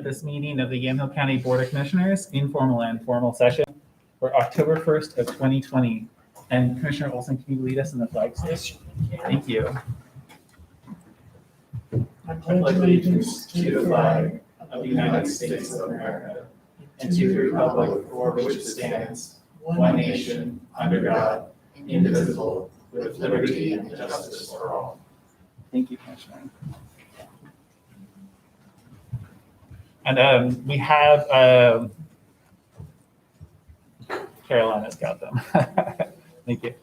at this meeting of the Yamhill County Board of Commissioners, informal and formal session for October 1st of 2020. And Commissioner Olson, can you lead us in the flag salute? Thank you. I pledge allegiance to the flag of the United States of America and to the republic for which it stands, one nation, under God, indivisible, with liberty and justice for all. Thank you, Commissioner. And we have, Carolina's got them. Thank you.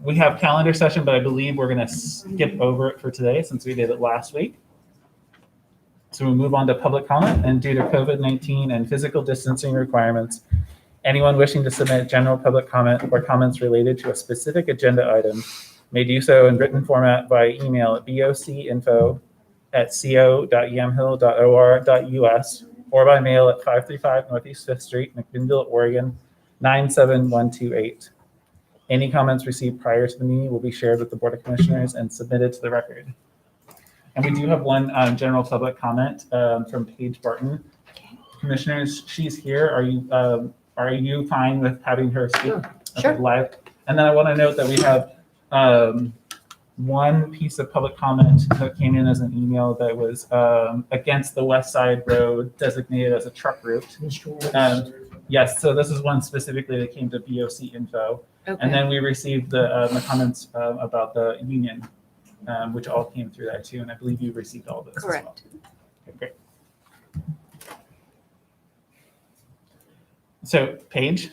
We have calendar session, but I believe we're going to skip over it for today since we did it last week. So we'll move on to public comment, and due to COVID-19 and physical distancing requirements, anyone wishing to submit general public comment or comments related to a specific agenda item may do so in written format via email at bocinfo@co.yamhill.or.us or by mail at 535 Northeast 5th Street, McMinnville, Oregon, 97128. Any comments received prior to the meeting will be shared with the Board of Commissioners and submitted to the record. And we do have one general public comment from Paige Barton. Commissioners, she's here. Are you fine with having her speak? Sure. Live? And then I want to note that we have one piece of public comment that came in as an email that was against the West Side Road designated as a truck route. Yes, so this is one specifically that came to BOC info. Okay. And then we received the comments about the union, which all came through that too. And I believe you received all this. Correct. As well. Okay, great. So Paige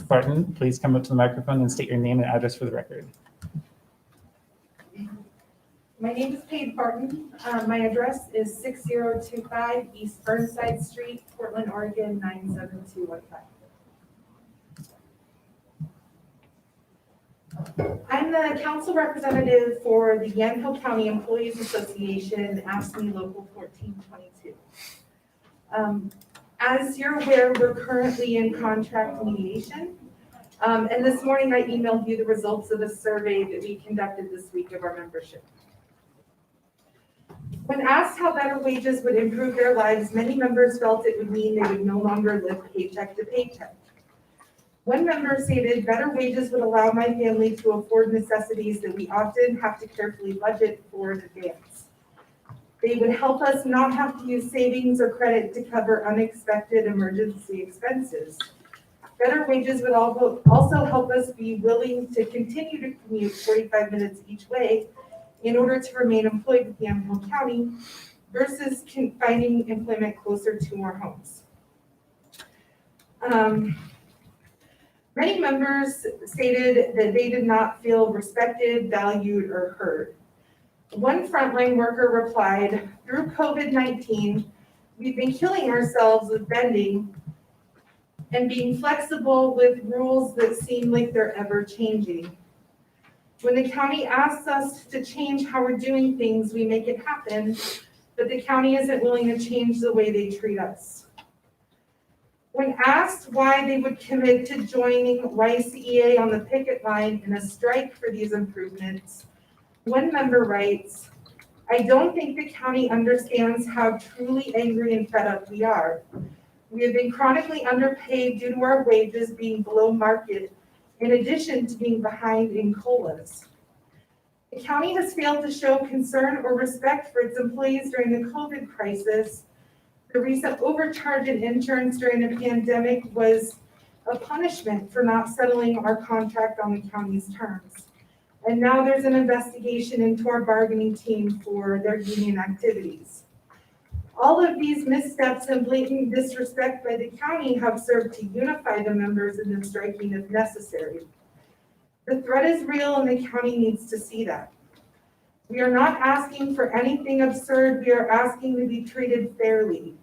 Barton, please come up to the microphone and state your name and address for the record. My name is Paige Barton. My address is 6025 East Burnside Street, Portland, Oregon, 97215. I'm the council representative for the Yamhill County Employees Association, AFSCME Local 1422. As you're aware, we're currently in contract mediation. And this morning I emailed you the results of a survey that we conducted this week of our membership. When asked how better wages would improve their lives, many members felt it would mean they would no longer live paycheck to paycheck. One member stated, better wages would allow my family to afford necessities that we often have to carefully budget for in advance. They would help us not have to use savings or credit to cover unexpected emergency expenses. Better wages would also help us be willing to continue to commute 45 minutes each way in order to remain employed with Yamhill County versus finding employment closer to our homes. Many members stated that they did not feel respected, valued, or heard. One frontline worker replied, through COVID-19, we've been killing ourselves with bending and being flexible with rules that seem like they're ever changing. When the county asks us to change how we're doing things, we make it happen, but the county isn't willing to change the way they treat us. When asked why they would commit to joining YCEA on the picket line in a strike for these improvements, one member writes, I don't think the county understands how truly angry and fed up we are. We have been chronically underpaid due to our wages being below market, in addition to being behind in COLAs. The county has failed to show concern or respect for its employees during the COVID crisis. The recent overcharge in insurance during the pandemic was a punishment for not settling our contract on the county's terms. And now there's an investigation into our bargaining team for their union activities. All of these missteps and blatant disrespect by the county have served to unify the members in the striking if necessary. The threat is real and the county needs to see that. We are not asking for anything absurd, we are asking to be treated fairly.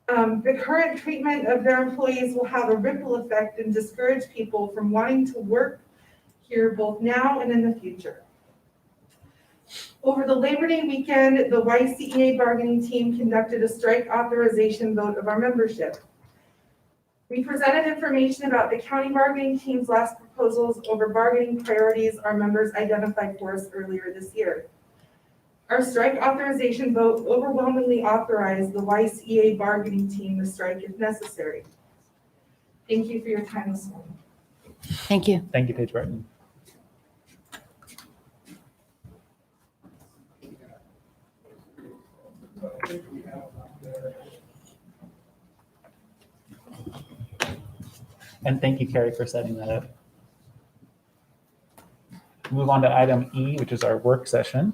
The current treatment of their employees will have a ripple effect and discourage people from wanting to work here both now and in the future. Over the Labor Day weekend, the YCEA bargaining team conducted a strike authorization vote of our membership. We presented information about the county bargaining team's last proposals over bargaining priorities our members identified for us earlier this year. Our strike authorization vote overwhelmingly authorized the YCA bargaining team to strike if necessary. Thank you for your time this morning. Thank you. Thank you, Paige Barton. And thank you, Carrie, for setting that up. Move on to item E, which is our work session.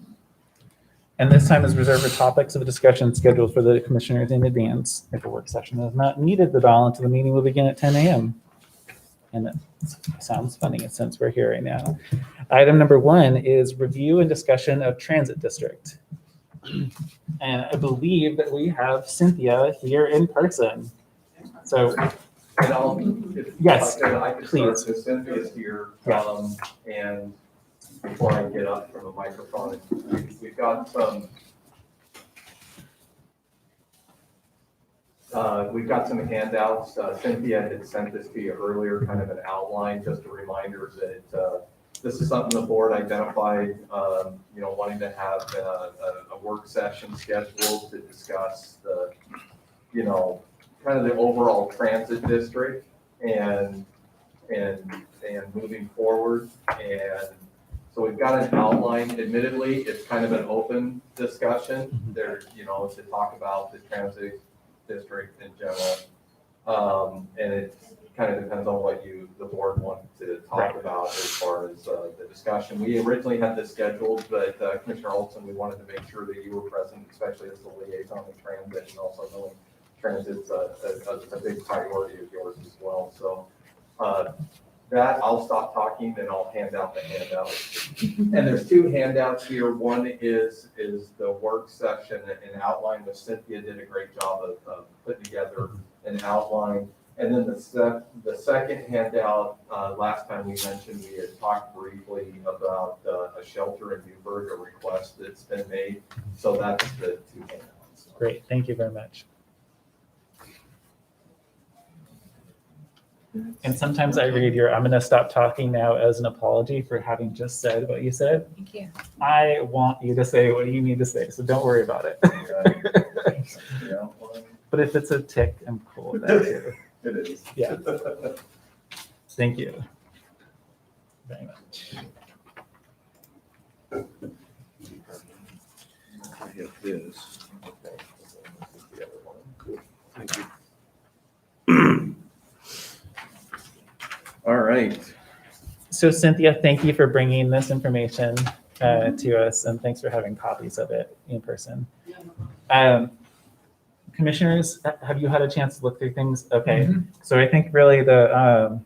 And this time is reserved for topics of discussion scheduled for the commissioners in advance. If a work session is not needed, the balance of the meeting will begin at 10 a.m. And it sounds funny since we're here right now. Item number 1 is review and discussion of transit district. And I believe that we have Cynthia here in person. So And I'll, if Yes, I could start, please. because Cynthia's here, Yeah. and before I get up from the microphone, we've got some, handouts. Cynthia had sent this to you earlier, kind of an outline, just a reminder that this is something the board identified, wanting to have a work session scheduled to discuss the, kind of the overall transit district and moving forward. And so we've got an outline. Admittedly, it's kind of an open discussion there, to talk about the transit district in general. And it kind of depends on what the board wants to talk about as far as the discussion. We originally had this scheduled, but Commissioner Olson, we wanted to make sure that you were present, especially as the liaison with transit, and also knowing transit's a big priority of yours as well. So that I'll stop talking and I'll hand out the handouts. And there's 2 handouts here. One is the work session and outline, which Cynthia did a great job of putting together an outline. And then the second handout, last time we mentioned, we had talked briefly about a shelter in Newburgh, a request that's been made. So that's the 2 handouts. great, thank you very much. And sometimes I read your I'm going to stop talking now as an apology for having just said what you said. Thank you. I want you to say what you need to say, so don't worry about it. Yeah. But if it's a tick, I'm cool with that too. It is. Yeah. Thank you very much. I have this. Thank you. All right. So Cynthia, thank you for bringing this information to us, and thanks for having copies of it in person. Commissioners, have you had a chance to look through things? Okay, so I think really the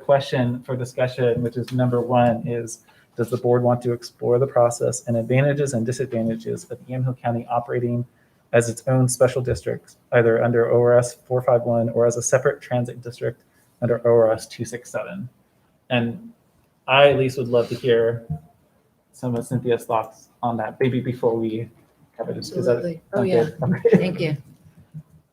question for discussion, which is number 1, is does the board want to explore the process and advantages and disadvantages of Yamhill County operating as its own special district, either under ORS 451 or as a separate transit district under ORS 267? And I at least would love to hear some of Cynthia's thoughts on that, maybe before we have it. Absolutely. Oh, yeah. Thank you.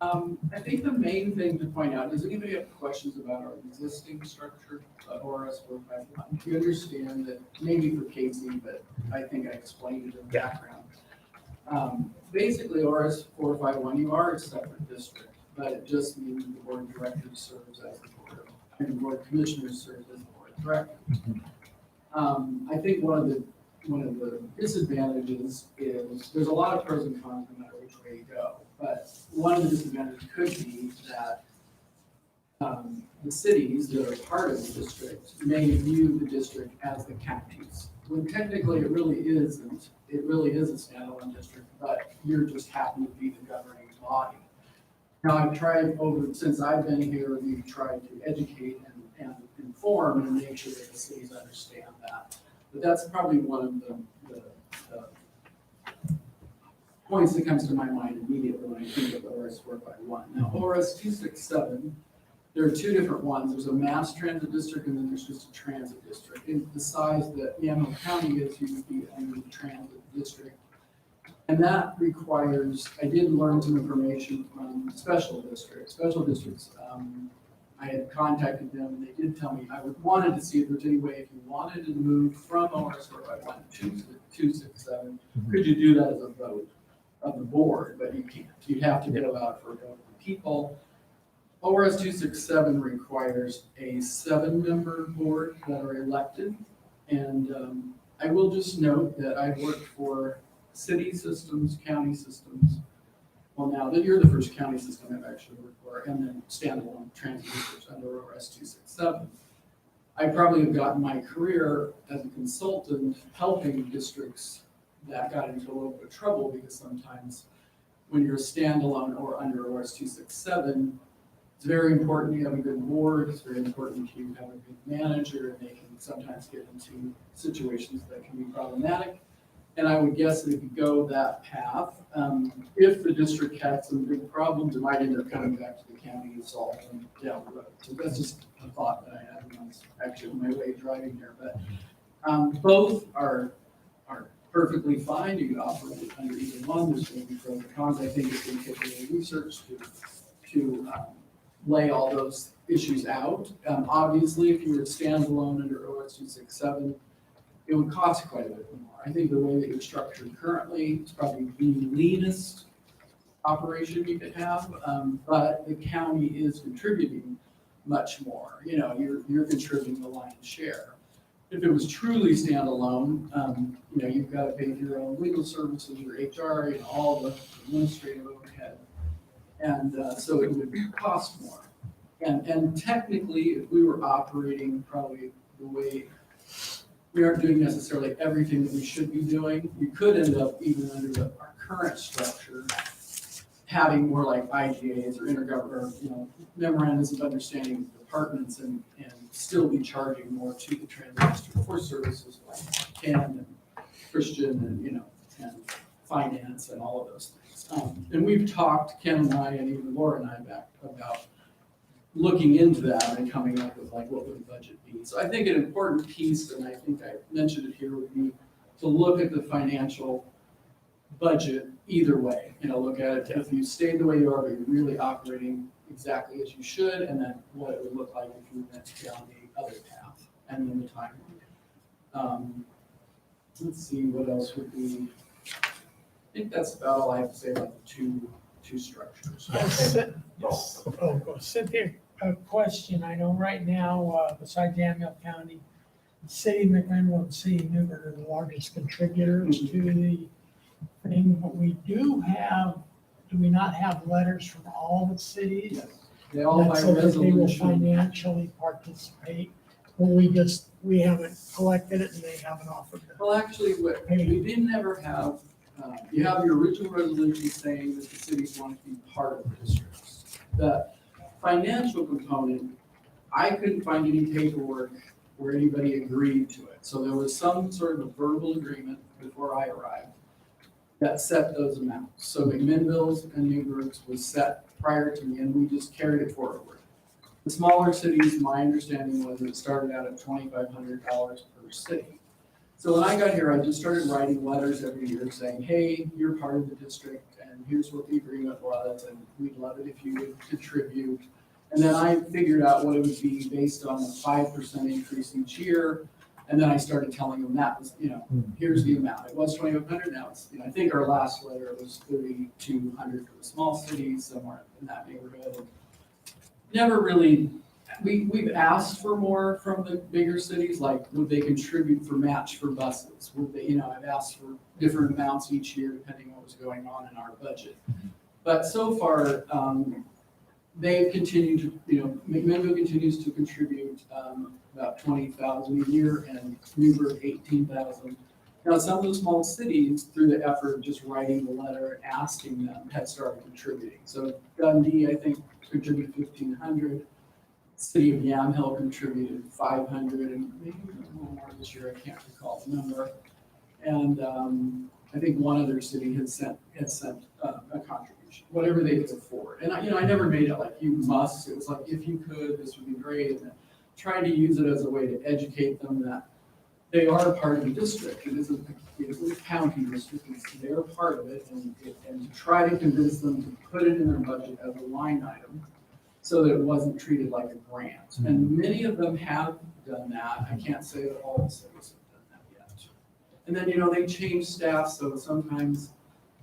I think the main thing to point out, does anybody have questions about our existing structure of ORS 451? You understand that maybe for Casey, but I think I explained it in the background. Basically, ORS 451, you are a separate district, but it just means the board of directors serves as the board of commissioners serves as the board of directors. I think one of the disadvantages is there's a lot of pros and cons no matter which way you go. But one of the disadvantages could be that the cities that are part of the district may view the district as the counties, when technically it really isn't. It really is a standalone district, but you're just happen to be the governing body. Now, I've tried since I've been here, we've tried to educate and inform and make sure that the cities understand that. But that's probably one of the points that comes to my mind immediately when I think of ORS 451. Now, ORS 267, there are 2 different ones. There's a mass transit district and then there's just a transit district. And the size that Yamhill County is, you would be under the transit district. And that requires, I did learn some information from special districts. Special districts, I had contacted them and they did tell me wanted to see if there's any way if you wanted to move from ORS 451 267, could you do that as a vote of the board? But you can't. You'd have to go out for a vote of the people. ORS 267 requires a 7-member board that are elected. And I will just note that I've worked for city systems, county systems. Well, now that you're the first county system I've actually worked for, and then standalone transducers under ORS 267. I probably have gotten my career as a consultant helping districts that got into a little bit of trouble, because sometimes when you're standalone or under ORS 267, it's very important you have a good board. It's very important you have a good manager, and they can sometimes get into situations that can be problematic. And I would guess that if you go that path, if the district had some big problems, it might end up coming back to the county and solve them down the road. So that's just a thought that I had when I was actually on my way driving here. But both are perfectly fine. You can operate under either one. There's going to be pros and cons. I think it's going to take a little research to lay all those issues out. Obviously, if you were standalone under OS 267, it would cost quite a bit more. I think the way that you're structured currently is probably the leanest operation you could have, but the county is contributing much more. You know, you're contributing the lion's share. If it was truly standalone, you know, you've got to pay for your own legal services, your HR, and all the administrative overhead. And so it would cost more. And technically, if we were operating probably the way we aren't doing necessarily everything that we should be doing, you could end up, even under our current structure, having more like IGAs or intergovernmental, you know, memorandums of understanding with departments, and still be charging more to the transistor for services like Ken and Christian and, you know, and finance and all of those things. And we've talked, Ken and I, and even Laura and I, back about looking into that and coming up with like what would the budget be. So I think an important piece, and I think I mentioned it here, would be to look at the financial budget either way. You know, look at it, if you stayed the way you are, but you're really operating exactly as you should, and then what it would look like if you went down the other path, and then the timeline. Let's see, what else would be, I think that's about all I have to say about the two structures. Cynthia, a question. I know right now, besides Yamhill County, the city of McMinnville and city of Newburgh are the largest contributors to the thing, but we do we not have letters from all the cities? Yes. They all by that say that they will resolution. financially participate, but we haven't collected it and they haven't offered it. Well, actually, we didn't ever have, you have your original resolution saying that the cities want to be part of the districts. The financial component, I couldn't find any paperwork where anybody agreed to it. So there was some sort of a verbal agreement before I arrived that set those amounts. So McMinnville's and Newburgh's was set prior to me, and we just carried it forward. The smaller cities, my understanding was it started out at $2,500 per city. So when I got here, I just started writing letters every year saying, hey, you're part of the district, and here's what the agreement was, and we'd love it if you would contribute. And then I figured out what it would be based on a 5% increase each year. And then I started telling them that was, you know, here's the amount. It was $2,500, now it's, you know, I think our last letter was $3,200 for the small cities, somewhere in that neighborhood. And never really, we've asked for more from the bigger cities, like would they contribute for match for buses? Would they, you know, I've asked for different amounts each year depending on what was going on in our budget. But so far, they've continued to, you know, McMinnville continues to contribute about $20,000 a year, and Newburgh $18,000. Now, some of the small cities, through the effort of just writing the letter and asking them, had started contributing. So Dundee, I think, contributed $1,500. City of Yamhill contributed $500, and maybe a little more this year. I can't recall the number. And I think one other city had sent a contribution, whatever they could afford. And I never made it like you must. It was like if you could, this would be great. And trying to use it as a way to educate them that they are part of the district. It isn't a county district. They're part of it, and to try to convince them to put it in their budget as a line item so that it wasn't treated like a grant. And many of them have done that. I can't say that all the cities have done that yet. And then, they change staff, so sometimes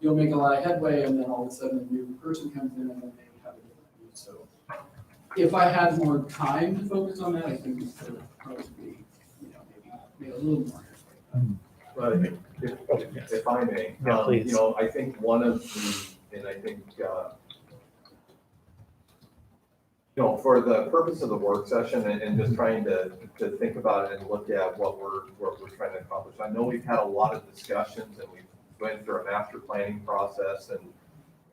you'll make a lot of headway and then all of a sudden a new person comes in and then they have a different view. So if I had more time to focus on that, I think this would probably be, maybe a little more headway. But if I may, Yeah, please. I think one of the, and I think, for the purpose of the work session and just trying to think about it and look at what we're trying to accomplish. I know we've had a lot of discussions and we've went through a master planning process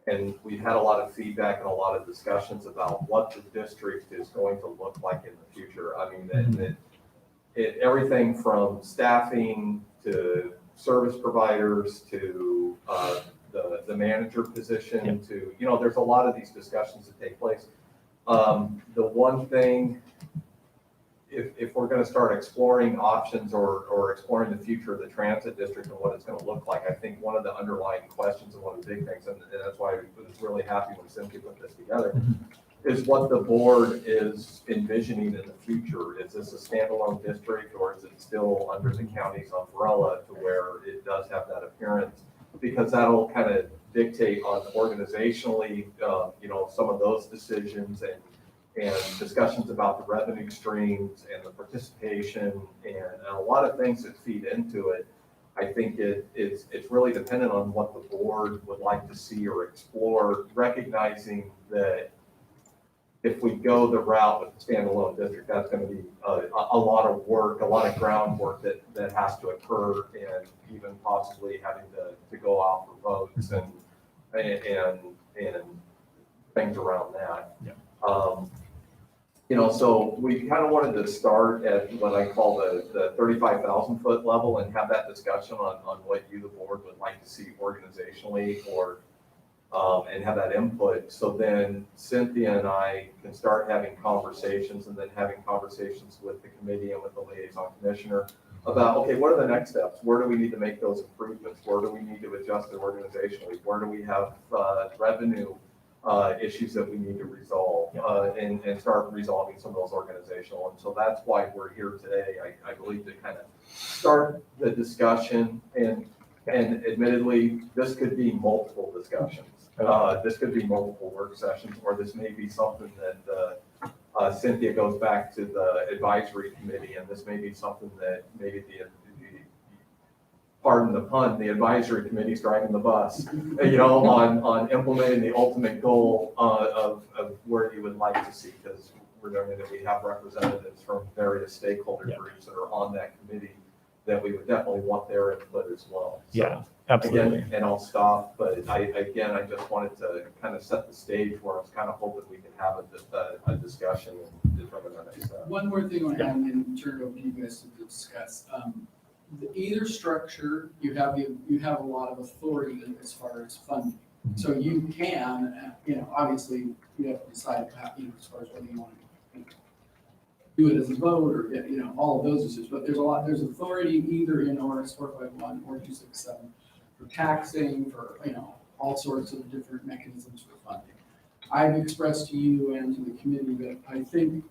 and we've had a lot of feedback and a lot of discussions about what the district is going to look like in the future. I mean, everything from staffing to service providers to the manager position to, there's a lot of these discussions that take place. The one thing, if we're going to start exploring options or exploring the future of the transit district and what it's going to look like, I think one of the underlying questions and one of the big things, and that's why I was really happy when Cynthia put this together, is what the board is envisioning in the future. Is this a standalone district or is it still under the county's umbrella to where it does have that appearance? Because that'll kind of dictate on organizationally, some of those decisions and discussions about the revenue streams and the participation and a lot of things that feed into it. I think it's really dependent on what the board would like to see or explore, recognizing that if we go the route with the standalone district, that's going to be a lot of work, a lot of groundwork that has to occur, and even possibly having to go out for votes and things around that. Yeah. So we kind of wanted to start at what I call the 35,000 foot level and have that discussion on what you, the board, would like to see organizationally or and have that input. So then Cynthia and I can start having conversations and then having conversations with the committee and with the liaison commissioner about, okay, what are the next steps? Where do we need to make those improvements? Where do we need to adjust it organizationally? Where do we have revenue issues that we need to resolve and start resolving some of those organizational? And so that's why we're here today, I believe, to kind of start the discussion. And admittedly, this could be multiple discussions. This could be multiple work sessions, or this may be something that Cynthia goes back to the advisory committee, and this may be something that maybe pardon the pun, the advisory committee is driving the bus, on implementing the ultimate goal of where you would like to see, because we're knowing that we have representatives from various stakeholder groups that are on that committee that we would definitely want their input as well. So, Yeah, absolutely. Again, and I'll stop, but I just wanted to kind of set the stage where I was kind of hoping we could have a discussion and determine the next step. One more thing I want to add and turn it over to you guys to discuss. Either structure, you have a lot of authority as far as funding. So you can, obviously you have to decide how, as far as whether you want to do it as a vote or, all of those issues. But there's authority either in ORS 451 or 267 for taxing, for, all sorts of different mechanisms for funding. I've expressed to you and to the committee that I think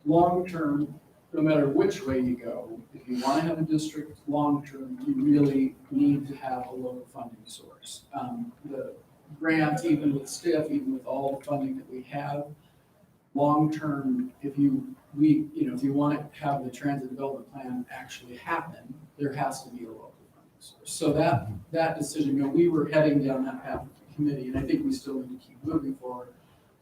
long-term, no matter which way you go, if you want to have a district long-term, you really need to have a local funding source. The grants, even with STIF, even with all the funding that we have, long-term, if you want to have the transit development plan actually happen, there has to be a local funding source. So that decision, we were heading down that path with the committee, and I think we still need to keep moving forward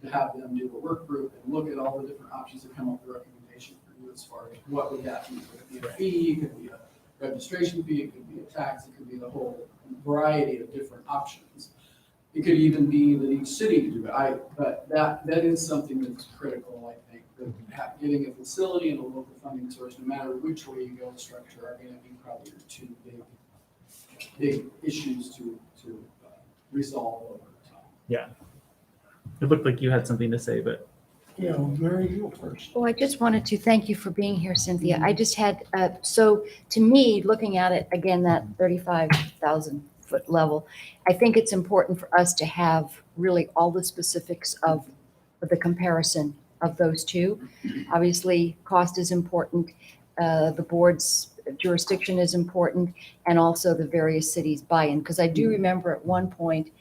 to have them do a work group and look at all the different options that come up with recommendation for you as far as what would that be. Could it be a fee? It could be a registration fee. It could be a tax. It could be the whole variety of different options. It could even be that each city could do it. But that is something that's critical, I think, that getting a facility and a local funding source, no matter which way you go, the structure are going to be probably the two big issues to resolve over time. Yeah. It looked like you had something to say, but Mary, you go first. Well, I just wanted to thank you for being here, Cynthia. I just had, so to me, looking at it, again, that 35,000 foot level, I think it's important for us to have really all the specifics of the comparison of those two. Obviously, cost is important. The board's jurisdiction is important, and also the various cities buy-in. Because I do remember at one point,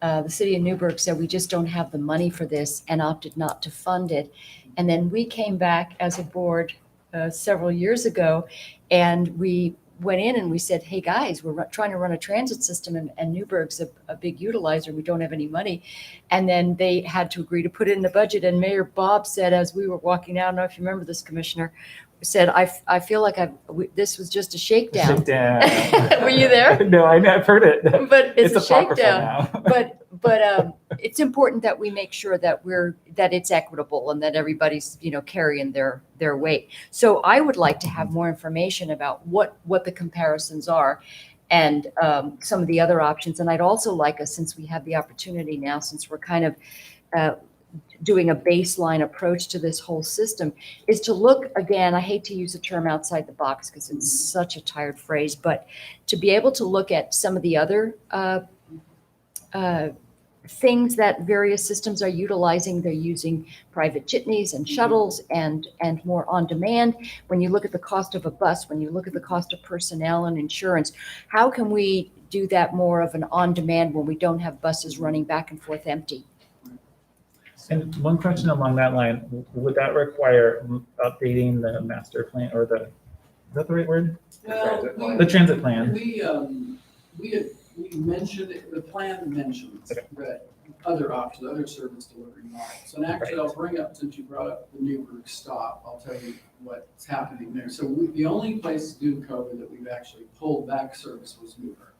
the city of Newburgh said, we just don't have the money for this, and opted not to fund it. And then we came back as a board several years ago, and we went in and we said, hey guys, we're trying to run a transit system, and Newburgh's a big utilizer. We don't have any money. And then they had to agree to put it in the budget. And Mayor Bob said, as we were walking out, I don't know if you remember this, Commissioner, said, I feel like this was just a shakedown. Shakedown. Were you there? No, I've heard it. But it's a apocryphal shakedown. now. But it's important that we make sure that it's equitable and that everybody's, carrying their weight. So I would like to have more information about what the comparisons are and some of the other options. And I'd also like us, since we have the opportunity now, since we're kind of doing a baseline approach to this whole system, is to look again, I hate to use the term outside the box because it's such a tired phrase, but to be able to look at some of the other things that various systems are utilizing. They're using private jitneys and shuttles and more on demand. When you look at the cost of a bus, when you look at the cost of personnel and insurance, how can we do that more of an on demand when we don't have buses running back and forth empty? And one question along that line, would that require updating the master plan or is that the right word? The transit plan. We mentioned, the plan mentions that other options, other service delivery models. And actually, I'll bring up, since you brought up the Newburgh stop, I'll tell you what's happening there. So the only place due to COVID that we've actually pulled back service was Newburgh.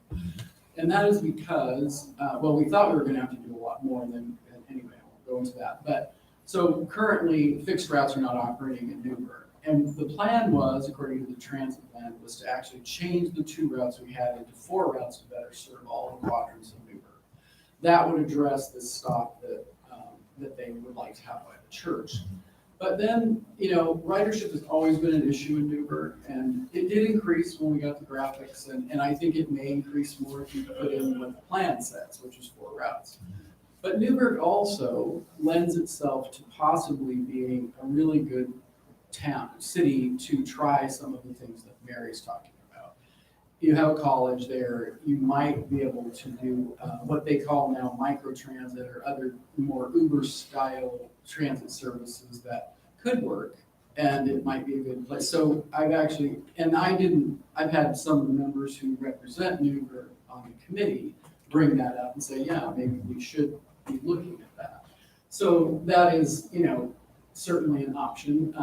And that is because, we thought we were gonna have to do a lot more than, anyway, I won't go into that. But, so currently, fixed routes are not operating in Newburgh. And the plan was, according to the transit plan, was to actually change the 2 routes we had into 4 routes to better serve all the quadrants of Newburgh. That would address this stop that they would like to have by the church. But then, ridership has always been an issue in Newburgh, and it did increase when we got the graphics, and I think it may increase more if you put in what the plan says, which is 4 routes. But Newburgh also lends itself to possibly being a really good city to try some of the things that Mary's talking about. You have a college there, you might be able to do what they call now microtransit or other more Uber style transit services that could work, and it might be a good place. So I've had some of the members who represent Newburgh on the committee bring that up and say, yeah, maybe we should be looking at that. So that is, certainly an option.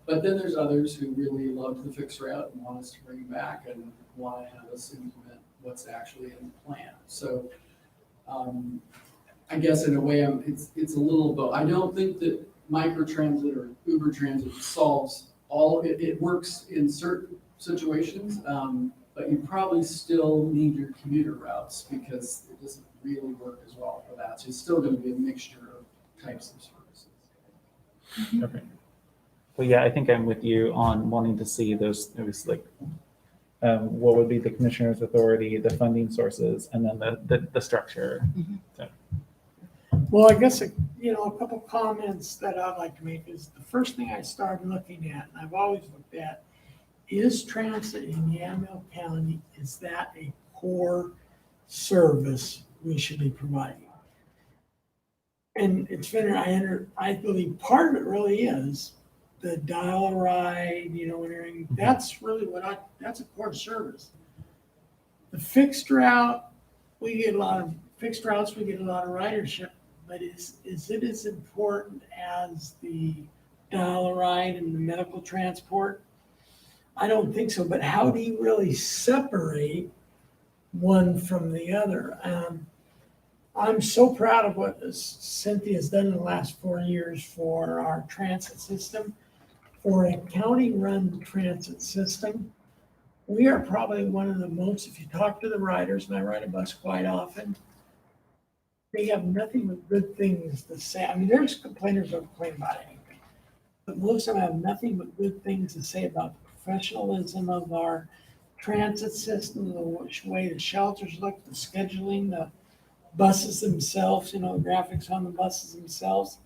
But then there's others who really love the fixed route and want us to bring it back and want to have us implement what's actually in the plan. So I guess in a way, it's a little both. I don't think that microtransit or Uber transit solves all of it. It works in certain situations, but you probably still need your commuter routes because it doesn't really work as well for that. So it's still going to be a mixture of types of services. Okay. Well, yeah, I think I'm with you on wanting to see those like what would be the commissioner's authority, the funding sources, and then the structure. Mm-hmm. So. Well, I guess, a couple comments that I'd like to make is the first thing I started looking at, and I've always looked at, is transit in Yamhill County, is that a core service we should be providing? And it's been, I believe part of it really is the dial a ride, and everything. That's really that's a core service. The fixed route, we get a lot of ridership, but is it as important as the dial a ride and the medical transport? I don't think so, but how do you really separate one from the other? I'm so proud of what Cynthia's done in the last 4 years for our transit system. For a county-run transit system, we are probably one of the most, if you talk to the riders, and I ride a bus quite often, they have nothing but good things to say. I mean, there's complainers who complain about anything, but most of them have nothing but good things to say about the professionalism of our transit system, the way the shelters look, the scheduling, the buses themselves, the graphics on the buses themselves.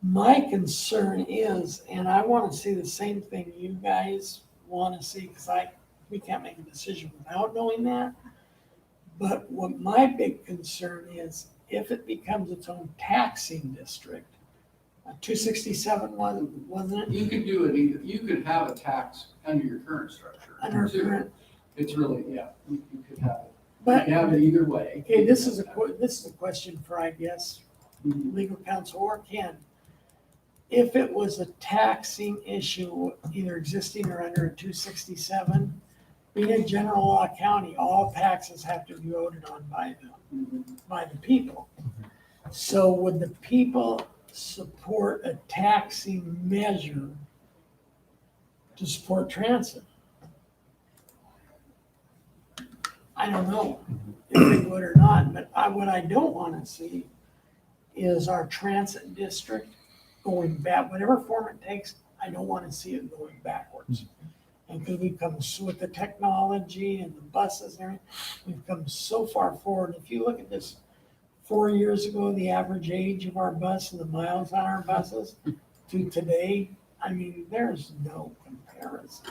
My concern is, and I want to see the same thing you guys want to see, because we can't make a decision without knowing that. But what my big concern is, if it becomes its own taxing district, 267 wasn't it? You could do it either, you could have a tax under your current structure. Under too. current, It's really, yeah, you could have it. You but, can have it either way. okay, this is a question for, I guess, legal counsel or Ken. If it was a taxing issue, either existing or under a 267, being a general law county, all taxes have to be voted on by the people. So would the people support a taxing measure to support transit? I don't know if they would or not, but what I don't want to see is our transit district going back, whatever form it takes, I don't want to see it going backwards. And because we've come with the technology and the buses and everything, we've come so far forward. If you look at this, 4 years ago, the average age of our bus and the miles on our buses to today, I mean, there's no comparison.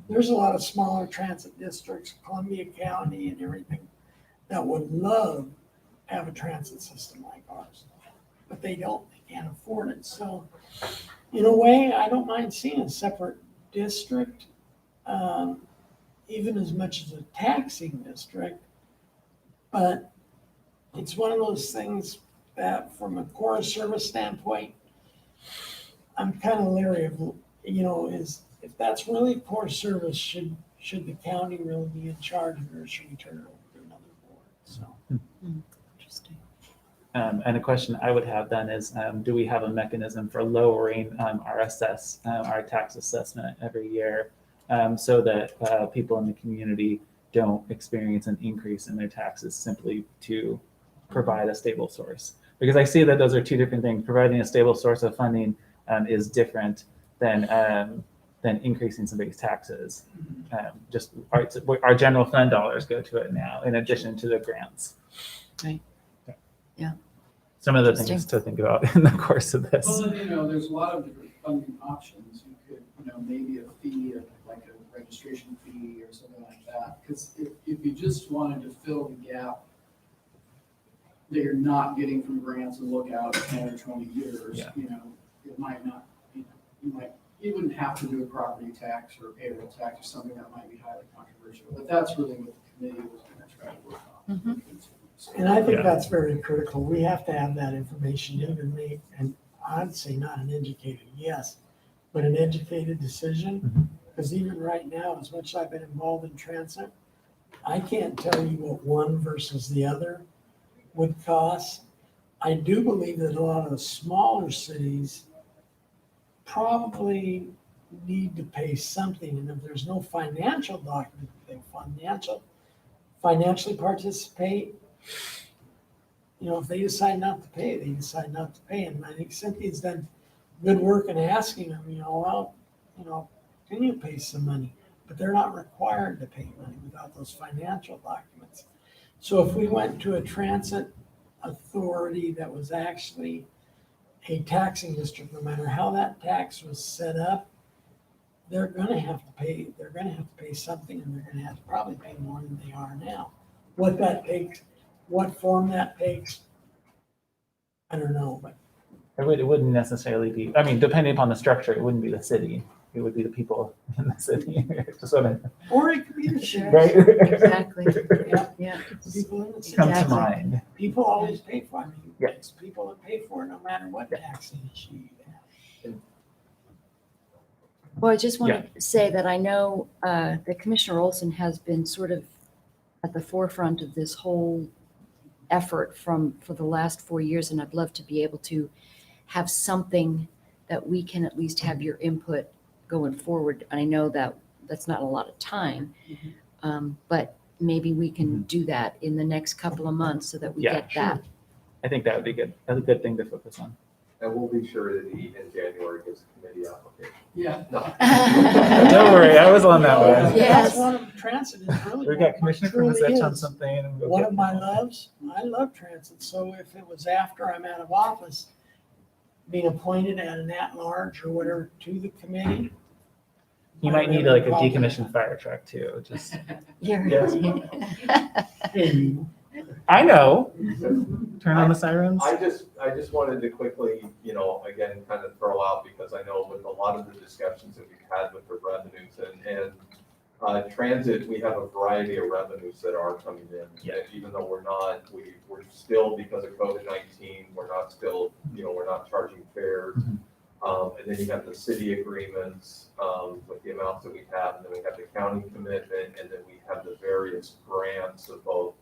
There's a lot of smaller transit districts, Columbia County and everything, that would love to have a transit system like ours, but they don't, they can't afford it. So in a way, I don't mind seeing a separate district, even as much as a taxing district, but it's one of those things that from a core service standpoint, I'm kind of leery of, is if that's really core service, should the county really be in charge of it, or should we turn it over to another board? So. Interesting. And a question I would have then is, do we have a mechanism for lowering our tax assessment every year, so that people in the community don't experience an increase in their taxes simply to provide a stable source? Because I see that those are two different things. Providing a stable source of funding is different than increasing somebody's taxes. Just our general fund dollars go to it now, in addition to the grants. Right. Yeah. Some of the things to think about in the course of this. Well, there's a lot of different funding options. You could, maybe a fee, like a registration fee or something like that. Because if you just wanted to fill the gap that you're not getting from grants and look out 10 or 20 years, Yeah. it might not, you wouldn't have to do a property tax or a payroll tax or something that might be highly controversial. But that's really what the committee was going to try to work on. And I think Yeah. that's very critical. We have to have that information even make, and I'd say not an educated yes, but an educated decision. Because even right now, as much as I've been involved in transit, I can't tell you what one versus the other would cost. I do believe that a lot of the smaller cities probably need to pay something, and if there's no financial document, they financially participate. If they decide not to pay, they decide not to pay. And I think Cynthia's done good work in asking them, can you pay some money? But they're not required to pay money without those financial documents. So if we went to a transit authority that was actually a taxing district, no matter how that tax was set up, they're gonna have to pay something, and they're gonna have to probably pay more than they are now. What that takes, what form that takes, I don't know, but It wouldn't necessarily be, depending upon the structure, it wouldn't be the city. It would be the people in the city. or it could be the sheriff. Right? Exactly. Yeah. People in the city. Come to Exactly. mind. People always pay for it. Yeah. It's people that pay for it no matter what taxing issue you have. Well, I just want to say that I know that Commissioner Olson has been sort of at the forefront of this whole effort for the last 4 years, and I'd love to be able to have something that we can at least have your input going forward. I know that that's not a lot of time, but maybe we can do that in the next couple of months so that we Yeah, get that. I think that would be good. That's a good thing to focus on. And we'll be sure that in January gives a committee application. Yeah. No. Don't worry, I was on that one. Yes. That's one of transit is really. We got Commissioner truly Kumasich on is something. And we'll One get- of my loves, I love transit. So if it was after I'm out of office, being appointed at an at-large or whatever to the committee, You might need like a decommissioned fire truck too, just, I know. Turn on the sirens. I just wanted to quickly, again, kind of throw out, because I know with a lot of the discussions that we've had with the revenues and transit, we have a variety of revenues that are coming in. Yeah. And even though we're still, because of COVID-19, we're not charging fares. Mhm. And then you have the city agreements, with the amounts that we have, and then we have the county commitment, and then we have the various grants of both,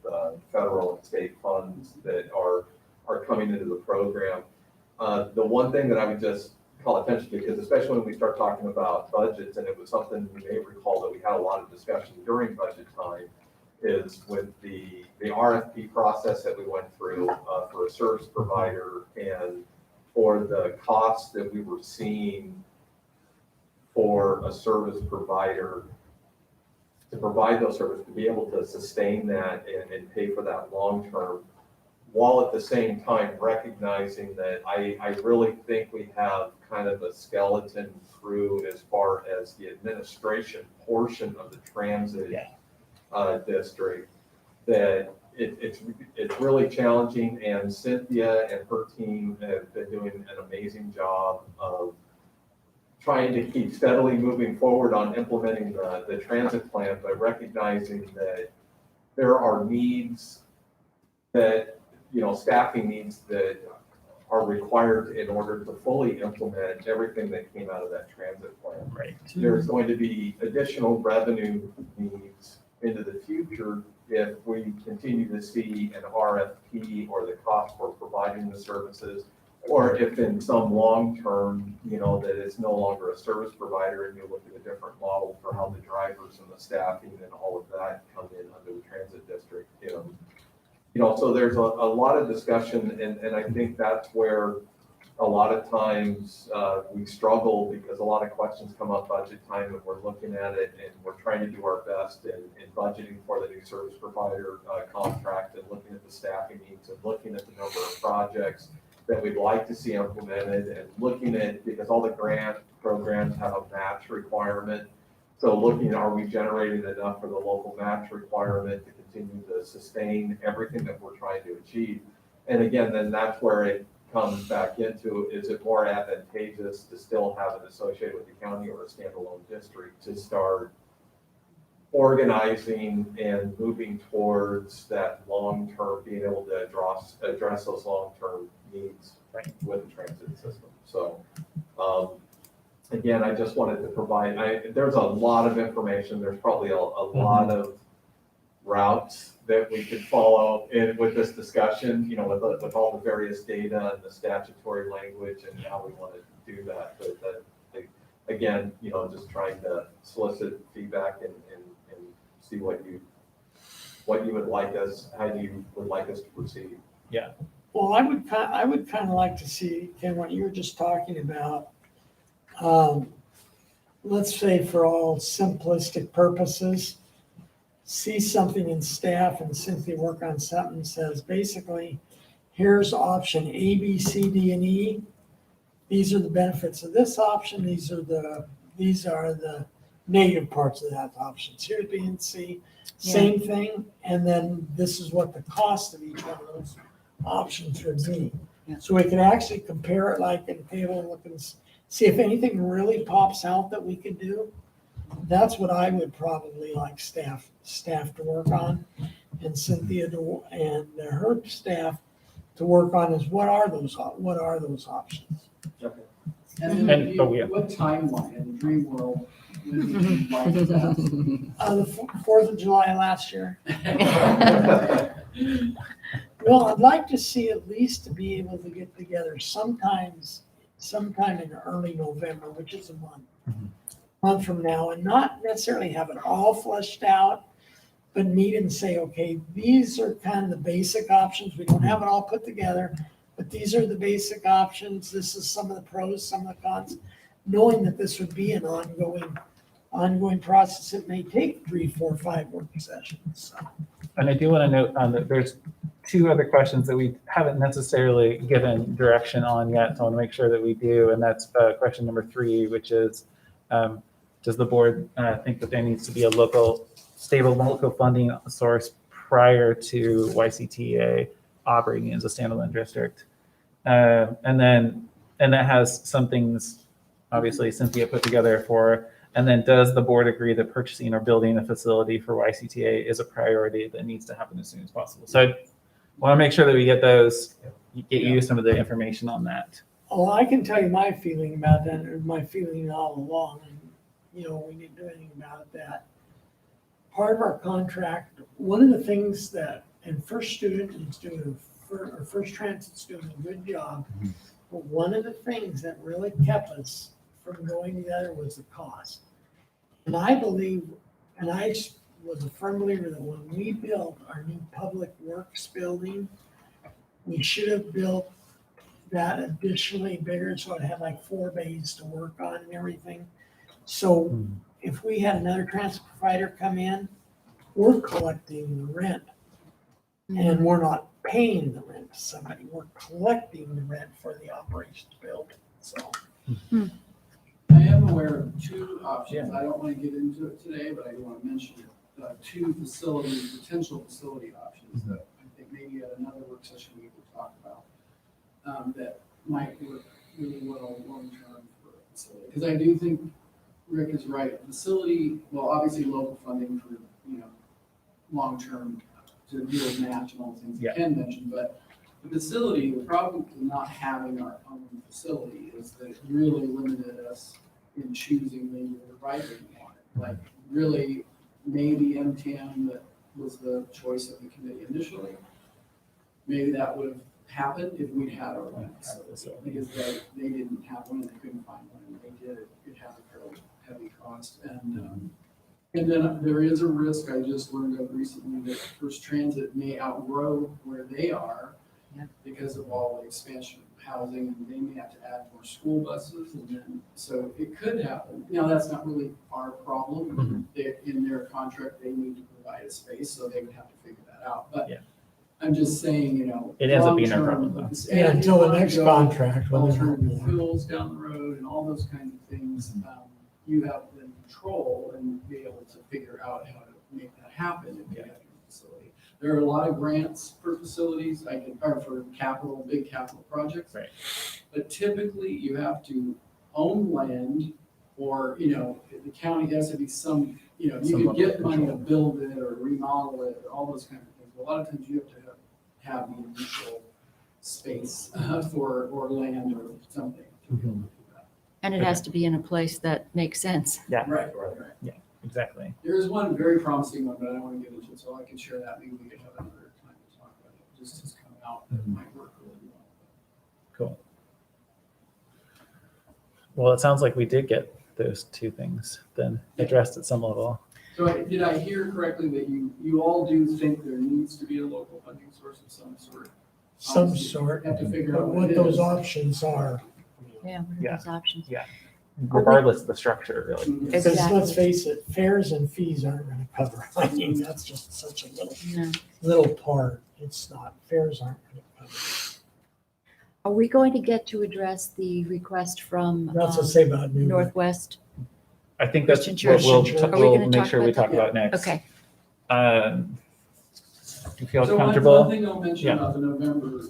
federal and state funds that are coming into the program. The one thing that I would just call attention to, because especially when we start talking about budgets, and it was something you may recall that we had a lot of discussion during budget time, is with the RFP process that we went through, for a service provider, and for the costs that we were seeing for a service provider to provide those services, to be able to sustain that and pay for that long term, while at the same time recognizing that I really think we have kind of a skeleton crew as far as the administration portion of the transit district, that it's really challenging, and Cynthia and her team have been doing an amazing job of trying to keep steadily moving forward on implementing the transit plan, but recognizing that there are needs that, staffing needs that are required in order to fully implement everything that came out of that transit plan. Right. There's going to be additional revenue needs into the future if we continue to see an RFP or the cost for providing the services, or if in some long term, that it's no longer a service provider and you look at a different model for how the drivers and the staffing and all of that come in under the transit district. So there's a lot of discussion, and I think that's where a lot of times we struggle, because a lot of questions come up budget time, and we're looking at it and we're trying to do our best in budgeting for the new service provider contract, and looking at the staffing needs, and looking at the number of projects that we'd like to see implemented, and looking at, because all the grant programs have a match requirement. So looking, are we generating enough for the local match requirement to continue to sustain everything that we're trying to achieve? And again, then that's where it comes back into, is it more advantageous to still have it associated with the county or a standalone district to start organizing and moving towards that long-term, being able to address those long-term needs with the transit system. So, again, I just wanted to provide, there's a lot of information. There's probably a lot of routes that we could follow in with this discussion, with all the various data and the statutory language and how we want to do that. But again, just trying to solicit feedback and see what you would like us, how you would like us to proceed. Yeah. Well, I would kind of like to see, Ken, what you were just talking about. Let's say, for all simplistic purposes, see something in staff and Cynthia work on something, says basically, here's option A, B, C, D, and E. These are the benefits of this option. These are the negative parts of that option. Here's B and C, same thing. And then this is what the cost of each one of those options would be. Yeah. So we could actually compare it like in a table and look and see if anything really pops out that we could do. That's what I would probably like staff to work on, and Cynthia and her staff to work on, is what are those options? Okay. And then yeah. what timeline in the dream world would you like that? The 4th of July last year. Well, I'd like to see at least to be able to get together sometime in early November, which is a month from now, and not necessarily have it all fleshed out, but meet and say, okay, these are kind of the basic options. We don't have it all put together, but these are the basic options. This is some of the pros, some of the cons, knowing that this would be an ongoing process. It may take 3, 4, 5 work sessions. So. And I do want to note that there's 2 other questions that we haven't necessarily given direction on yet, so I want to make sure that we do. And that's question number 3, which is does the board think that there needs to be a stable local funding source prior to YCTA operating as a standalone district? And that has some things, obviously, Cynthia put together for, and then does the board agree that purchasing or building a facility for YCTA is a priority that needs to happen as soon as possible? So I want to make sure that we get you some of the information on that. Oh, I can tell you my feeling about that, or my feeling all along, and, we didn't do anything about that. Part of our contract, one of the things that, and First Student is doing, or First Transit's doing a good job, but one of the things that really kept us from going together was the cost. And I believe, and I was a firm believer that when we built our new public works building, we should have built that additionally bigger, so it had like 4 bays to work on and everything. So if we had another transit provider come in, we're collecting the rent. And we're not paying the rent to somebody, we're collecting the rent for the operations building, so. I am aware of 2 options. I don't want to get into it today, but I do want to mention it. 2 potential facility options that I think maybe at another work session we could talk about that might work really well long-term for a facility. Because I do think Rick is right. Facility, well, obviously local funding for, long-term to deal with match and all the things you can mention, but the facility, the problem with not having our own facility is that it really limited us in choosing maybe the right way we wanted. Like really, maybe MTM that was the choice of the committee initially. Maybe that would have happened if we'd had our own facility, because they didn't have one and they couldn't find one, and they did it had a fairly heavy cost. And then there is a risk I just learned of recently that First Transit may outgrow where they are because of all the expansion of housing, and they may have to add more school buses, and then so it could happen. Now that's not really our problem. In their contract, they need to provide a space, so they would have to figure that out. But I'm just saying, it ends up being our problem, though. Yeah, until the next contract. when they're Alternative not- fuels down the road and all those kinds of things, you have the control and be able to figure out how to make that happen if you have your facility. There are a lot of grants for facilities, or for big capital projects. Right. But typically you have to own land, or, the county has to be some, you Some could level get of money to control. build it or remodel it, or all those kinds of things. A lot of times you have to have the initial space or land or something to be able to do that. And it has to be in a place that makes sense. Right. Exactly. There is one very promising one, but I don't want to get into it, so I can share that. Maybe we could have another time to talk about it. Just has come out that might work really well. Cool. Well, it sounds like we did get those 2 things then addressed at some level. So did I hear correctly that you all do think there needs to be a local funding source of some sort? Some Obviously, sort, Have to figure but out what it those is. options are. Yeah, what are those options? Regardless of the structure, really. Mhm. Because Exactly. let's face it, fares and fees aren't gonna cover it. I mean, that's just such a No. little part. It's not, fares aren't gonna cover it. Are we going to get to address the request from That's what I say about New. Northwest? I think that's Christian what Church. we'll, Are we we'll gonna make talk sure we about talk about next. Okay, Do you feel So comfortable? one thing I'll mention Yeah. about the November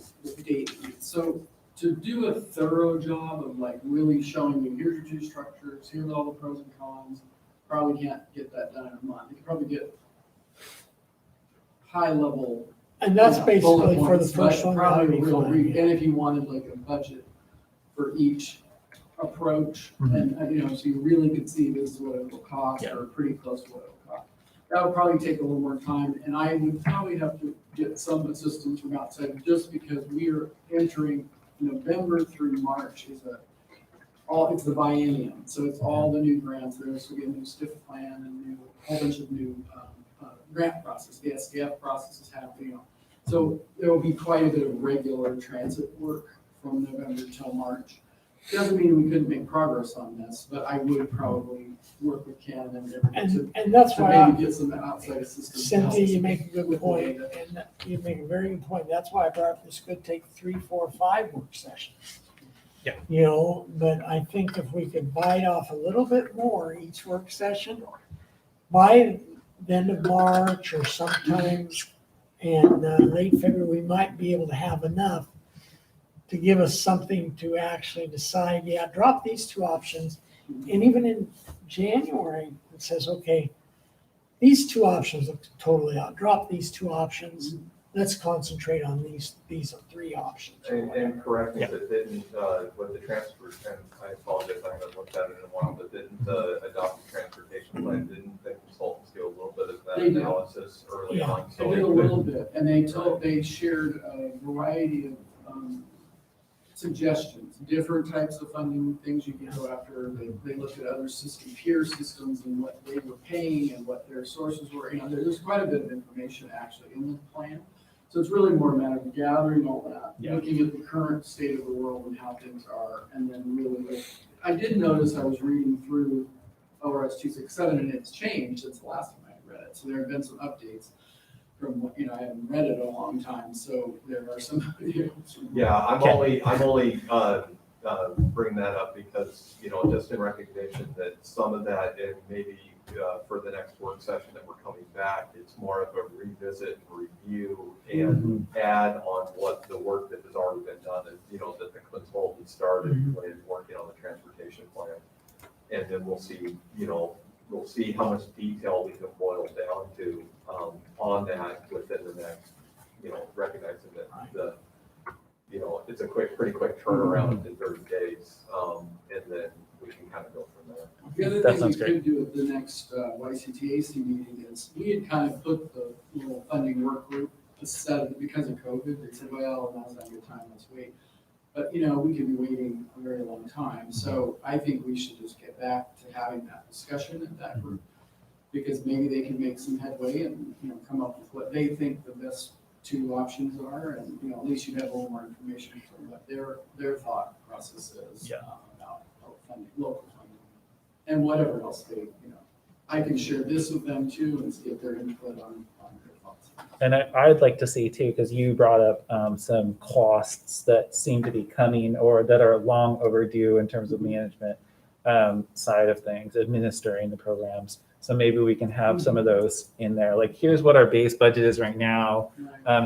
date. So to do a thorough job of like really showing you, here's your 2 structures, here's all the pros and cons, probably can't get that done in a month. You can probably get high level. And that's you know, bullet basically for the points, but first one. probably that'd be a real fine. And if you wanted like a budget for each approach, and, so you really could see this is what it will cost, Yeah. or pretty close to what it will cost. That would probably take a little more time, and I would probably have to get some assistance from outside, just because we are entering November through March it's the biennium, so it's all the new grants. There's going to be a new STIF plan and a whole bunch of new grant process. The SDF process is happening. So there will be quite a bit of regular transit work from November till March. Doesn't mean we couldn't make progress on this, but I would probably work with Ken and everything And that's to why, maybe get some outside assistance. to help Cynthia, us you make a good with the point, data. and you make a very good point. That's why I brought up this could take 3, 4, 5 work sessions. Yeah. You know, but I think if we could bite off a little bit more each work session, by the end of March or sometimes in late February, we might be able to have enough to give us something to actually decide, yeah, drop these two options. And even in January, it says, okay, these two options look totally out. Drop these two options. Let's concentrate on these three options. or And whatever. correct me if it didn't, with the transfer, and I apologize, I haven't looked at it in a while, but didn't adopt the transportation plan, didn't the consultants do a little bit of that They did. analysis early Yeah. on? They So did it a could- little bit, and they shared a variety of suggestions, different types of funding, things you can go after. They looked at other peer systems and what they were paying and what their sources were. You know, there's quite a bit of information actually in the plan. So it's really more a matter of gathering all that, Yeah. looking at the current state of the world and how things are, and then really, I did notice I was reading through ORS 267 and it's changed since the last time I read it. So there have been some updates from what, I haven't read it in a long time, so there are some. Yeah, I'm Okay. only bring that up because, just in recognition that some of that, and maybe for the next work session that we're coming back, it's more of a revisit and review and add on what the work that has already been done, and, that the consultant started when working on the transportation plan. And then we'll see how much detail we can boil down to on that within the next, recognizing that it's a pretty quick turnaround in 30 days. And then we can kind of go from there. The other That thing we sounds great. could do at the next YCTAC meeting is, we had kind of put the little funding work group aside because of COVID. They said, well, now's not a good time, let's wait. But, we could be waiting a very long time. So I think we should just get back to having that discussion at that group, because maybe they can make some headway and, come up with what they think the best two options are. And, at least you have a little more information from what their thought process is. Yeah. About funding, local funding, and whatever else they, I can share this with them too and get their input on their thoughts. And I'd like to see too, because you brought up some costs that seem to be coming or that are long overdue in terms of management side of things, administering the programs. So maybe we can have some of those in there. Like, here's what our base budget is right now.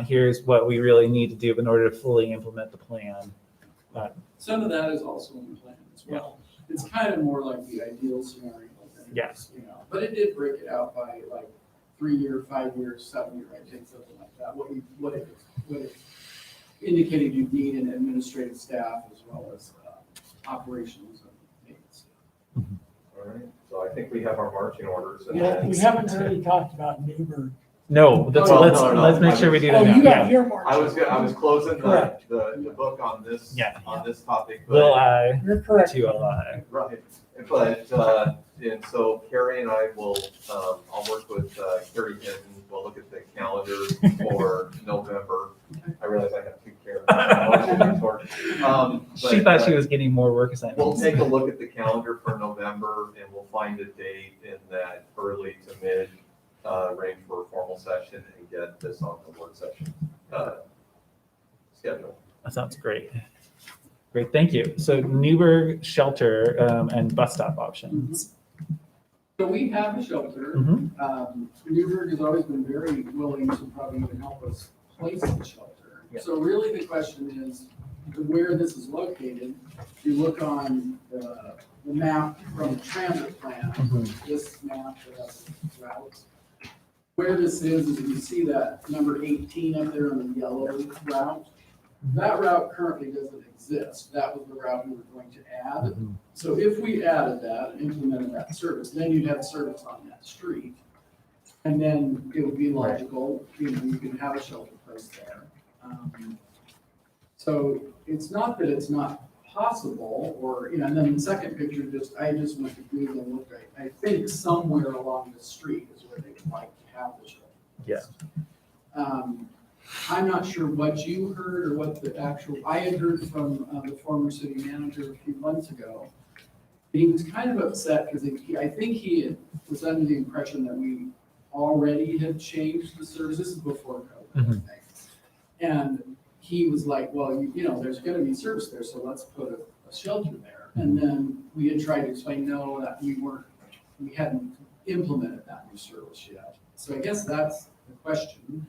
Here's what we really need to do in order to fully implement the plan. Some of that is also in the plan as well. It's kind of more like the ideal scenario. than it Yeah. is, But it did break it out by like 3-year, 5-year, 7-year, I think, something like that. What it indicated you need in administrative staff as well as operations and maintenance. All right, so I think we have our marching orders. And Yeah, then- we haven't really talked about Newburgh. No, that's, Well, let's no, make sure we do Oh, that you now. got Yeah. your mark. I was closing Correct. the book on this, Yeah. on this topic. but- Will I You're correct. to ally? Right, but, and so Carrie and I will, I'll work with Carrie Hinton, we'll look at the calendar for November. I realize I have two Karen's. She thought she was getting more work We'll assignments. take a look at the calendar for November and we'll find a date in that early to mid range for a formal session and get this on the work session schedule. That sounds great. Great, thank you. So Newburgh shelter and bus stop options. So we have a shelter. Mhm. Newburgh has always been very willing to probably even help us place the shelter. Yeah. So really the question is where this is located. If you look on the map from the transit plan, this map that has routes. Where this is you see that number 18 up there on the yellow route. That route currently doesn't exist. That was the route we were going to add. So if we added that and implemented that service, then you'd have service on that street. And then it would be logical, you can have a shelter placed there. So it's not that it's not possible, or, and then the second picture, I just went to Google and looked, I think somewhere along the street is where they would like to have the shelter. Yeah. I'm not sure what you heard or what the actual, I had heard from the former city manager a few months ago. He was kind of upset because I think he was under the impression that we already had changed the service. This is before COVID, I think. And he was like, well, there's going to be service there, so let's put a a shelter there. And then we had tried to explain, no, that we hadn't implemented that new service yet. So I guess that's the question.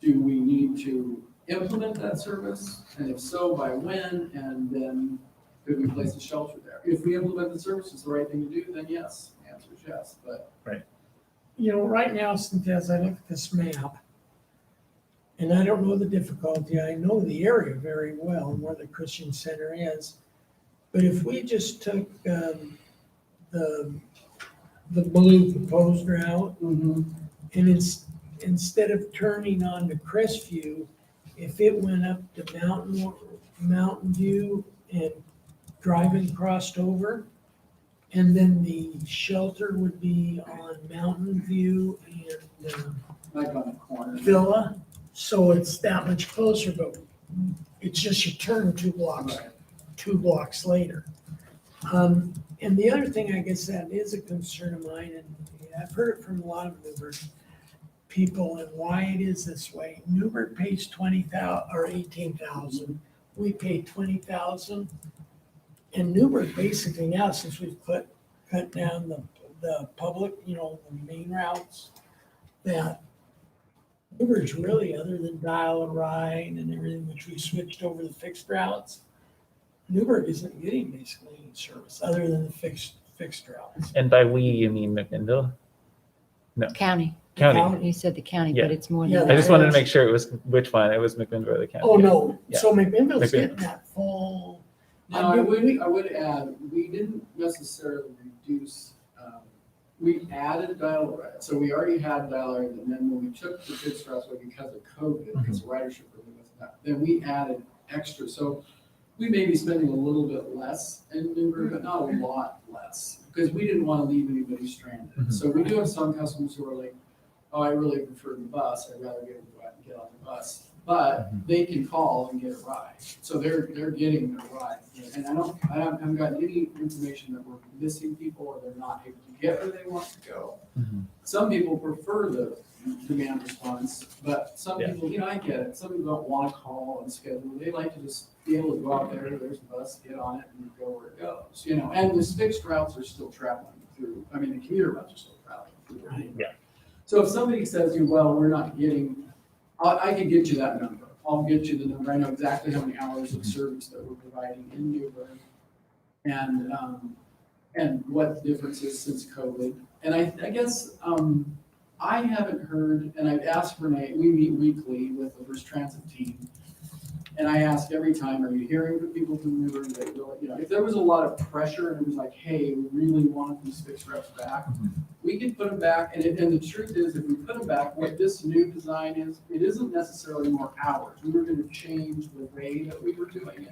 Do we need to implement that service? And if so, by when? And then could we place a shelter there? If we implement the service, it's the right thing to do, then yes. The answer is yes, but You know, right now, Cynthia, as I look at this map, and I don't know the difficulty, I know the area very well and where the Christian Center is. But if we just took the blue proposed route, and instead of turning on to Crestview, if it went up to Mountain View and driving crossed over, and then the shelter would be on Mountain View and like on the corner. Villa, so it's that much closer, but it's just you turn 2 blocks, Right. 2 blocks later. And the other thing, I guess that is a concern of mine, and I've heard it from a lot of Newburgh people and why it is this way. Newburgh pays 20,000 or 18,000. We pay 20,000. And Newburgh basically now, since we've cut down the public, you know, the main routes, that Newburgh's really, other than Dial a Ride and everything, which we switched over to fixed routes, Newburgh isn't getting basically any service other than the fixed routes. And by we, you mean McMinnville? County. County. You said the county, Yeah. but it's more Yeah, than I that. just wanted to make sure it was which one. It was McMinnville or the county. Oh, no, Yeah. so McMinnville's McMinnville. getting that full. Now, I would add, we didn't necessarily reduce, we added dial ride. So we already had dial ride, and then when we took the fixed routes away because of COVID, because the ridership really wasn't that, then we added extra. So we may be spending a little bit less in Newburgh, but not a lot less, because we didn't want to leave anybody stranded. So we do have some customers who are like, oh, I really prefer the bus. I'd rather get on the bus. But they can call and get a ride. So they're getting their ride. And I haven't gotten any information that we're missing people or they're not able to get where they want to go. Some people prefer the demand response, but some Yeah. people, you know, I get it. Some people don't want to call and schedule. They like to just be able to go out there, there's a bus, get on it and go where it goes, you know. And the fixed routes are still traveling through, I mean, the commuter routes are still traveling through. Yeah. So if somebody says to you, well, we're not getting, I can get you that number. I'll get you the number. I know exactly how many hours of service that we're providing in Newburgh and what the difference is since COVID. And I guess I haven't heard, and I've asked Renee, we meet weekly with the First Transit team. And I ask every time, are you hearing from people from Newburgh that, you know, if there was a lot of pressure and it was like, hey, we really want these fixed routes back, we could put them back. And the truth is, if we put them back, what this new design is, it isn't necessarily more hours. We were going to change the way that we were doing it.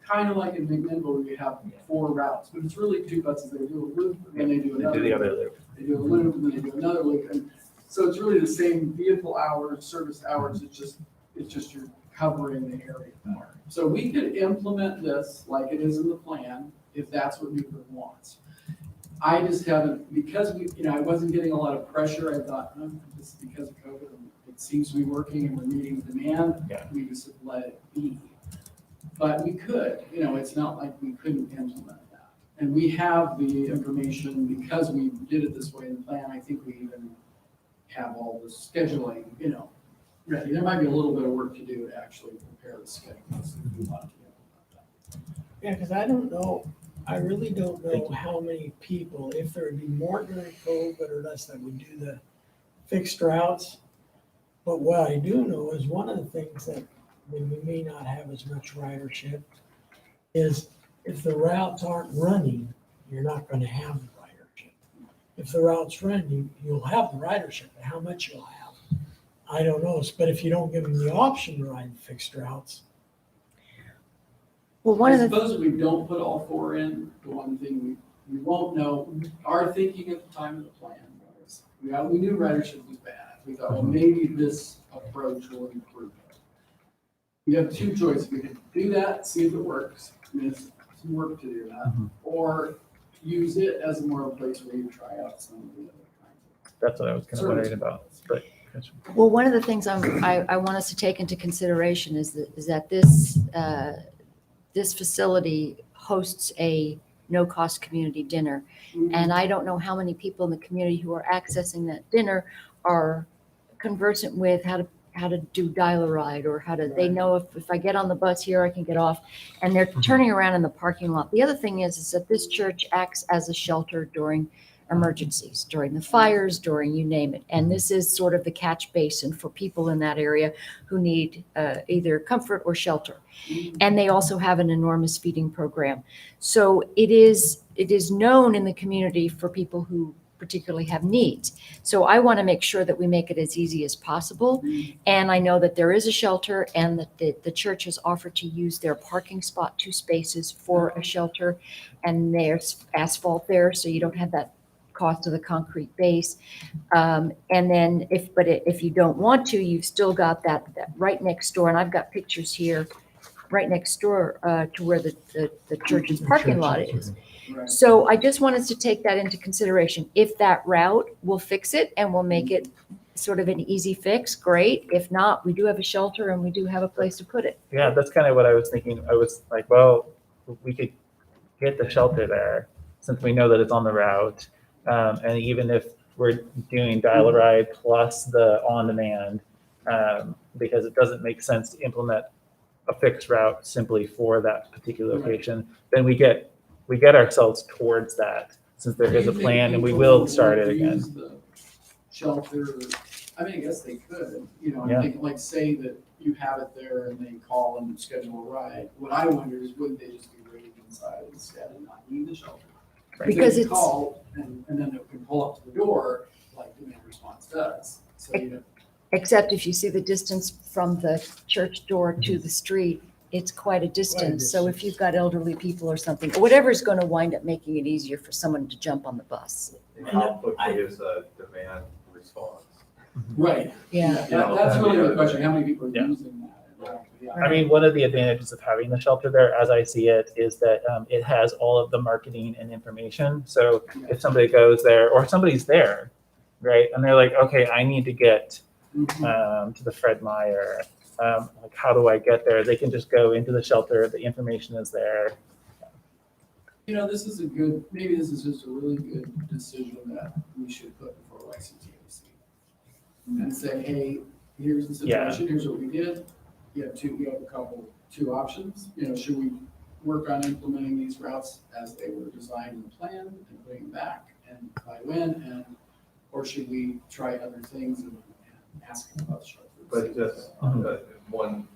Kind of like in McMinnville, where you have 4 routes, but it's really 2 buses. They do a loop, and then they do They another do the other loop. loop. They do a loop, and then they do another loop. And so it's really the same vehicle hours, service hours. It's just you're covering the area more. So we could implement this like it is in the plan, if that's what Newburgh wants. I just haven't, because I wasn't getting a lot of pressure. I thought, this is because of COVID, it seems to be working and we're meeting demand. Yeah. We just let it be. But we could, it's not like we couldn't implement that. And we have the information because we did it this way in the plan. I think we even have all the scheduling, ready. There might be a little bit of work to do to actually prepare the schedules if we want to implement that. Yeah, because I really don't know how many people, if there would be more during COVID or less, that would do the fixed routes. But what I do know is one of the things that we may not have as much ridership is if the routes aren't running, you're not going to have the ridership. If the routes run, you'll have the ridership, but how much you'll have, I don't know. But if you don't give them the option to ride fixed routes. Well, one I of the, suppose if we don't put all 4 in, the one thing we won't know, our thinking at the time of the plan was, we knew ridership was bad. We thought, well, maybe this approach will improve it. We have 2 choices. We could do that, see if it works. I mean, it's some work to do that. Or use it as more of a place where you try out some of the other kinds That's what I was kind of Service. worried about. But well, one of the things I want us to take into consideration is that this facility hosts a no-cost community dinner. And I don't know how many people in the community who are accessing that dinner are conversant with how to do dial-a-ride, or how to, they Right. know if I get on the bus here, I can get off. And they're turning around in the parking lot. The other thing is that this church acts as a shelter during emergencies, during the fires, during you name it. And this is sort of the catch basin for people in that area who need either comfort or shelter. And they also have an enormous feeding program. So it is known in the community for people who particularly have needs. So I want to make sure that we make it as easy as possible. And I know that there is a shelter, and that the church has offered to use their parking spot, 2 spaces for a shelter. And there's asphalt there, so you don't have that cost of the concrete base. And then if you don't want to, you've still got that right next door. And I've got pictures here right next door to where the church's parking lot is. Right. So I just want us to take that into consideration. If that route will fix it and will make it sort of an easy fix, great. If not, we do have a shelter and we do have a place to put it. Yeah, that's kind of what I was thinking. I was like, well, we could get the shelter there since we know that it's on the route. And even if we're doing dial-a-ride plus the on-demand, because it doesn't make sense to implement a fixed route simply for that particular location, then we get ourselves towards that, since there is a plan, and we will start it again. Use the Shelter, I mean, I guess they could, Yeah. I think, like, say that you have it there and they call and schedule a ride. What I wonder is, wouldn't they just be waiting inside instead and not need the shelter? Right. Because They it's- call and then they can pull up to the door like demand response does. So, Except if you see the distance from the church door to the street, it's quite a distance. So if you've got elderly people or something, or whatever's going to wind up making it easier for someone to jump on the bus. How quickly is a demand response? right. Yeah. That's really the question. How many people are Yeah. using that? Yeah. I mean, one of the advantages of having the shelter there, as I see it, is that it has all of the marketing and information. So if somebody goes there, or somebody's there, right, and they're like, okay, I need to get to the Fred Meyer, like, how do I get there? They can just go into the shelter. The information is there. This is maybe this is just a really good decision that we should put before YCTAC. And say, hey, here's the situation, here's what we did. You have two options. Should we work on implementing these routes as they were designed and planned and putting them back, and by when, or should we try other things and ask about shelters? But just one,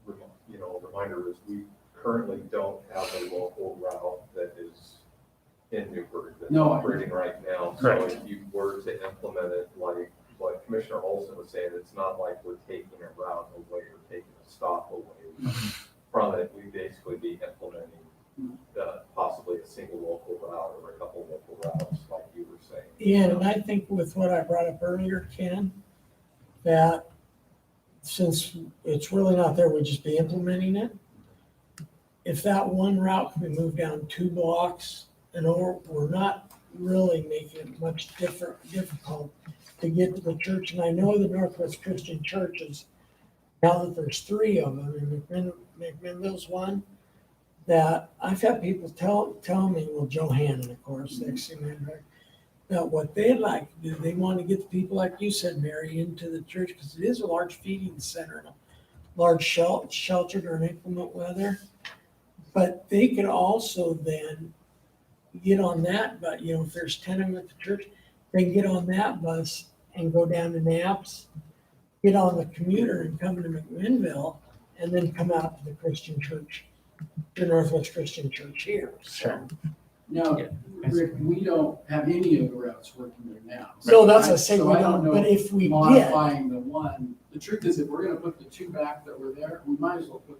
reminder is we currently don't have a local route that is in Newburgh that's No. operating right now. So Correct. if you were to implement it, like what Commissioner Olson was saying, it's not like we're taking a route away or taking a stop away from it. We'd basically be implementing possibly a single local route or a couple local routes, like you were saying. Yeah, and I think with what I brought up earlier, Ken, that since it's really not there, we'd just be implementing it. If that one route can be moved down 2 blocks, and we're not really making it much difficult to get to the church. And I know the Northwest Christian Churches, now that there's 3 of them, and McMinnville's one, that I've had people tell me, well, Johannan, of course, that what they'd like to do, they want to get the people, like you said, Mary, into the church, because it is a large feeding center and a large shelter during inclement weather. But they could also then get on that, but if there's 10 of them at the church, they can get on that bus and go down to Naps, get on the commuter and come to McMinnville, and then come out to the Christian church, the Northwest Christian Church here. Sure. Now, Rick, we don't have any of the routes working there now. So that's a say So we I don't don't, know but if we did, modifying the one, the truth is, if we're gonna put the 2 back that were there, we might as well put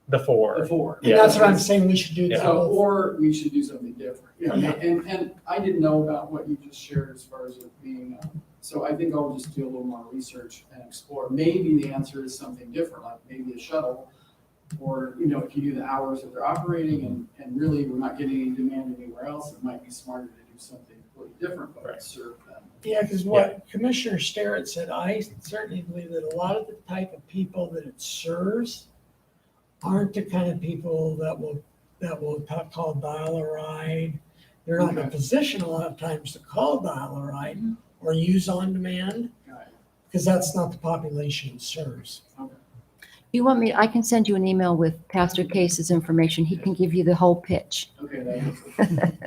The the 4. 4. and that's what I'm saying, we should do Yeah. that. So, or we should do something different. And I didn't know about what you just shared as far as it being, so I think I'll just do a little more research and explore. Maybe the answer is something different, like maybe a shuttle, or, if you do the hours that they're operating and really we're not getting any demand anywhere else, it might be smarter to do something completely different, but Right. serve them. Yeah, because what Commissioner Starrett said, I certainly believe that a lot of the type of people that it serves aren't the kind of people that will that will call dial a ride. They're not in a position a lot of times to call dial a ride or use on demand Got it. because that's not the population it serves. You want me, I can send you an email with Pastor Case's information. He can give you the whole pitch. Okay, that is perfect.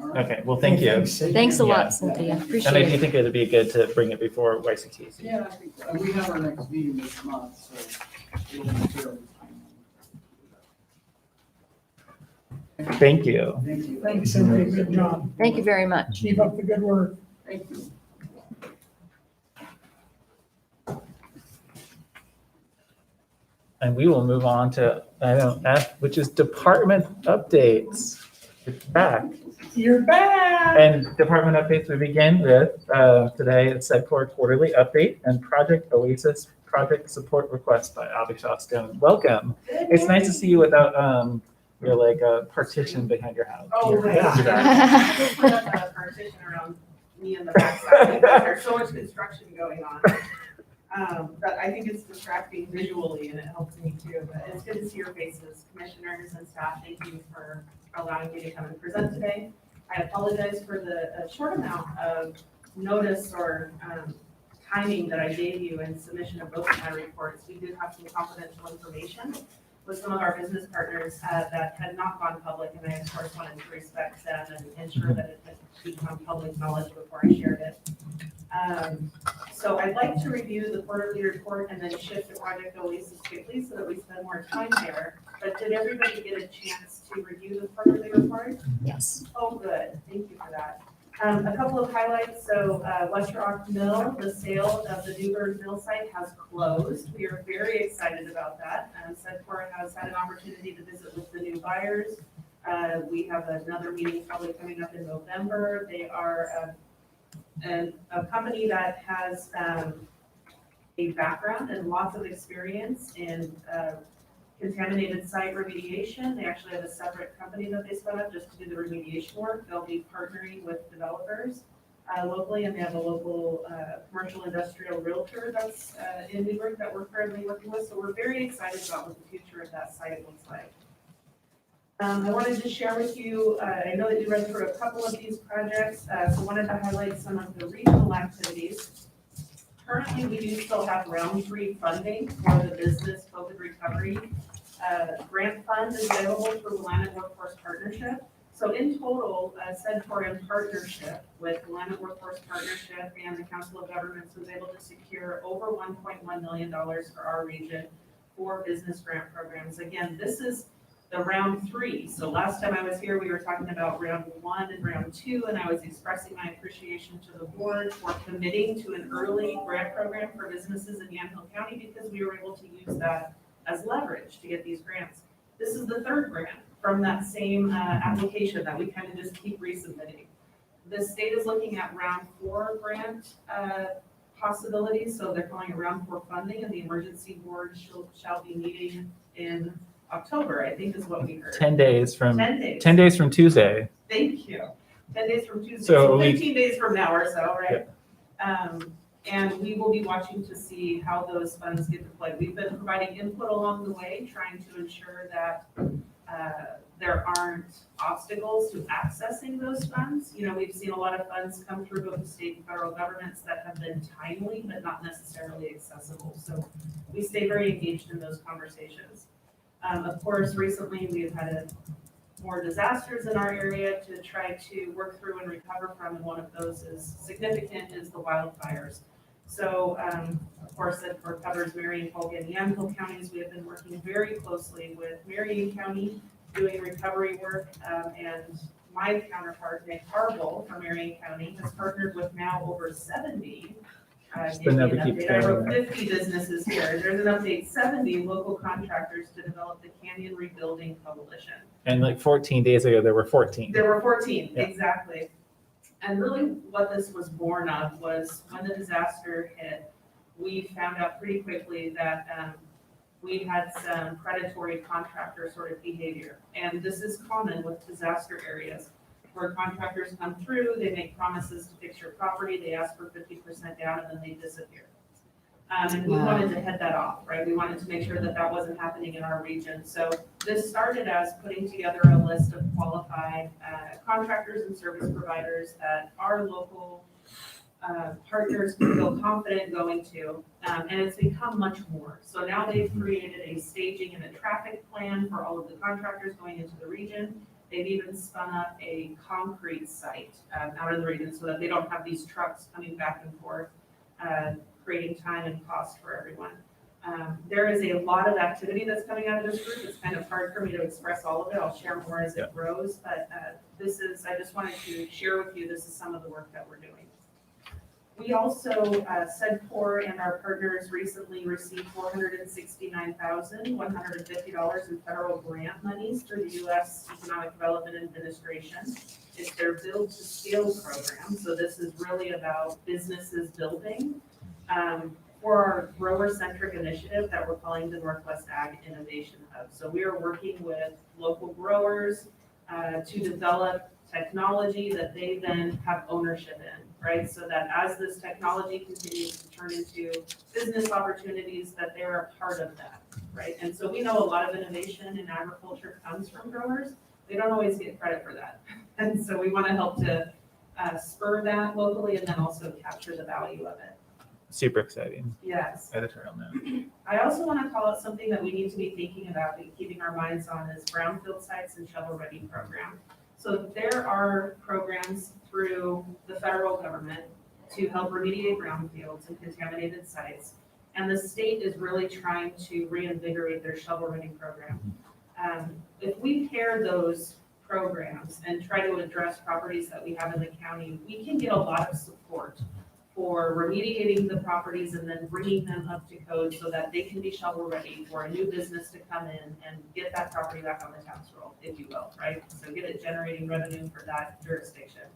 All right. Okay, well, thank you. Thanks a Yeah. lot, Cynthia. And I Appreciate do it. think it'd be good to bring it before YCTC. Yeah, I think, we have our next meeting this month, so it'll be fairly timely. Thank you. Thank you. Thanks, Cynthia. Good job. Thank you very much. Keep up the good work. Thank you. And we will move on to item F, which is department updates. It's back. You're back. And department updates, we begin with, today, it's SEDCOR quarterly update and Project Oasis project support request by Abisha Stone. Welcome. It's nice to see you without, your like a partition behind your house. Oh, right. Yeah. Just put up a partition around me and the backside, because there's so much construction going on. But I think it's distracting visually and it helps me too, but it's good to see your faces, commissioners and staff. Thank you for allowing me to come and present today. I apologize for the short amount of notice or timing that I gave you in submission of both of my reports. We did have some confidential information with some of our business partners that had not gone public, and I of course wanted to respect them and ensure that it had become public knowledge before I shared it. So I'd like to review the quarterly report and then shift to Project Oasis quickly so that we spend more time there. But did everybody get a chance to review the quarterly report? Yes. Oh, good, thank you for that. A couple of highlights, so West Rock Mill, the sale of the Newburgh Mill site has closed. We are very excited about that. SEDCOR has had an opportunity to visit with the new buyers. We have another meeting probably coming up in November. They are a company that has a background and lots of experience in contaminated site remediation. They actually have a separate company that they spun up just to do the remediation work. They'll be partnering with developers locally, and they have a local commercial industrial realtor that's in Newburgh that we're currently working with. So we're very excited about what the future of that site looks like. I wanted to share with you, I know that you read through a couple of these projects, so wanted to highlight some of the regional activities. Currently, we do still have round 3 funding for the business COVID recovery. Grant fund is available through Willamette Workforce Partnership. So in total, SEDCOR in partnership with Willamette Workforce Partnership and the Council of Governments was able to secure over $1.1 million for our region for business grant programs. Again, this is the round 3. So last time I was here, we were talking about round 1 and round 2, and I was expressing my appreciation to the board for committing to an early grant program for businesses in Yamhill County because we were able to use that as leverage to get these grants. This is the 3rd grant from that same application that we kind of just keep resubmitting. The state is looking at round 4 grant possibilities, so they're calling it round 4 funding, and the emergency board shall be meeting in October, I think is what we heard. 10 days from 10 days. 10 days from Tuesday. Thank you. 10 days from Tuesday, So so we- 15 days from now or so, right? And we will be watching to see how those funds get deployed. We've been providing input along the way, trying to ensure that there aren't obstacles to accessing those funds. You know, we've seen a lot of funds come through both the state and federal governments that have been timely, but not necessarily accessible. So we stay very engaged in those conversations. Of course, recently we've had more disasters in our area to try to work through and recover from, and one of those is significant is the wildfires. So, of course, it covers Marion, Colgan, and Yamhill counties. We have been working very closely with Marion County doing recovery work, and my counterpart, Nick Harville from Marion County, has partnered with now over 70 Just the number keeps I wrote going. 50 businesses here. There's an update, 70 local contractors to develop the Canyon Rebuilding Coalition. And like 14 days ago, there were 14. There were 14, Yeah. exactly. And really what this was born of was when the disaster hit, we found out pretty quickly that we had some predatory contractor sort of behavior. And this is common with disaster areas where contractors come through, they make promises to fix your property, they ask for 50% down, and then they disappear. And we Wow. wanted to head that off, right? We wanted to make sure that that wasn't happening in our region. So this started as putting together a list of qualified contractors and service providers that our local partners can feel confident going to, and it's become much more. So now they've created a staging and a traffic plan for all of the contractors going into the region. They've even spun up a concrete site out in the region so that they don't have these trucks coming back and forth, creating time and cost for everyone. There is a lot of activity that's coming out of this group. It's kind of hard for me to express all of it. I'll share more as it grows, but I just wanted to share with you, this is some of the work that we're doing. We also, SEDCOR and our partners recently received $469,150 in federal grant monies through the U.S. Economic Development Administration. It's their Build to Scale program. So this is really about businesses building for our grower-centric initiative that we're calling the Northwest Ag Innovation Hub. So we are working with local growers to develop technology that they then have ownership in, right? So that as this technology continues to turn into business opportunities, that they're a part of that, right? And so we know a lot of innovation in agriculture comes from growers. They don't always get credit for that. And so we want to help to spur that locally and then also capture the value of it. Super exciting. Yes. Editorial note. I also want to call out something that we need to be thinking about and keeping our minds on is brownfield sites and shovel-ready program. So there are programs through the federal government to help remediate brownfields and contaminated sites. And the state is really trying to reinvigorate their shovel-ready program. If we pair those programs and try to address properties that we have in the county, we can get a lot of support for remediating the properties and then bringing them up to code so that they can be shovel-ready for a new business to come in and get that property back on the tax roll, if you will, right? So get it generating revenue for that jurisdiction.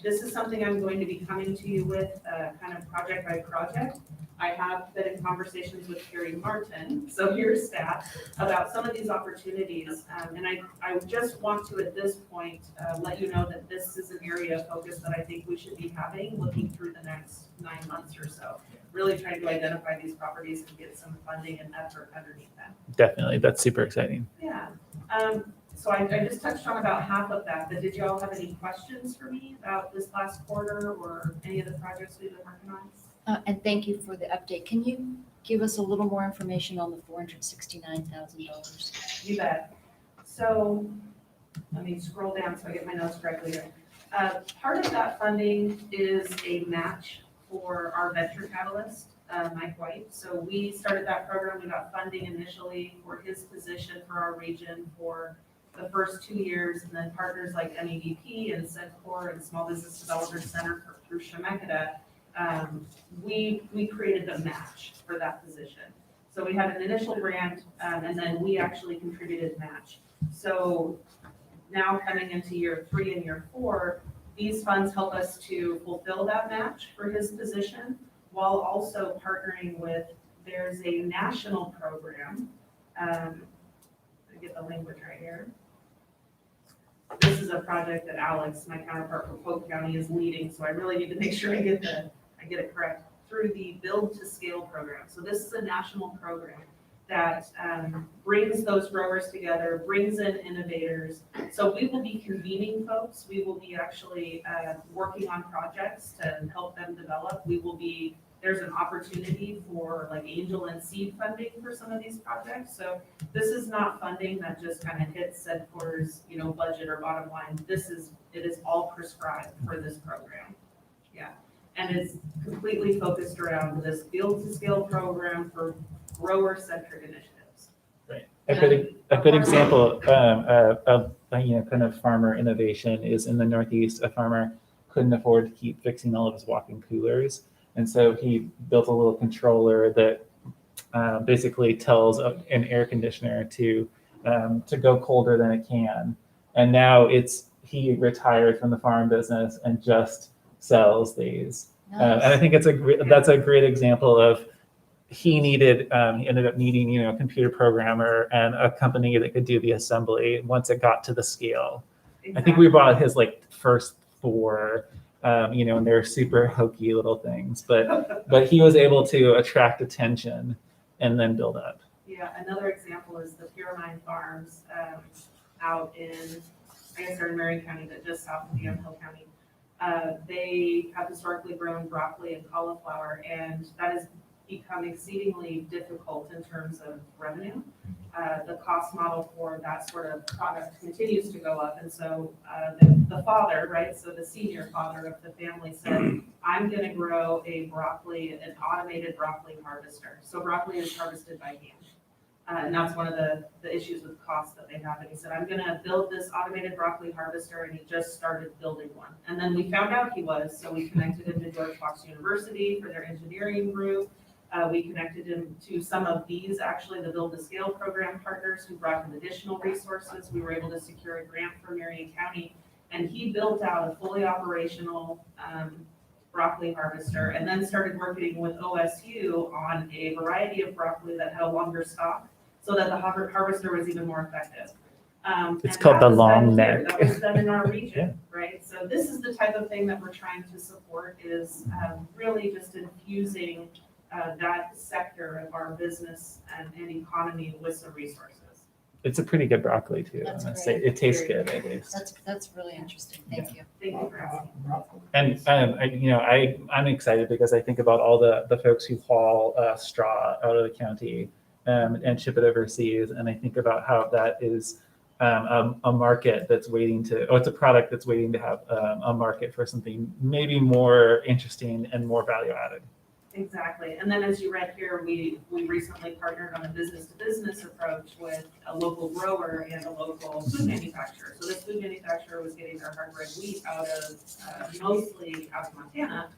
This is something I'm going to be coming to you with kind of project by project. I have been in conversations with Carrie Martin, so here's staff, about some of these opportunities. And I just want to, at this point, let you know that this is an area of focus that I think we should be having, looking through the next 9 months or so. Really trying to identify these properties and get some funding and effort underneath them. Definitely. That's super exciting. Yeah. So I just touched on about half of that, but did you all have any questions for me about this last quarter or any of the projects we've been working on? And thank you for the update. Can you give us a little more information on the $469,000? You bet. So let me scroll down so I get my notes correctly here. Part of that funding is a match for our venture catalyst, Mike White. So we started that program. We got funding initially for his position for our region for the first 2 years, and then partners like MEDP and SEDCOR and Small Business Development Center through Shemeketa. We created a match for that position. So we had an initial grant, and then we actually contributed match. So now coming into year 3 and year 4, these funds help us to fulfill that match for his position while also partnering with, there's a national program. Let me get the language right here. This is a project that Alex, my counterpart from Polk County, is leading, so I really need to make sure I get it correct, through the Build to Scale program. So this is a national program that brings those growers together, brings in innovators. So we will be convening folks. We will be actually working on projects to help them develop. There's an opportunity for like angel and seed funding for some of these projects. So this is not funding that just kind of hits SEDCOR's, budget or bottom line. It is all prescribed for this program. Yeah. And it's completely focused around this Build to Scale program for grower-centric initiatives. Right. A good example of kind of farmer innovation is in the Northeast. A farmer couldn't afford to keep fixing all of his walk-in coolers, and so he built a little controller that basically tells an air conditioner to go colder than it can. And now he retired from the farm business and just sells these. Nice. And I think that's a great example of he ended up needing, a computer programmer and a company that could do the assembly once it got to the scale. I think we bought his first 4, And they're super hokey little things, but he was able to attract attention and then build up. Yeah, another example is the Pyramide Farms out in, I guess they're in Marion County, but just south of Yamhill County. They have historically grown broccoli and cauliflower, and that has become exceedingly difficult in terms of revenue. The cost model for that sort of product continues to go up, and so the father, right, so the senior father of the family said, I'm gonna grow an automated broccoli harvester. So broccoli is harvested by hand. And that's one of the issues with cost that they have. And he said, I'm gonna build this automated broccoli harvester, and he just started building one. And then we found out he was, so we connected him to George Fox University for their engineering group. We connected him to some of these, actually, the Build to Scale program partners who brought him additional resources. We were able to secure a grant from Marion County, and he built out a fully operational broccoli harvester, and then started working with OSU on a variety of broccoli that had a longer stalk, so that the harvester was even more effective. It's And called that the was long done here. neck. That was done in our region, right? So this is the type of thing that we're trying to support, is really just infusing that sector of our business and economy with some resources. It's a pretty good broccoli too. That's I must say. great. It tastes good at least. That's really interesting. Thank you. Thank you for asking. And I'm excited because I think about all the folks who haul straw out of the county and ship it overseas, and I think about how that is a market that's waiting to, it's a product that's waiting to have a market for something maybe more interesting and more value added. Exactly. And then as you read here, we recently partnered on a business-to-business approach with a local grower and a local food manufacturer. So this food manufacturer was getting their hard-red wheat out of, mostly out of Montana,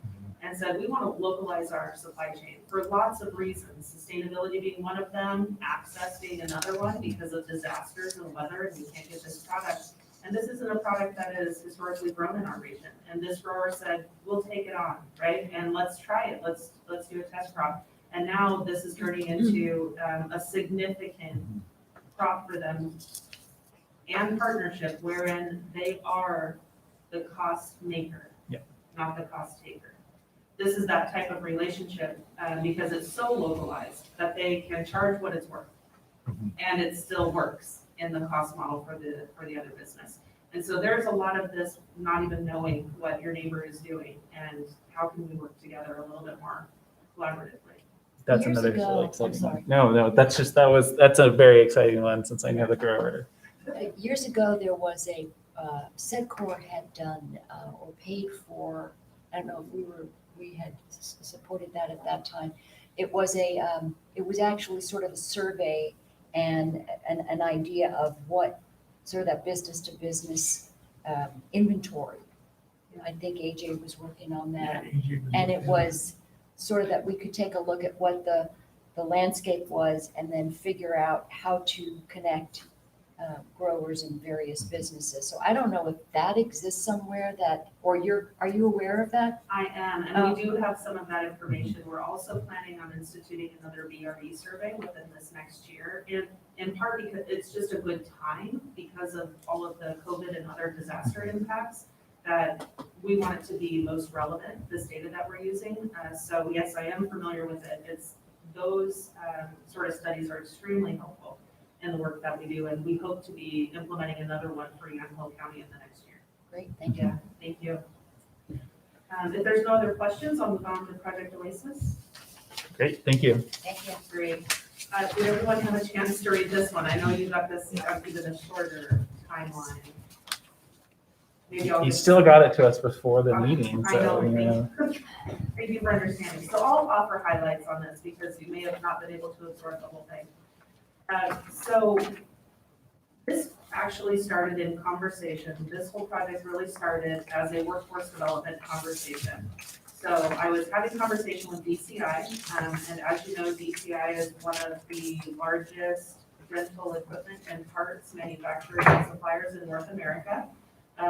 and said, we want to localize our supply chain for lots of reasons, sustainability being one of them, access being another one because of disasters and weather, and we can't get this product. And this isn't a product that is historically grown in our region. And this grower said, we'll take it on, right? And let's try it. Let's do a test crop. And now this is turning into a significant crop for them and partnership wherein they are the cost maker, not the cost taker. This is that type of relationship because it's so localized that they can charge what it's worth, and it still works in the cost model for the other business. And so there's a lot of this not even knowing what your neighbor is doing and how can we work together a little bit more collaboratively. That's Years another ago- really I'm exciting sorry. one. No, that's a very exciting one since I know the grower. Years ago, there was a, Sedcor had done, or paid for, I don't know if we had supported that at that time. It was actually sort of a survey and an idea of what sort of that business to business inventory. I think AJ was working on that. And it was sort of that we could take a look at what the landscape was and then figure out how to connect growers and various businesses. So I don't know if that exists somewhere are you aware of that? I am, and we do have some of that information. We're also planning on instituting another BRE survey within this next year. And in part because it's just a good time because of all of the COVID and other disaster impacts that we want it to be most relevant, this data that we're using. So yes, I am familiar with it. Those sort of studies are extremely helpful in the work that we do, and we hope to be implementing another one for Yamhill County in the next year. Great, thank you. Yeah, thank you. If there's no other questions, I'll move on to Project Oasis. Great, thank you. Thank you. Great. Did everyone have a chance to read this one? I know you got this even a shorter timeline. Maybe I'll You just- still got it to us before the meeting, I know, so thank you for understanding. So I'll offer highlights on this because you may have not been able to absorb the whole thing. So this actually started in conversation. This whole project really started as a workforce development conversation. So I was having a conversation with DCI, and as you know, DCI is one of the largest rental equipment and parts manufacturers and suppliers in North America.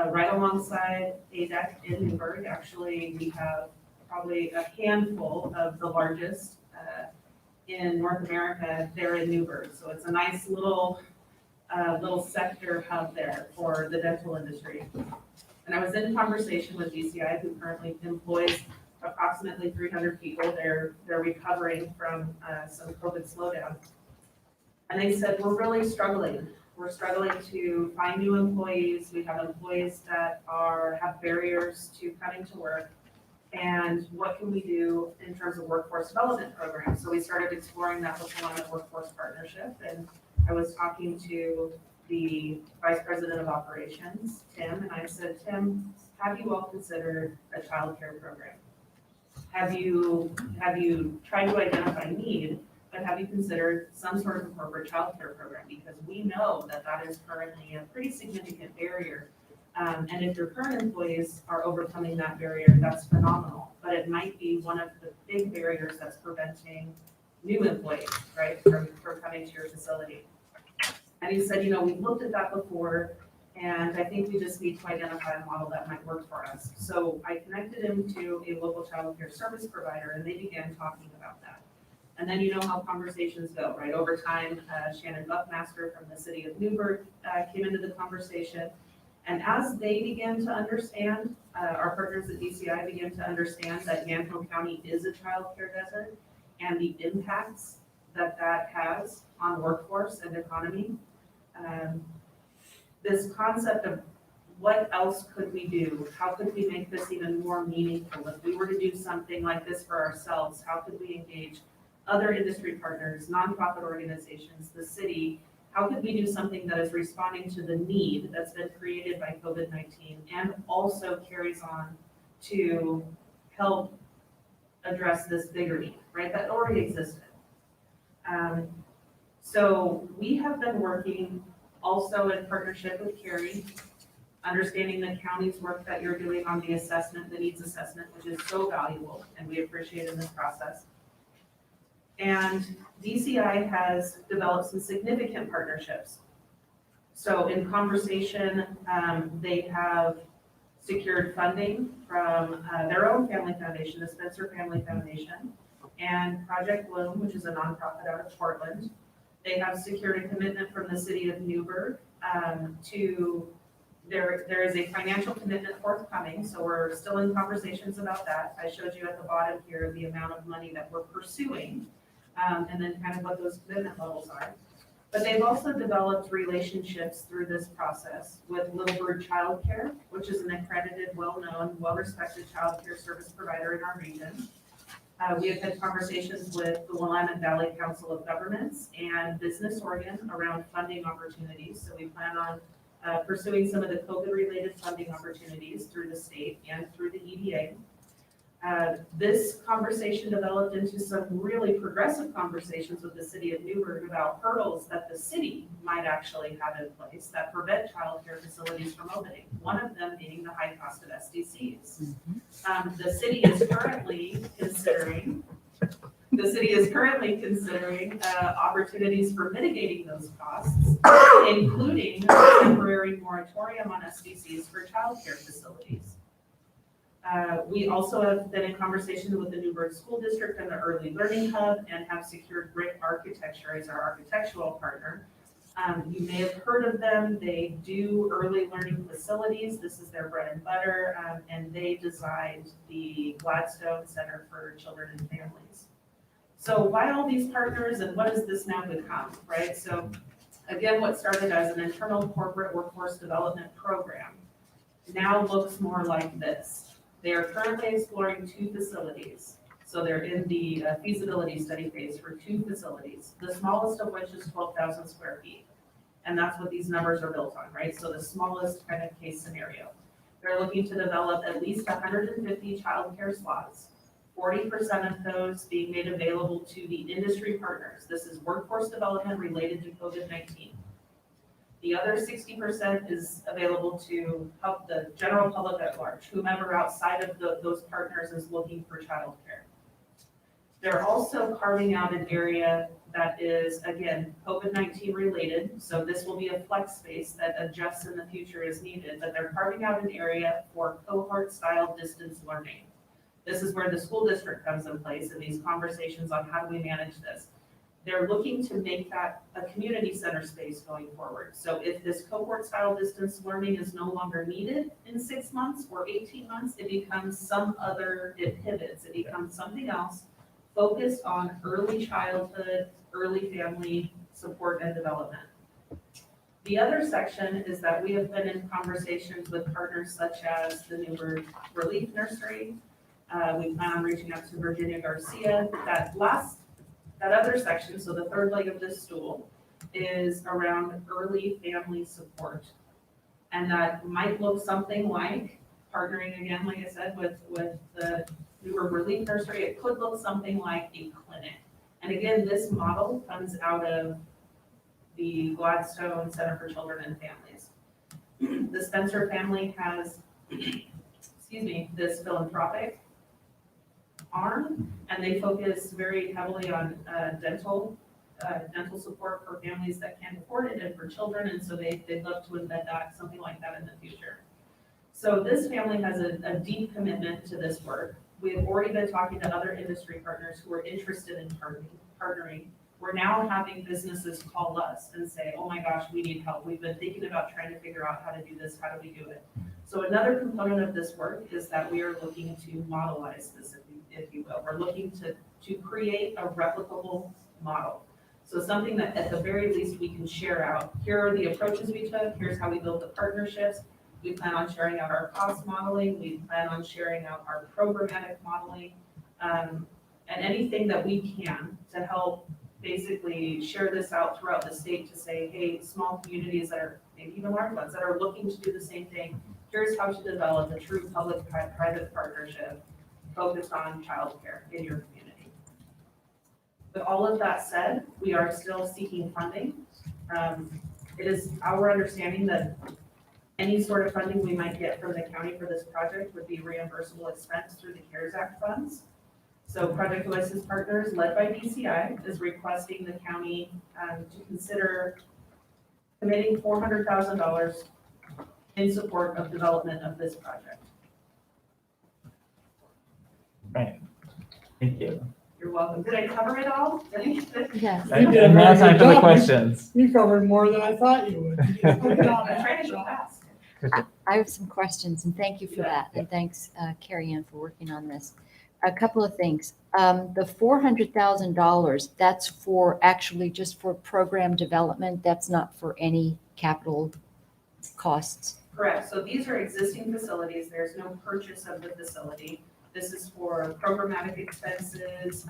Right alongside ADEC in Newburgh, actually, we have probably a handful of the largest in North America there in Newburgh. So it's a nice little sector hub there for the dental industry. And I was in conversation with DCI, who currently employs approximately 300 people. They're recovering from some COVID slowdown. And they said, we're really struggling. We're struggling to find new employees. We have employees that have barriers to coming to work. And what can we do in terms of workforce development programs? So we started exploring that with Willamette Workforce Partnership. And I was talking to the Vice President of Operations, Tim, and I said, Tim, have you all considered a child care program? Have you tried to identify need, but have you considered some sort of a corporate child care program? Because we know that that is currently a pretty significant barrier. And if your current employees are overcoming that barrier, that's phenomenal. But it might be one of the big barriers that's preventing new employees, right, from coming to your facility. And he said, we've looked at that before, and I think we just need to identify a model that might work for us. So I connected him to a local child care service provider, and they began talking about that. And then you know how conversations go, right? Over time, Shannon Buckmaster from the city of Newburgh came into the conversation. And as they began to understand, our partners at DCI began to understand that Yamaha County is a child care desert and the impacts that has on workforce and economy. This concept of what else could we do? How could we make this even more meaningful? If we were to do something like this for ourselves, how could we engage other industry partners, nonprofit organizations, the city? How could we do something that is responding to the need that's been created by COVID-19 and also carries on to help address this bigger need, right, that already existed? So we have been working also in partnership with Carrie, understanding the county's work that you're doing on the assessment, the needs assessment, which is so valuable, and we appreciate in this process. And DCI has developed some significant partnerships. So in conversation, they have secured funding from their own family foundation, the Spencer Family Foundation, and Project Bloom, which is a nonprofit out of Portland. They have secured a commitment from the city of Newburgh there is a financial commitment forthcoming, so we're still in conversations about that. I showed you at the bottom here the amount of money that we're pursuing, and then kind of what those commitment levels are. But they've also developed relationships through this process with Little Bird Child Care, which is an accredited, well-known, well-respected child care service provider in our region. We have had conversations with the Willamette Valley Council of Governments and Business Oregon around funding opportunities. So we plan on pursuing some of the COVID-related funding opportunities through the state and through the EDA. This conversation developed into some really progressive conversations with the city of Newburgh about hurdles that the city might actually have in place that prevent child care facilities from opening. One of them being the high cost of SDCs. The city is currently considering opportunities for mitigating those costs, including a temporary moratorium on SDCs for child care facilities. We also have been in conversation with the Newburgh School District and the Early Learning Hub and have secured Brick Architecture as our architectural partner. You may have heard of them. They do early learning facilities. This is their bread and butter, and they designed the Gladstone Center for Children and Families. So why all these partners and what has this now become, right? So again, what started as an internal corporate workforce development program now looks more like this. They are currently exploring 2 facilities. So they're in the feasibility study phase for 2 facilities, the smallest of which is 12,000 square feet. And that's what these numbers are built on, right? So the smallest kind of case scenario. They're looking to develop at least 150 childcare slots, 40% of those being made available to the industry partners. This is workforce development related to COVID-19. The other 60% is available to help the general public at large, whomever outside of those partners is looking for childcare. They're also carving out an area that is, again, COVID-19 related. So this will be a flex space that adjusts in the future as needed, but they're carving out an area for cohort style distance learning. This is where the school district comes in place in these conversations on how do we manage this. they're looking to make that a community center space going forward. So if this cohort style distance learning is no longer needed in 6 months or 18 months, it becomes it pivots, it becomes something else focused on early childhood, early family support and development. The other section is that we have been in conversations with partners such as the Newburgh Relief Nursery. We plan on reaching out to Virginia Garcia. That other section, so the third leg of this stool, is around early family support. And that might look something like partnering again, like I said, with the Newburgh Relief Nursery. It could look something like a clinic. And again, this model comes out of the Gladstone Center for Children and Families. The Spencer family has, this philanthropic arm, and they focus very heavily on dental support for families that can't afford it and for children, and so they'd love to embed something like that in the future. So this family has a deep commitment to this work. We have already been talking to other industry partners who are interested in partnering. We're now having businesses call us and say, oh my gosh, we need help. We've been thinking about trying to figure out how to do this. How do we do it? So another component of this work is that we are looking to modelize this, if you will. We're looking to create a replicable model. So something that at the very least we can share out. Here are the approaches we took. Here's how we built the partnerships. We plan on sharing out our cost modeling. We plan on sharing out our programmatic modeling, and anything that we can to help basically share this out throughout the state to say, hey, small communities that are, maybe even large ones, that are looking to do the same thing, here's how to develop a true public-private partnership focused on childcare in your community. But all of that said, we are still seeking funding. It is our understanding that any sort of funding we might get from the county for this project would be reimbursable expense through the CARES Act funds. So Project Oasis Partners, led by BCI, is requesting the county to consider committing $400,000 in support of development of this project. Right. Thank you. You're welcome. Did I cover it all? Yes. And now time for the questions. You covered more than I thought you would. You did a good job. I'm trying to go fast. I have some questions, and thank you for that. And thanks, Carrie Ann, for working on this. A couple of things. The $400,000, that's for actually just for program development. That's not for any capital costs. Correct. So these are existing facilities. There's no purchase of the facility. This is for programmatic expenses,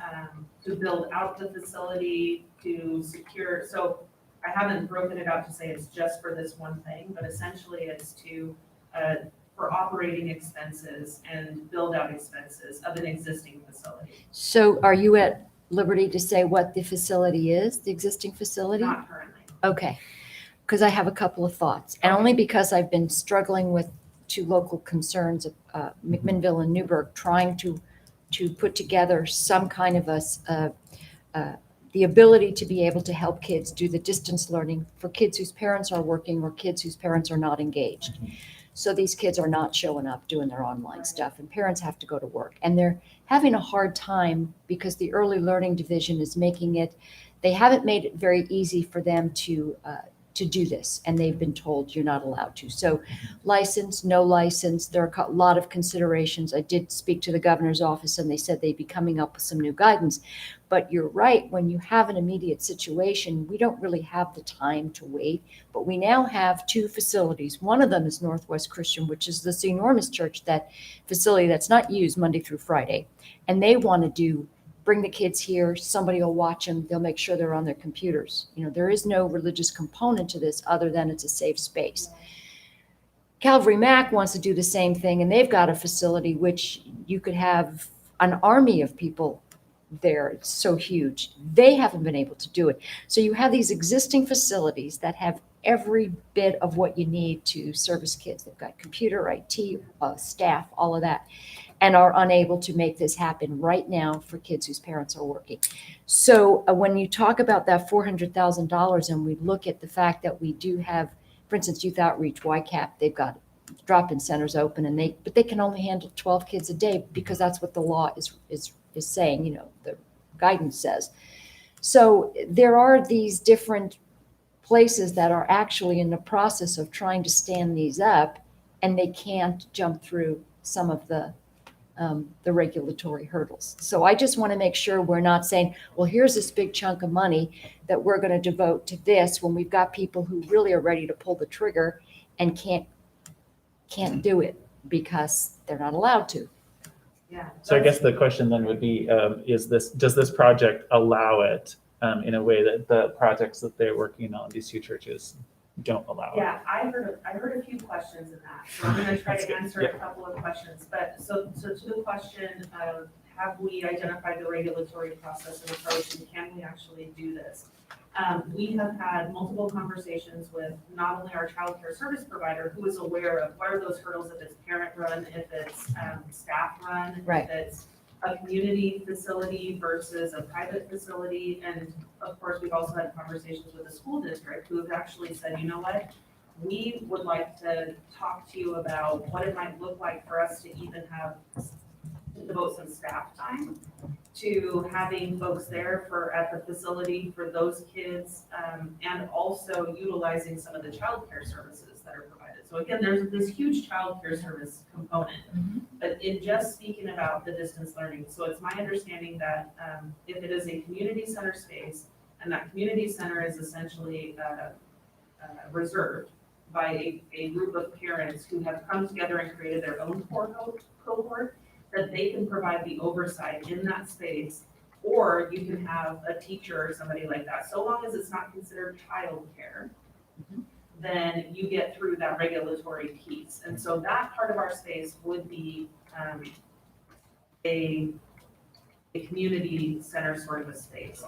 to build out the facility, to secure. So I haven't broken it out to say it's just for this one thing, but essentially it's for operating expenses and build out expenses of an existing facility. So are you at liberty to say what the facility is, the existing facility? Not currently. Okay, because I have a couple of thoughts, and only because I've been struggling with two local concerns of McMinnville and Newburgh, trying to put together some kind of the ability to be able to help kids do the distance learning for kids whose parents are working or kids whose parents are not engaged. So these kids are not showing up doing their online stuff, and parents have to go to work, and they're having a hard time because the early learning division is they haven't made it very easy for them to do this, and they've been told you're not allowed to. So license, no license, there are a lot of considerations. I did speak to the governor's office, and they said they'd be coming up with some new guidance. But you're right, when you have an immediate situation, we don't really have the time to wait. But we now have two facilities. One of them is Northwest Christian, which is this enormous church, that facility that's not used Monday through Friday. And they want to bring the kids here, somebody will watch them, they'll make sure they're on their computers. There is no religious component to this other than it's a safe space. Calvary Mac wants to do the same thing, and they've got a facility which you could have an army of people there. It's so huge. They haven't been able to do it. So you have these existing facilities that have every bit of what you need to service kids. They've got computer, IT, staff, all of that, and are unable to make this happen right now for kids whose parents are working. So when you talk about that $400,000, and we look at the fact that we do have, for instance, Youth Outreach, YCAP, they've got drop-in centers open, but they can only handle 12 kids a day because that's what the law is saying, the guidance says. So there are these different places that are actually in the process of trying to stand these up, and they can't jump through some of the regulatory hurdles. So I just want to make sure we're not saying, well, here's this big chunk of money that we're going to devote to this when we've got people who really are ready to pull the trigger and can't do it because they're not allowed to. Yeah. So I guess the question then would be, does this project allow it in a way that the projects that they're working on, these two churches, don't allow it? Yeah, I heard a few questions in that, so I'm gonna try That's to good. answer a couple of questions. But so to the question of, have we identified the regulatory process and approach, and can we actually do this? We have had multiple conversations with not only our child care service provider, who is aware of what are those hurdles if it's parent run, if it's staff run, Right. if it's a community facility versus a private facility. And of course, we've also had conversations with the school district who have actually said, you know what? We would like to talk to you about what it might look like for us to even have, to devote some staff time to having folks there at the facility for those kids, and also utilizing some of the childcare services that are provided. So again, there's this huge childcare service component, but in just speaking about the distance learning, so it's my understanding that if it is a community center space, and that community center is essentially reserved by a group of parents who have come together and created their own cohort, that they can provide the oversight in that space, or you can have a teacher or somebody like that. So long as it's not considered childcare, then you get through that regulatory piece. And so that part of our space would be a community center sort of a space.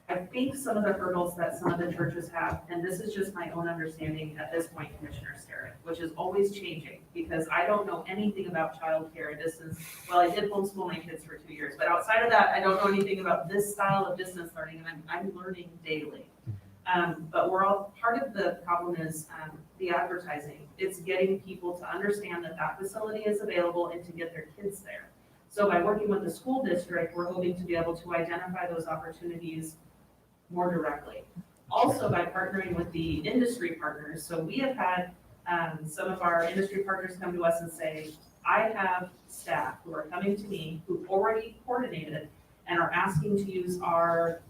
I think some of the hurdles that some of the churches have, and this is just my own understanding at this point, Commissioner Sterrett, which is always changing, because I don't know anything about childcare distance. Well, I did homeschool my kids for 2 years, but outside of that, I don't know anything about this style of distance learning, and I'm learning daily. But we're all, part of the problem is the advertising. It's getting people to understand that that facility is available and to get their kids there. So by working with the school district, we're hoping to be able to identify those opportunities more directly. Also by partnering with the industry partners. So we have had some of our industry partners come to us and say, I have staff who are coming to me who've already coordinated and are asking to use our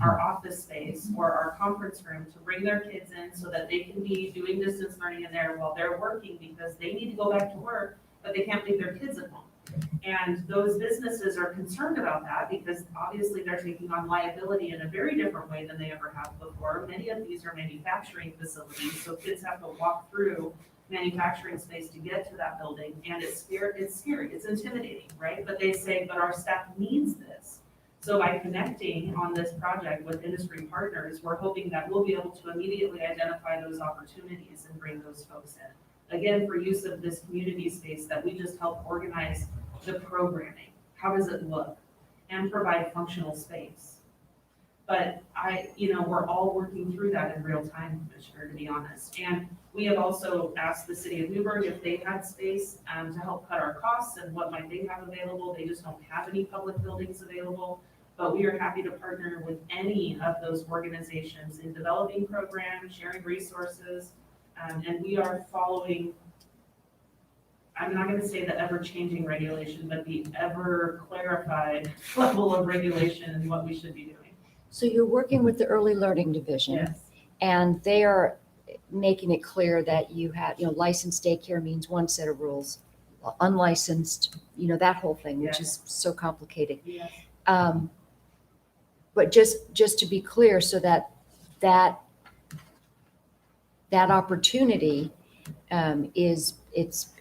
office space or our conference room to bring their kids in so that they can be doing distance learning in there while they're working, because they need to go back to work, but they can't leave their kids at home. And those businesses are concerned about that because obviously they're taking on liability in a very different way than they ever have before. Many of these are manufacturing facilities, so kids have to walk through manufacturing space to get to that building, and it's scary, it's intimidating, right? But they say, but our staff needs this. So by connecting on this project with industry partners, we're hoping that we'll be able to immediately identify those opportunities and bring those folks in. Again, for use of this community space that we just help organize the programming. How does it look? And provide functional space. But we're all working through that in real time, Commissioner, to be honest. And we have also asked the city of Newburgh if they had space to help cut our costs and what might they have available. They just don't have any public buildings available. But we are happy to partner with any of those organizations in developing programs, sharing resources, and we are following, I'm not going to say the ever-changing regulation, but the ever-clarified level of regulation and what we should be doing. So you're working with the early learning division, Yes. and they are making it clear that you have, licensed daycare means one set of rules, unlicensed, that whole thing, which Yes. is so complicated. Yes. But just to be clear, so that opportunity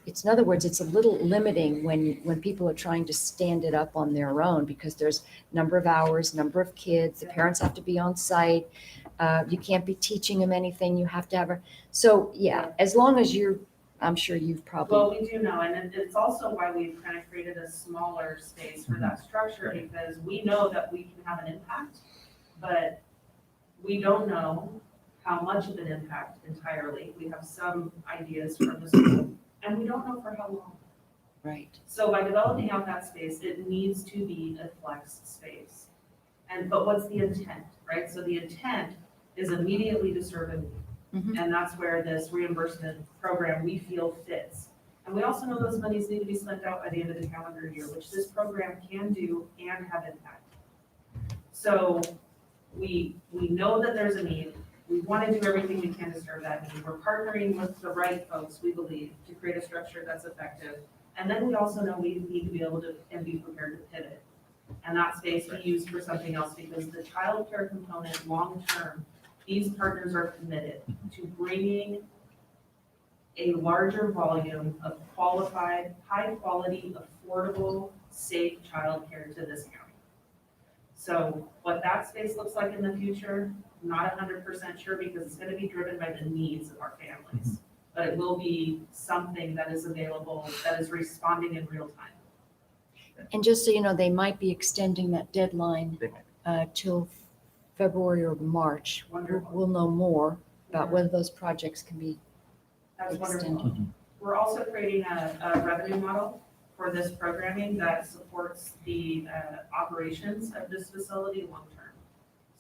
it's in other words, it's a little limiting when people are trying to stand it up on their own, because there's number of hours, number of kids, the parents have to be on site. You can't be teaching them anything. You have to have so yeah, as long as I'm sure you've probably. Well, we do know, and it's also why we've kind of created a smaller space for that structure, because we know that we can have an impact, but we don't know how much of an impact entirely. We have some ideas from the school, and we don't know for how long. Right. So by developing out that space, it needs to be a flex space. but what's the intent, right? So the intent is immediately to serve a need. Mhm. And that's where this reimbursement program we feel fits. And we also know those monies need to be spent out by the end of the calendar year, which this program can do and have impact. So we know that there's a need. We want to do everything we can to serve that need. We're partnering with the right folks, we believe, to create a structure that's effective. And then we also know we need to be able to and be prepared to pivot. And that space we use for something else, because the childcare component, long-term, these partners are committed to bringing a larger volume of qualified, high-quality, affordable, safe childcare to this county. So what that space looks like in the future, not 100% sure, because it's going to be driven by the needs of our families. But it will be something that is available, that is responding in real time. And just so you know, they might be extending that deadline till February or March. Wonderful. We'll know more about whether those projects can be That's extended. wonderful. We're also creating a revenue model for this programming that supports the operations of this facility long-term.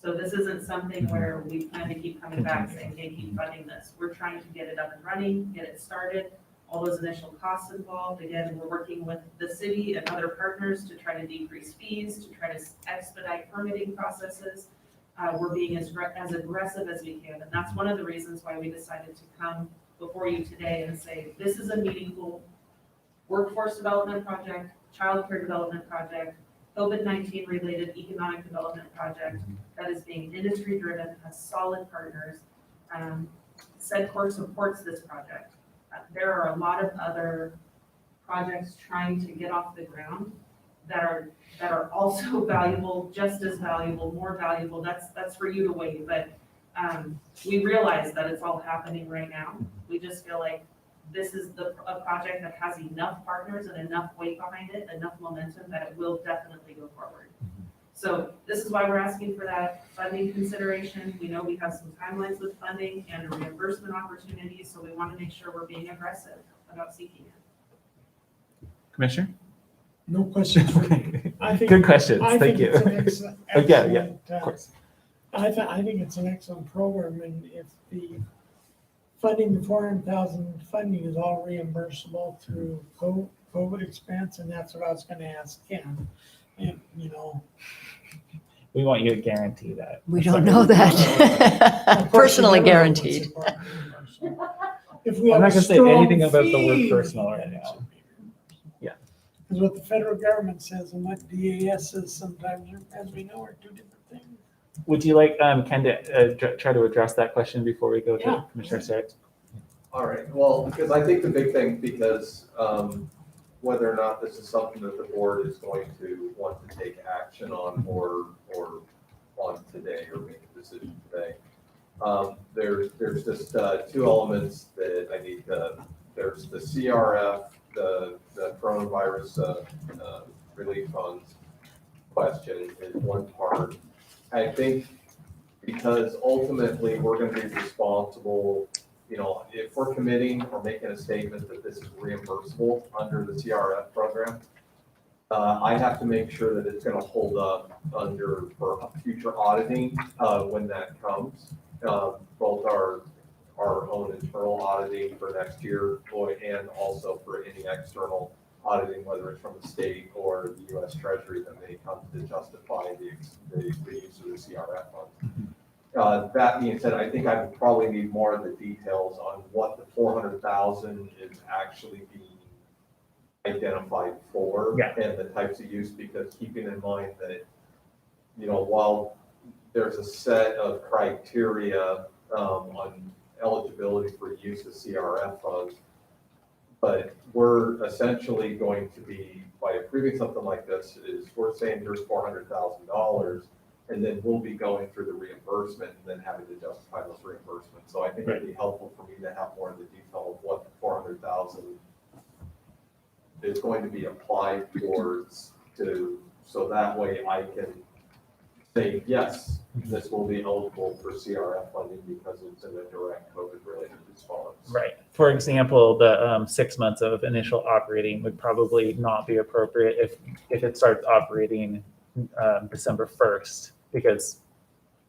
So this isn't something where we plan to keep coming back saying, hey, keep funding this. We're trying to get it up and running, get it started, all those initial costs involved. Again, we're working with the city and other partners to try to decrease fees, to try to expedite permitting processes. We're being as aggressive as we can. And that's one of the reasons why we decided to come before you today and say, this is a meaningful workforce development project, childcare development project, COVID-19 related economic development project that is being industry driven, has solid partners. SEDCOR supports this project. There are a lot of other projects trying to get off the ground that are also valuable, just as valuable, more valuable. That's for you to weigh, but we realize that it's all happening right now. We just feel like this is a project that has enough partners and enough weight behind it, enough momentum that it will definitely go forward. So this is why we're asking for that funding consideration. We know we have some timelines with funding and reimbursement opportunities, so we want to make sure we're being aggressive about seeking it. Commissioner? No questions. I think- Good questions. I Thank think you. it's an excellent- Oh, yeah, excellent, of course. I think it's an excellent program, and if the funding, the 400,000 funding is all reimbursable through COVID expense, and that's what I was gonna ask Ken. And, We want you to guarantee that. We don't know that. of course, you Personally never know guaranteed. what's reimbursable. If we I'm have not a gonna say strong anything about the word fee, personal right then it now. should be reimbursable. Yeah. Because what the federal government says and what DAS says sometimes, as we know, are two different things. Would you like Ken to try to address that question before we go to Yeah. Commissioner Starks? All right, well, because I think the big thing, because whether or not this is something that the board is going to want to take action on or on today or make a decision today, there's just two elements that I need to, there's the CRF, the coronavirus relief funds question is one part. I think because ultimately we're going to be responsible, if we're committing or making a statement that this is reimbursable under the CRF program, I have to make sure that it's going to hold up for future auditing when that comes. Both our own internal auditing for next year and also for any external auditing, whether it's from the state or the U.S. Treasury that may come to justify the use of the CRF funds. That being said, I think I would probably need more of the details on what the 400,000 is actually being identified for and the types of use, because keeping in mind that, while there's a set of criteria on eligibility for use of CRF funds, but we're essentially going to be, by approving something like this, is we're saying here's $400,000, and then we'll be going through the reimbursement and then having to justify those reimbursements. So I think it'd be helpful for me to have more of the detail of what the 400,000 is going to be applied towards so that way I can say, yes, this will be eligible for CRF funding because it's in a direct COVID-related response. Right. For example, the 6 months of initial operating would probably not be appropriate if it starts operating December 1st because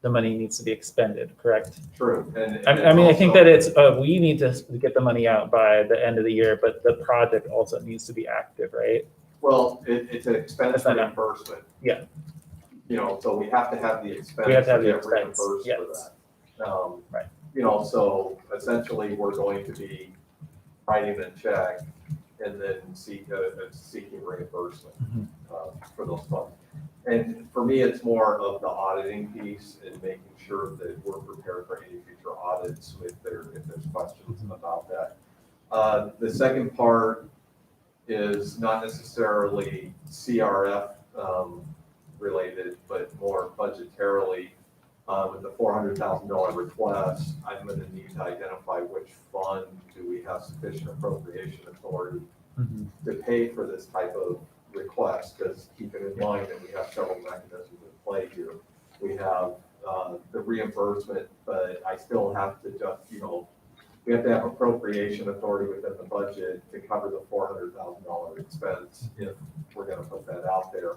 the money needs to be expended, correct? True. And I mean, I think also- that it's, we need to get the money out by the end of the year, but the project also needs to be active, right? Well, it's an expense That's not- reimbursement. Yeah. You know, so we have to have the expense. We have to have the get expense, reimbursed yes. for that. Right. You know, so essentially, we're going to be writing a check and then seeking reimbursement Mhm. for those funds. And for me, it's more of the auditing piece and making sure that we're prepared for any future audits if there's questions about that. The second part is not necessarily CRF related, but more budgetarily. With the $400,000 request, I'm gonna need to identify which fund do we have sufficient appropriation authority Mhm. to pay for this type of request, because keeping in mind that we have several mechanisms in play here. We have the reimbursement, but I still have to just, we have to have appropriation authority within the budget to cover the $400,000 expense if we're gonna put that out there.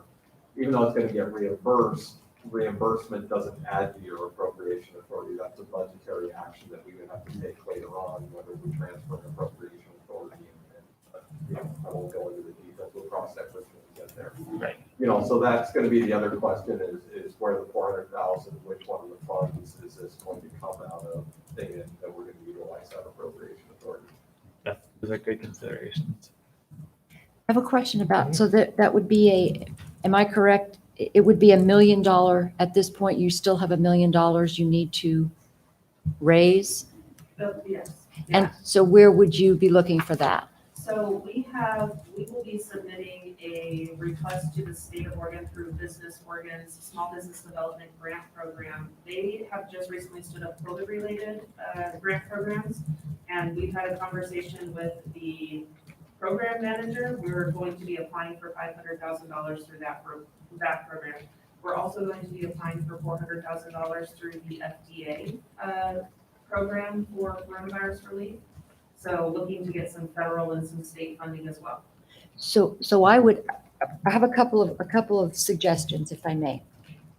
Even though it's gonna get reimbursed, reimbursement doesn't add to your appropriation authority. That's a budgetary action that we would have to take later on, whether we transfer an appropriation authority. I won't go into the details. We'll cross that bridge when we get there. Right. So that's going to be the other question is where the 400,000, which one of the funds is this going to come out of? And that we're going to utilize that appropriation authority. Those are good considerations. I have a question about, so that would be am I correct? It would be $1 million at this point. You still have $1 million you need to raise? Yes. And so where would you be looking for that? So we will be submitting a request to the state of Oregon through Business Oregon's Small Business Development Grant Program. They have just recently stood up COVID-related grant programs, and we've had a conversation with the program manager. We're going to be applying for $500,000 through that program. We're also going to be applying for $400,000 through the FDA program for coronavirus relief. So looking to get some federal and some state funding as well. So I have a couple of suggestions, if I may.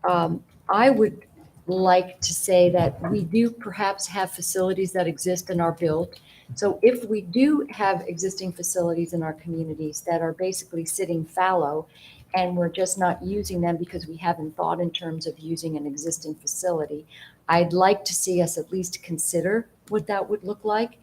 I would like to say that we do perhaps have facilities that exist and are built. So if we do have existing facilities in our communities that are basically sitting fallow and we're just not using them because we haven't thought in terms of using an existing facility, I'd like to see us at least consider what that would look like.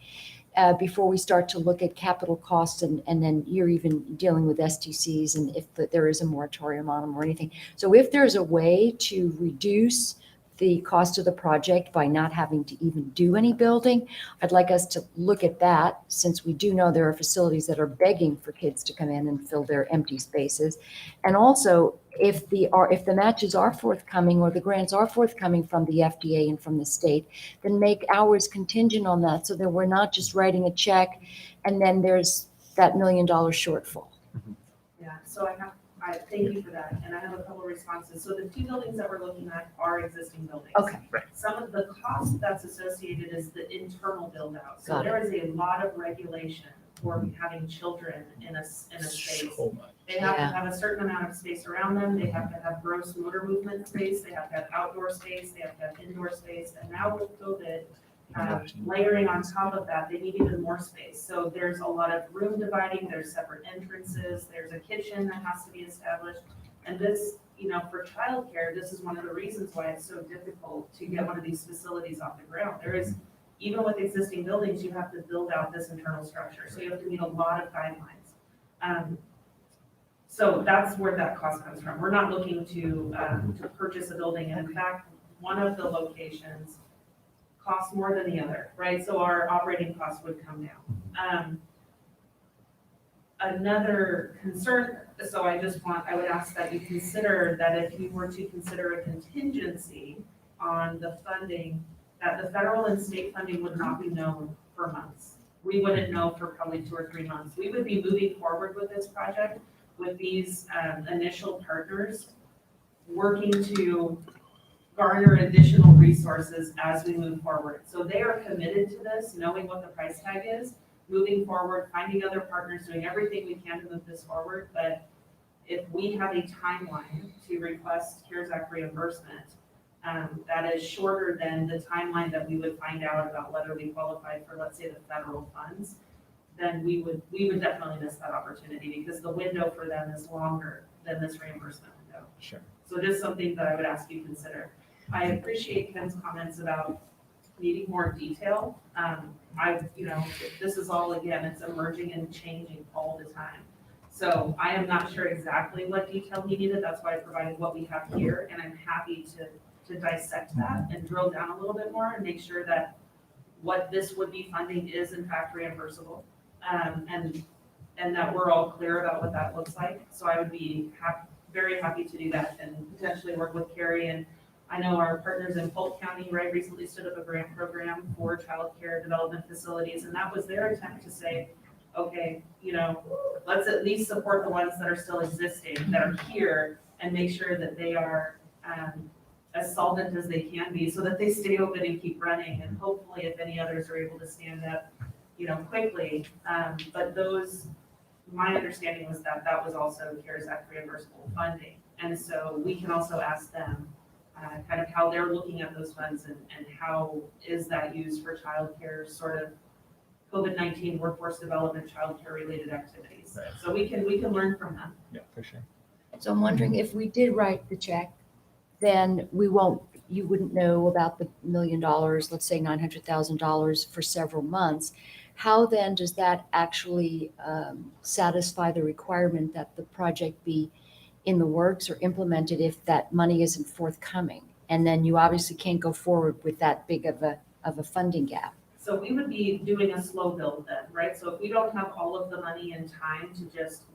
Before we start to look at capital costs and then you're even dealing with STCs and if there is a moratorium on them or anything. So if there's a way to reduce the cost of the project by not having to even do any building, I'd like us to look at that, since we do know there are facilities that are begging for kids to come in and fill their empty spaces. And also, if the matches are forthcoming or the grants are forthcoming from the FDA and from the state, then make ours contingent on that so that we're not just writing a check and then there's that $1 million shortfall. Yeah, so I thank you for that, and I have a couple of responses. So the 2 buildings that we're looking at are existing buildings. Okay. Some of the cost that's associated is the internal build out. So Got it. there is a lot of regulation for having children in a space. So much. They have to Yeah. have a certain amount of space around them, they have to have gross motor movement space, they have to have outdoor space, they have to have indoor space, and now with COVID, layering on top of that, they need even more space. So there's a lot of room dividing, there's separate entrances, there's a kitchen that has to be established. And this, for childcare, this is one of the reasons why it's so difficult to get one of these facilities off the ground. There is, even with existing buildings, you have to build out this internal structure. So you have to meet a lot of guidelines. So that's where that cost comes from. We're not looking to purchase a building. And in fact, one of the locations costs more than the other, right? So our operating costs would come down. Another concern, so I would ask that you consider that if you were to consider a contingency on the funding, that the federal and state funding would not be known for months. We wouldn't know for probably 2 or 3 months. We would be moving forward with this project with these initial partners, working to garner additional resources as we move forward. So they are committed to this, knowing what the price tag is, moving forward, finding other partners, doing everything we can to move this forward. But if we have a timeline to request CARES Act reimbursement, that is shorter than the timeline that we would find out about whether we qualified for, let's say, the federal funds, then we would definitely miss that opportunity because the window for them is longer than this reimbursement window. Sure. So just something that I would ask you to consider. I appreciate Ken's comments about needing more detail. This is all, again, it's emerging and changing all the time. So I am not sure exactly what detail he needed. That's why I provided what we have here, and I'm happy to dissect that and drill down a little bit more and make sure that what this would be funding is in fact reimbursable. And that we're all clear about what that looks like. So I would be very happy to do that and potentially work with Carrie. And I know our partners in Polk County, right, recently stood up a grant program for childcare development facilities. And that was their attempt to say, okay, let's at least support the ones that are still existing, that are here, and make sure that they are as solvent as they can be so that they stay open and keep running. And hopefully if any others are able to stand up, quickly. But my understanding was that was also CARES Act reimbursable funding. And so we can also ask them kind of how they're looking at those funds and how is that used for childcare, sort of COVID-19 workforce development, childcare related activities. Right. So we can learn from them. Yeah, for sure. So I'm wondering if we did write the check, then you wouldn't know about the $1 million, let's say $900,000 for several months. How then does that actually satisfy the requirement that the project be in the works or implemented if that money isn't forthcoming? And then you obviously can't go forward with that big of a funding gap. So we would be doing a slow build then, right? So if we don't have all of the money in time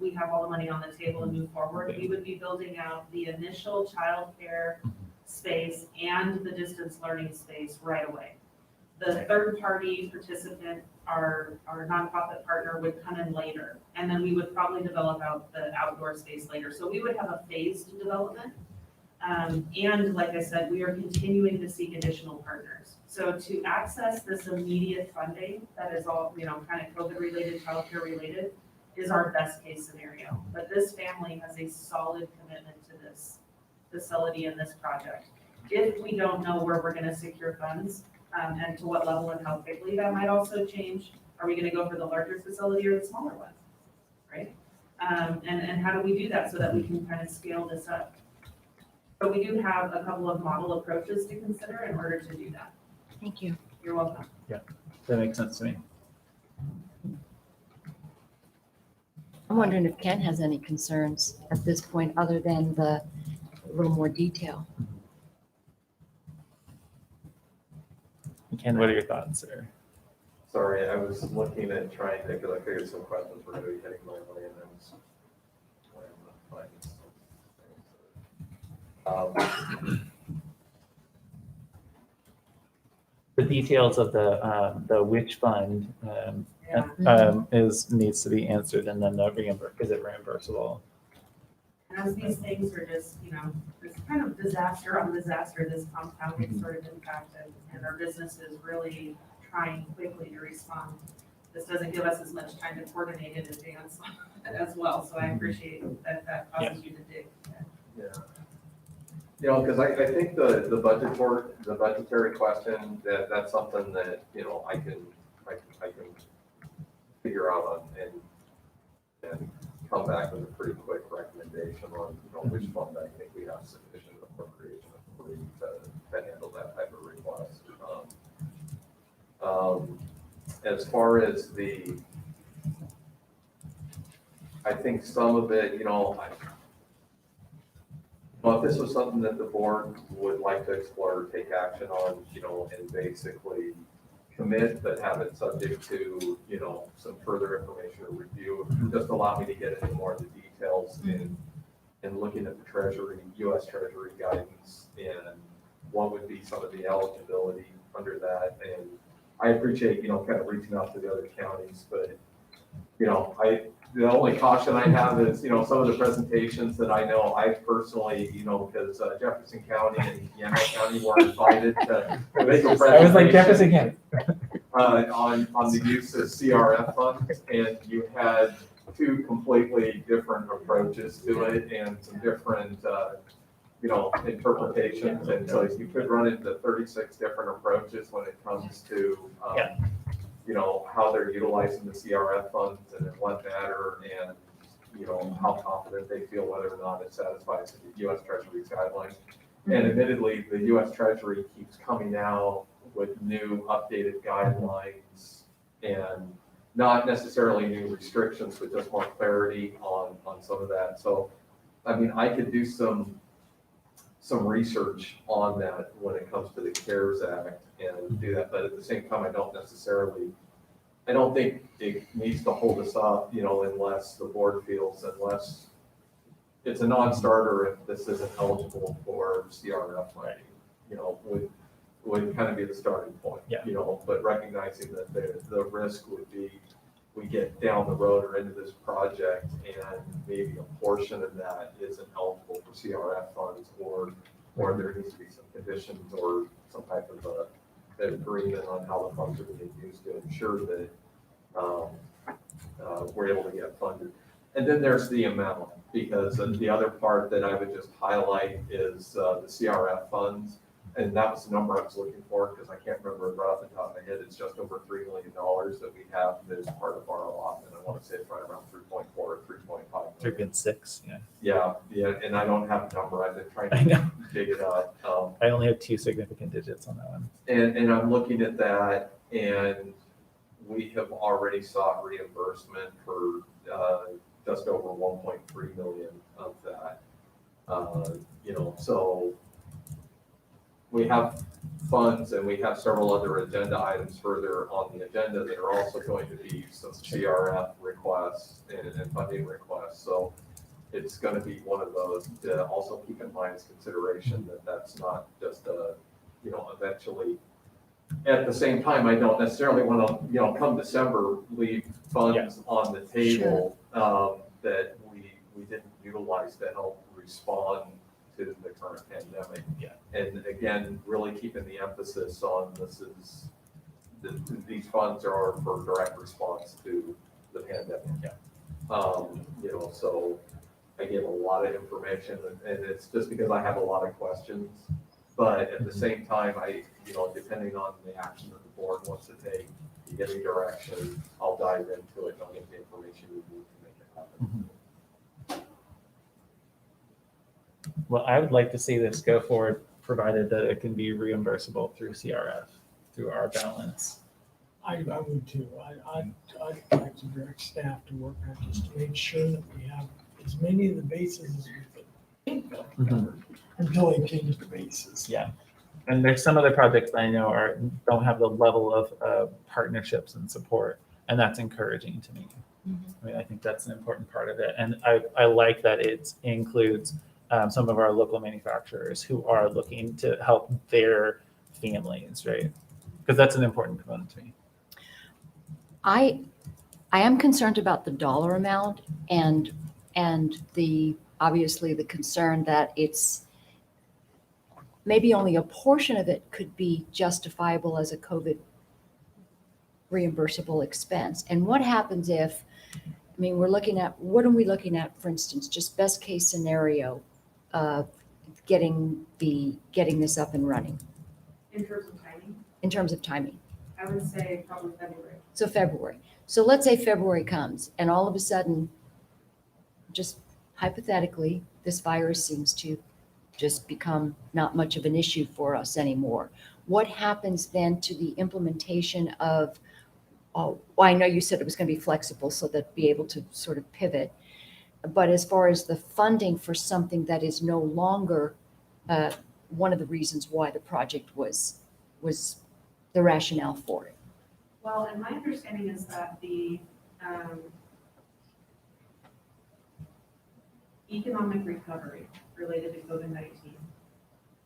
we have all the money on the table and move forward, we would be building out the initial childcare space and the distance learning space right away. The third party participant, our nonprofit partner, would come in later, and then we would probably develop out the outdoor space later. So we would have a phased development. And like I said, we are continuing to seek additional partners. So to access this immediate funding that is all, kind of COVID related, childcare related, is our best case scenario. But this family has a solid commitment to this facility and this project. If we don't know where we're gonna secure funds, and to what level and how quickly, that might also change. Are we gonna go for the larger facility or the smaller one, right? And how do we do that so that we can kind of scale this up? But we do have a couple of model approaches to consider in order to do that. Thank you. You're welcome. That makes sense to me. I'm wondering if Ken has any concerns at this point other than the little more detail. Ken, what are your thoughts, sir? Sorry, I was looking at trying to, because I figured some questions were going to be hitting my way and I was The details of the which fund needs to be answered, and then is it reimbursable? And as these things are just, this kind of disaster on disaster, this compounding sort of impact, and our business is really trying quickly to respond. This doesn't give us as much time to coordinate in advance as well, so I appreciate that causes you to dig. Yeah. Because I think the budgetary question, that's something that, I can figure out on and come back with a pretty quick recommendation on, which fund I think we have sufficient appropriation authority to handle that type of request. As far as I think some of it, if this was something that the board would like to explore or take action on, and basically commit, but have it subject to, some further information or review, just allow me to get into more of the details in looking at the Treasury, U.S. Treasury guidance, and what would be some of the eligibility under that. And I appreciate, kind of reaching out to the other counties, but, the only caution I have is, some of the presentations that I know I personally, because Jefferson County and Yamhill County were invited to make a presentation. I was like Jefferson County. On the use of CRF funds, and you had two completely different approaches to it and some different, interpretations. And so you could run into 36 different approaches when it comes to, Yeah. how they're utilizing the CRF funds and in what matter, and, how confident they feel whether or not it satisfies the U.S. Treasury's guidelines. And admittedly, the U.S. Treasury keeps coming out with new updated guidelines and not necessarily new restrictions, but just more clarity on some of that. So, I mean, I could do some research on that when it comes to the CARES Act and do that, but at the same time, I don't think it needs to hold us up, unless the board feels, unless it's a non-starter if this isn't eligible for CRF money, would kind of be the starting point. Yeah. But recognizing that the risk would be, we get down the road or into this project and maybe a portion of that isn't eligible for CRF funds, or there needs to be some conditions or some type of an agreement on how the funds are being used to ensure that we're able to get funded. And then there's the amount, because the other part that I would just highlight is the CRF funds. And that was the number I was looking for, because I can't remember right off the top of my head. It's just over $3 million that we have as part of our allotment. I want to say it's right around 3.4 or 3.5. 3.6, yeah. Yeah, and I don't have a number. I've been trying I to know. dig it up. I only have 2 significant digits on that one. And I'm looking at that, and we have already sought reimbursement for just over 1.3 million of that. So we have funds, and we have several other agenda items further on the agenda that are also going to be some CRF requests and funding requests. So it's going to be one of those to also keep in mind as consideration that that's not just eventually. At the same time, I don't necessarily want to, come December, leave funds on the table that we didn't utilize to help respond to the current pandemic. Yeah. And again, really keeping the emphasis on these funds are for direct response to the pandemic. Yeah. So I gave a lot of information, and it's just because I have a lot of questions. But at the same time, depending on the action that the board wants to take, you get any direction, I'll dive into it and I'll get the information we need to make it happen. Well, I would like to see this go forward, provided that it can be reimbursable through CRF, through our balance. I would too. I'd like to direct staff to work on just to make sure that we have as many of the bases as we think they'll be covered until they change the bases. Yeah. And there's some other projects that I know don't have the level of partnerships and support, and that's encouraging to me. I mean, I think that's an important part of it. And I like that it includes some of our local manufacturers who are looking to help their families, right? Because that's an important component to me. I am concerned about the dollar amount and obviously the concern that it's maybe only a portion of it could be justifiable as a COVID reimbursable expense. And what happens if, what are we looking at, for instance, just best case scenario of getting this up and running In terms of timing, in terms of timing? I would say probably February. So February. So let's say February comes and all of a sudden, just hypothetically, this virus seems to just become not much of an issue for us anymore. What happens then to the implementation of, I know you said it was going to be flexible so that be able to sort of pivot, but as far as the funding for something that is no longer one of the reasons why the project was the rationale for it. Well, and my understanding is that the economic recovery related to COVID-19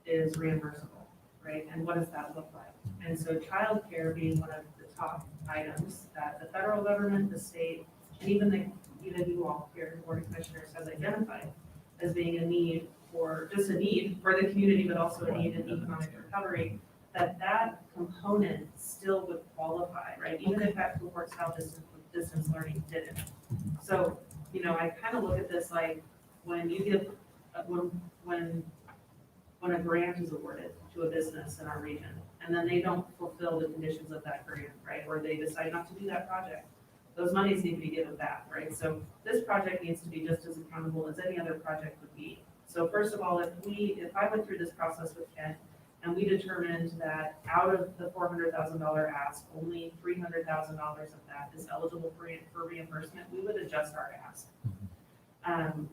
is reimbursable, right? And what does that look like? And so childcare being one of the top items that the federal government, the state, and even you all here, the Board of Commissioners, has identified as being a need for the community, but also a need in economic recovery, that component still would qualify, right? Even if that cohort style distance would distance learning didn't. So, you know, I kind of look at this like when you give, when a grant is awarded to a business in our region, and then they don't fulfill the conditions of that grant, right? Or they decide not to do that project, those monies need to be given back, right? So this project needs to be just as accountable as any other project would be. So first of all, if I went through this process with Ken and we determined that out of the $400,000 ask, only $300,000 of that is eligible for reimbursement, we would adjust our ask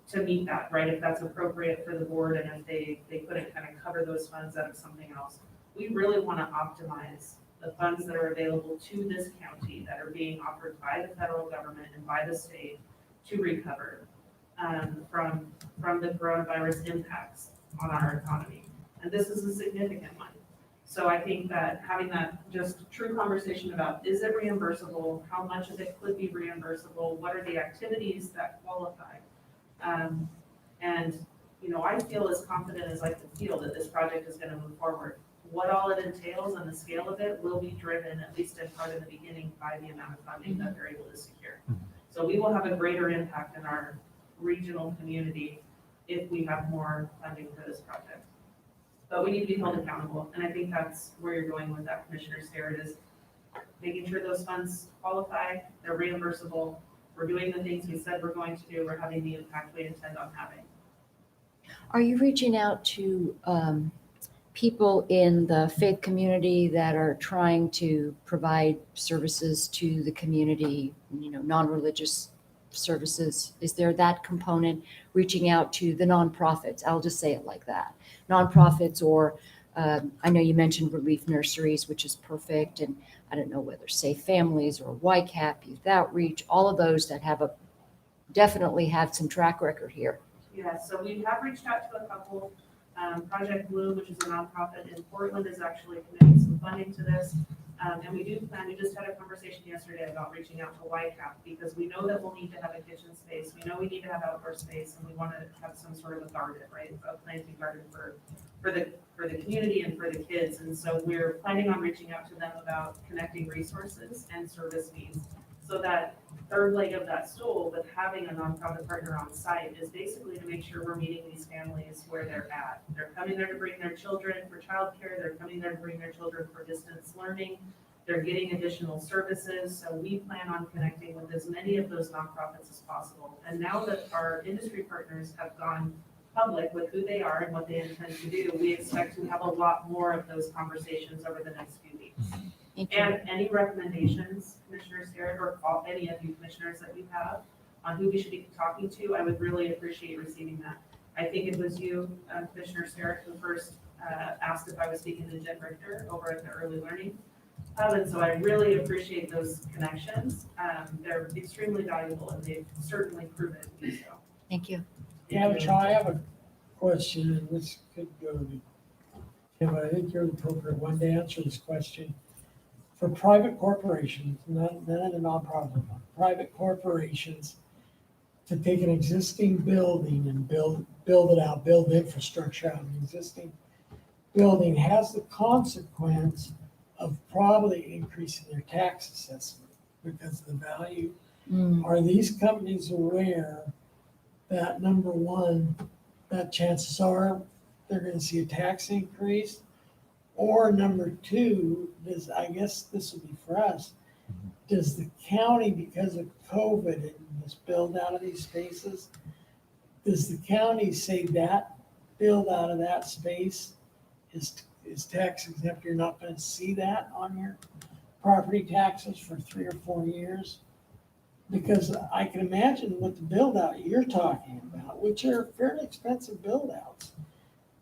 to meet that, right? If that's appropriate for the board and if they couldn't kind of cover those funds out of something else. We really want to optimize the funds that are available to this county that are being offered by the federal government and by the state to recover from the coronavirus impacts on our economy. And this is a significant one. So I think that having that just true conversation about, is it reimbursable? How much of it could be reimbursable? What are the activities that qualify? And, you know, I feel as confident as I can feel that this project is going to move forward. What all it entails and the scale of it will be driven, at least in part in the beginning, by the amount of funding that they're able to secure. So we will have a greater impact in our regional community if we have more funding for this project. But we need to be held accountable, and I think that's where you're going with that, Commissioner Starrett, is making sure those funds qualify, they're reimbursable, we're doing the things we said we're going to do, we're having the impact we intend on having. Are you reaching out to people in the faith community that are trying to provide services to the community, you know, non-religious services? Is there that component, reaching out to the nonprofits? I'll just say it like that. Nonprofits, or I know you mentioned relief nurseries, which is perfect. And I don't know whether Safe Families or YCAP, Youth Outreach, all of those that have definitely have some track record here. Yeah, so we have reached out to a couple. Project Blue, which is a nonprofit in Portland, is actually committing some funding to this. And we do plan, we just had a conversation yesterday about reaching out to YCAP because we know that we'll need to have a kitchen space. We know we need to have outdoor space, and we want to have some sort of a garden, right? A planting garden for the community and for the kids. And so we're planning on reaching out to them about connecting resources and service needs. So that third leg of that stool with having a nonprofit partner on site is basically to make sure we're meeting these families where they're at. They're coming there to bring their children for childcare. They're coming there to bring their children for distance learning. They're getting additional services. So we plan on connecting with as many of those nonprofits as possible. And now that our industry partners have gone public with who they are and what they intend to do, we expect to have a lot more of those conversations over the next few weeks. And any recommendations, Commissioner Starrett, or call any of you commissioners that you have on who we should be talking to, I would really appreciate receiving that. I think it was you, Commissioner Starrett, who first asked if I was speaking to Jen Richter over at the Early Learning Hub, and so I really appreciate those connections. They're extremely valuable, and they've certainly proven to be so. Thank you. Yeah, I have a question, and this could go to Kim, but I think you're the appropriate one to answer this question. For private corporations, none of the nonprofit, private corporations, to take an existing building and build it out, build infrastructure out of an existing building, has the consequence of probably increasing their tax assessment because of the value. Are these companies aware that, number one, that chances are they're going to see a tax increase? Or number two, I guess this would be for us, does the county, because of COVID and this build out of these spaces, does the county say that build out of that space is tax exempt? You're not going to see that on your property taxes for 3 or 4 years? Because I can imagine what the build out you're talking about, which are fairly expensive build outs,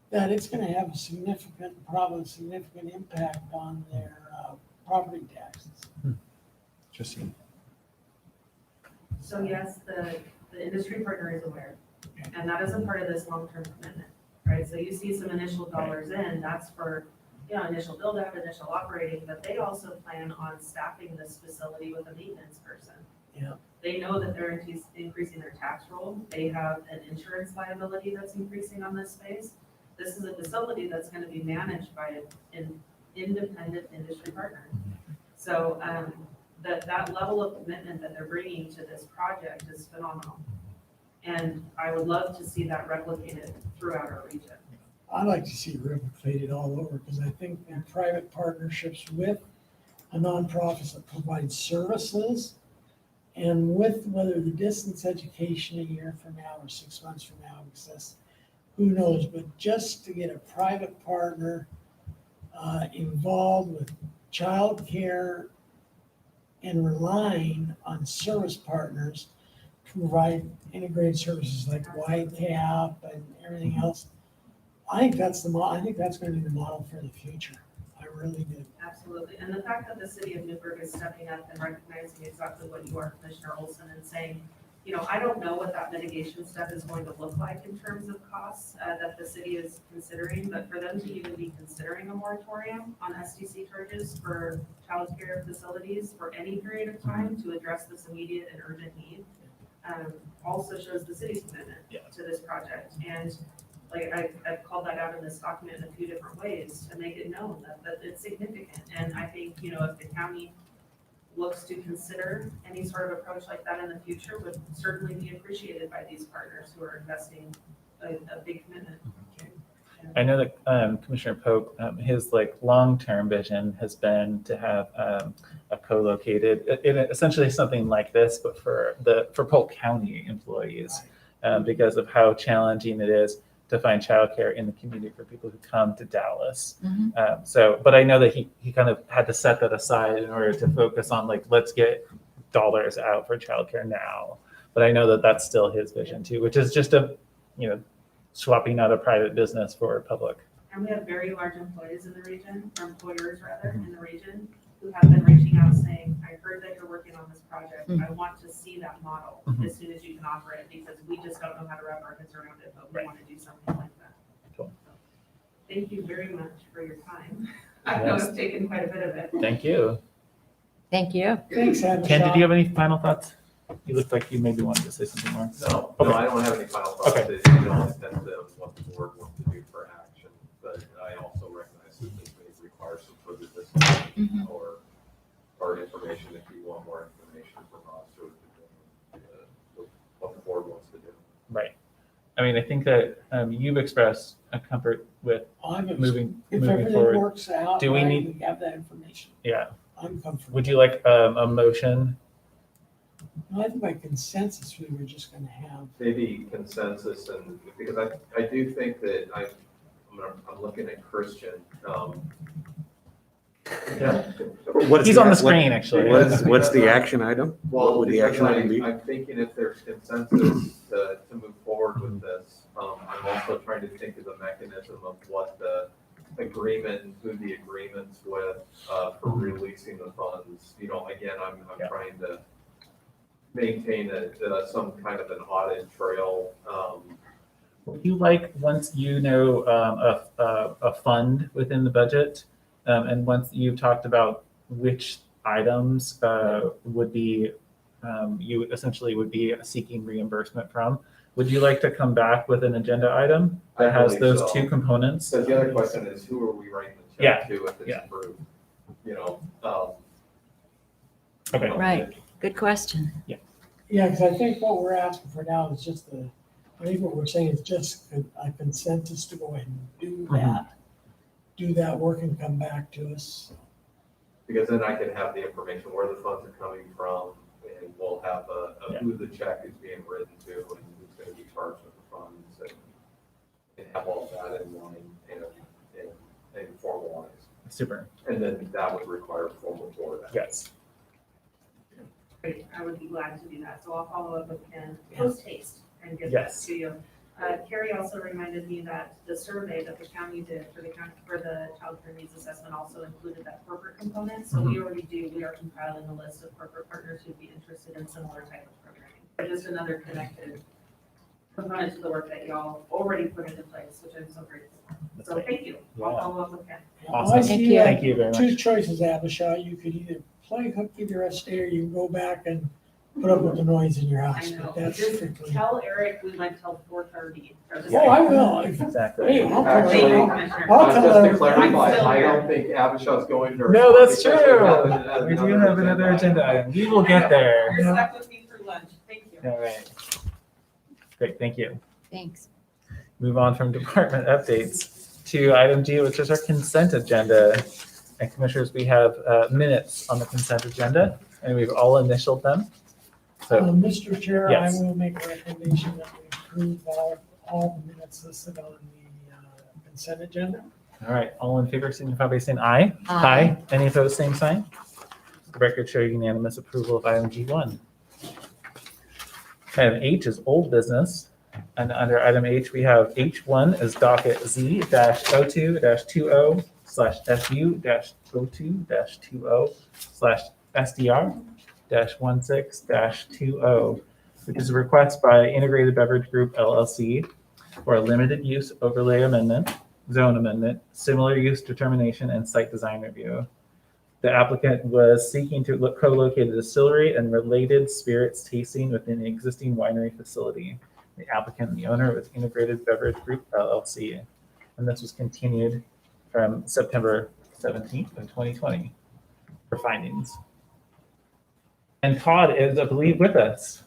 that it's going to have probably a significant impact on their property taxes. Interesting. So yes, the industry partner is aware, and that is a part of this long-term commitment, right? So you see some initial dollars in, that's for, initial build out, initial operating, but they also plan on staffing this facility with a maintenance person. Yeah. They know that they're increasing their tax roll. They have an insurance liability that's increasing on this space. This is a facility that's going to be managed by an independent industry partner. So that level of commitment that they're bringing to this project is phenomenal. And I would love to see that replicated throughout our region. I like to see it replicated all over, because I think in private partnerships with a nonprofit that provides services, and with whether the distance education a year from now or 6 months from now exists, who knows, but just to get a private partner involved with childcare and relying on service partners to provide integrated services like YCAP and everything else. I think that's I think that's going to be the model for the future. I really do. Absolutely. And the fact that the city of Newburgh is stepping up and recognizing exactly what you are, Commissioner Olson, and saying, you know, I don't know what that mitigation step is going to look like in terms of costs that the city is considering, but for them to even be considering a moratorium on SDC charges for childcare facilities for any period of time to address this immediate and urgent need also shows the city's commitment to this project. And like I've called that out in this document in a few different ways to make it known that it's significant. And I think, you know, if the county looks to consider any sort of approach like that in the future, would certainly be appreciated by these partners who are investing a big commitment. I know that Commissioner Pope, his like long-term vision has been to have a co-located, essentially something like this, but for Polk County employees, because of how challenging it is to find childcare in the community for people who come to Dallas. But I know that he kind of had to set that aside in order to focus on like, let's get dollars out for childcare now. But I know that that's still his vision too, which is just swapping out a private business for public. And we have very large employees in the region, or employers rather, in the region, who have been reaching out saying, I heard that you're working on this project. I want to see that model as soon as you can offer it, because we just don't know how to wrap our heads around it, but we want to do something like that. Cool. So, thank you very much for your time. I know I've taken quite a bit of it. Thank you. Thank you. Thanks, Ken, did you have any final thoughts? You looked like you maybe wanted to say something more. No, Okay. I don't have any final thoughts. Okay. It all depends on what the board wants to do for action, but I also recognize that this may require some further discussion or information if you want more information from us or what the board wants to do. Right. I mean, I think that you've expressed a comfort with moving If everything forward. works out, Do we right, need- we have that information. Yeah. I'm comfortable. Would you like a motion? No, I think by consensus, we were just going to have. Maybe consensus, and because I do think that I'm looking at Christian. Yeah. He's on the screen, actually. What's the action item? What would the because action item be? I'm thinking if there's consensus to move forward with this, I'm also trying to think of the mechanism of what the agreement and who the agreement's with for releasing the funds. You know, again, I'm trying to maintain some kind of an audit trail. Would you like, once you know a fund within the budget, and once you've talked about which items would be, you essentially would be seeking reimbursement from, would you like to come back with an agenda item that I has believe those so. two components? So the other question is, who are we writing the check to if it's Yeah. approved? You know, Okay. Right. Good question. Yeah, because I think what we're asking for now is just I think what we're saying is just a consensus to go ahead and do that. Do that work and come back to us. because then I can have the information where the funds are coming from, and we'll have who the check is being written to, and who's going to be charged with the funds, and have all that in line and formalized. Super. And then that would require formal board action. Yes. Great, I would be glad to do that. So I'll follow up with Ken post haste and get that Yes. to you. Carrie also reminded me that the survey that the county did for the child care needs assessment also included that corporate component. So we are compiling a list of corporate partners who'd be interested in similar type of programming. But just another connected component to the work that y'all already put into place, which I'm so grateful for. That's So right. thank you. I'll Yeah. follow up with Ken. Awesome. I see, Thank you. Thank you very Two much. choices, Abishai. You could either play hooky the rest of the day, or you can go back and put up with the noise in your I house, know. but that's Just strictly. tell Eric we went till 4:30. Oh, I will. Exactly. Hey, I'll tell Actually, her. Commissioner. I'll tell Just her. to clarify, I'm still I here. don't think Abishaw's going very. No, far that's because true. We do have another agenda item. We will get there. You're stuck with me through lunch. Thank you. All right. Great, thank you. Thanks. Move on from department updates to item G, which is our consent agenda. And commissioners, we have minutes on the consent agenda, and we've all initialed them. So, Mr. Chair, I Yes. will make a recommendation that we approve all the minutes listed on the consent agenda. all right, all in favor, signify by saying aye. Aye. Any opposed, same sign. The record show unanimous approval of item G1. Item H is old business. And under item H, we have H1 is docket Z-02-02/FU-02-20/SDR-16-20, which is a request by Integrated Beverage Group LLC for a limited use overlay amendment, zone amendment, similar use determination, and site design review. The applicant was seeking to co-locate a distillery and related spirits tasting within the existing winery facility. The applicant and the owner was Integrated Beverage Group LLC. And this was continued from September 17th of 2020 for findings. And Todd is, I believe, with us.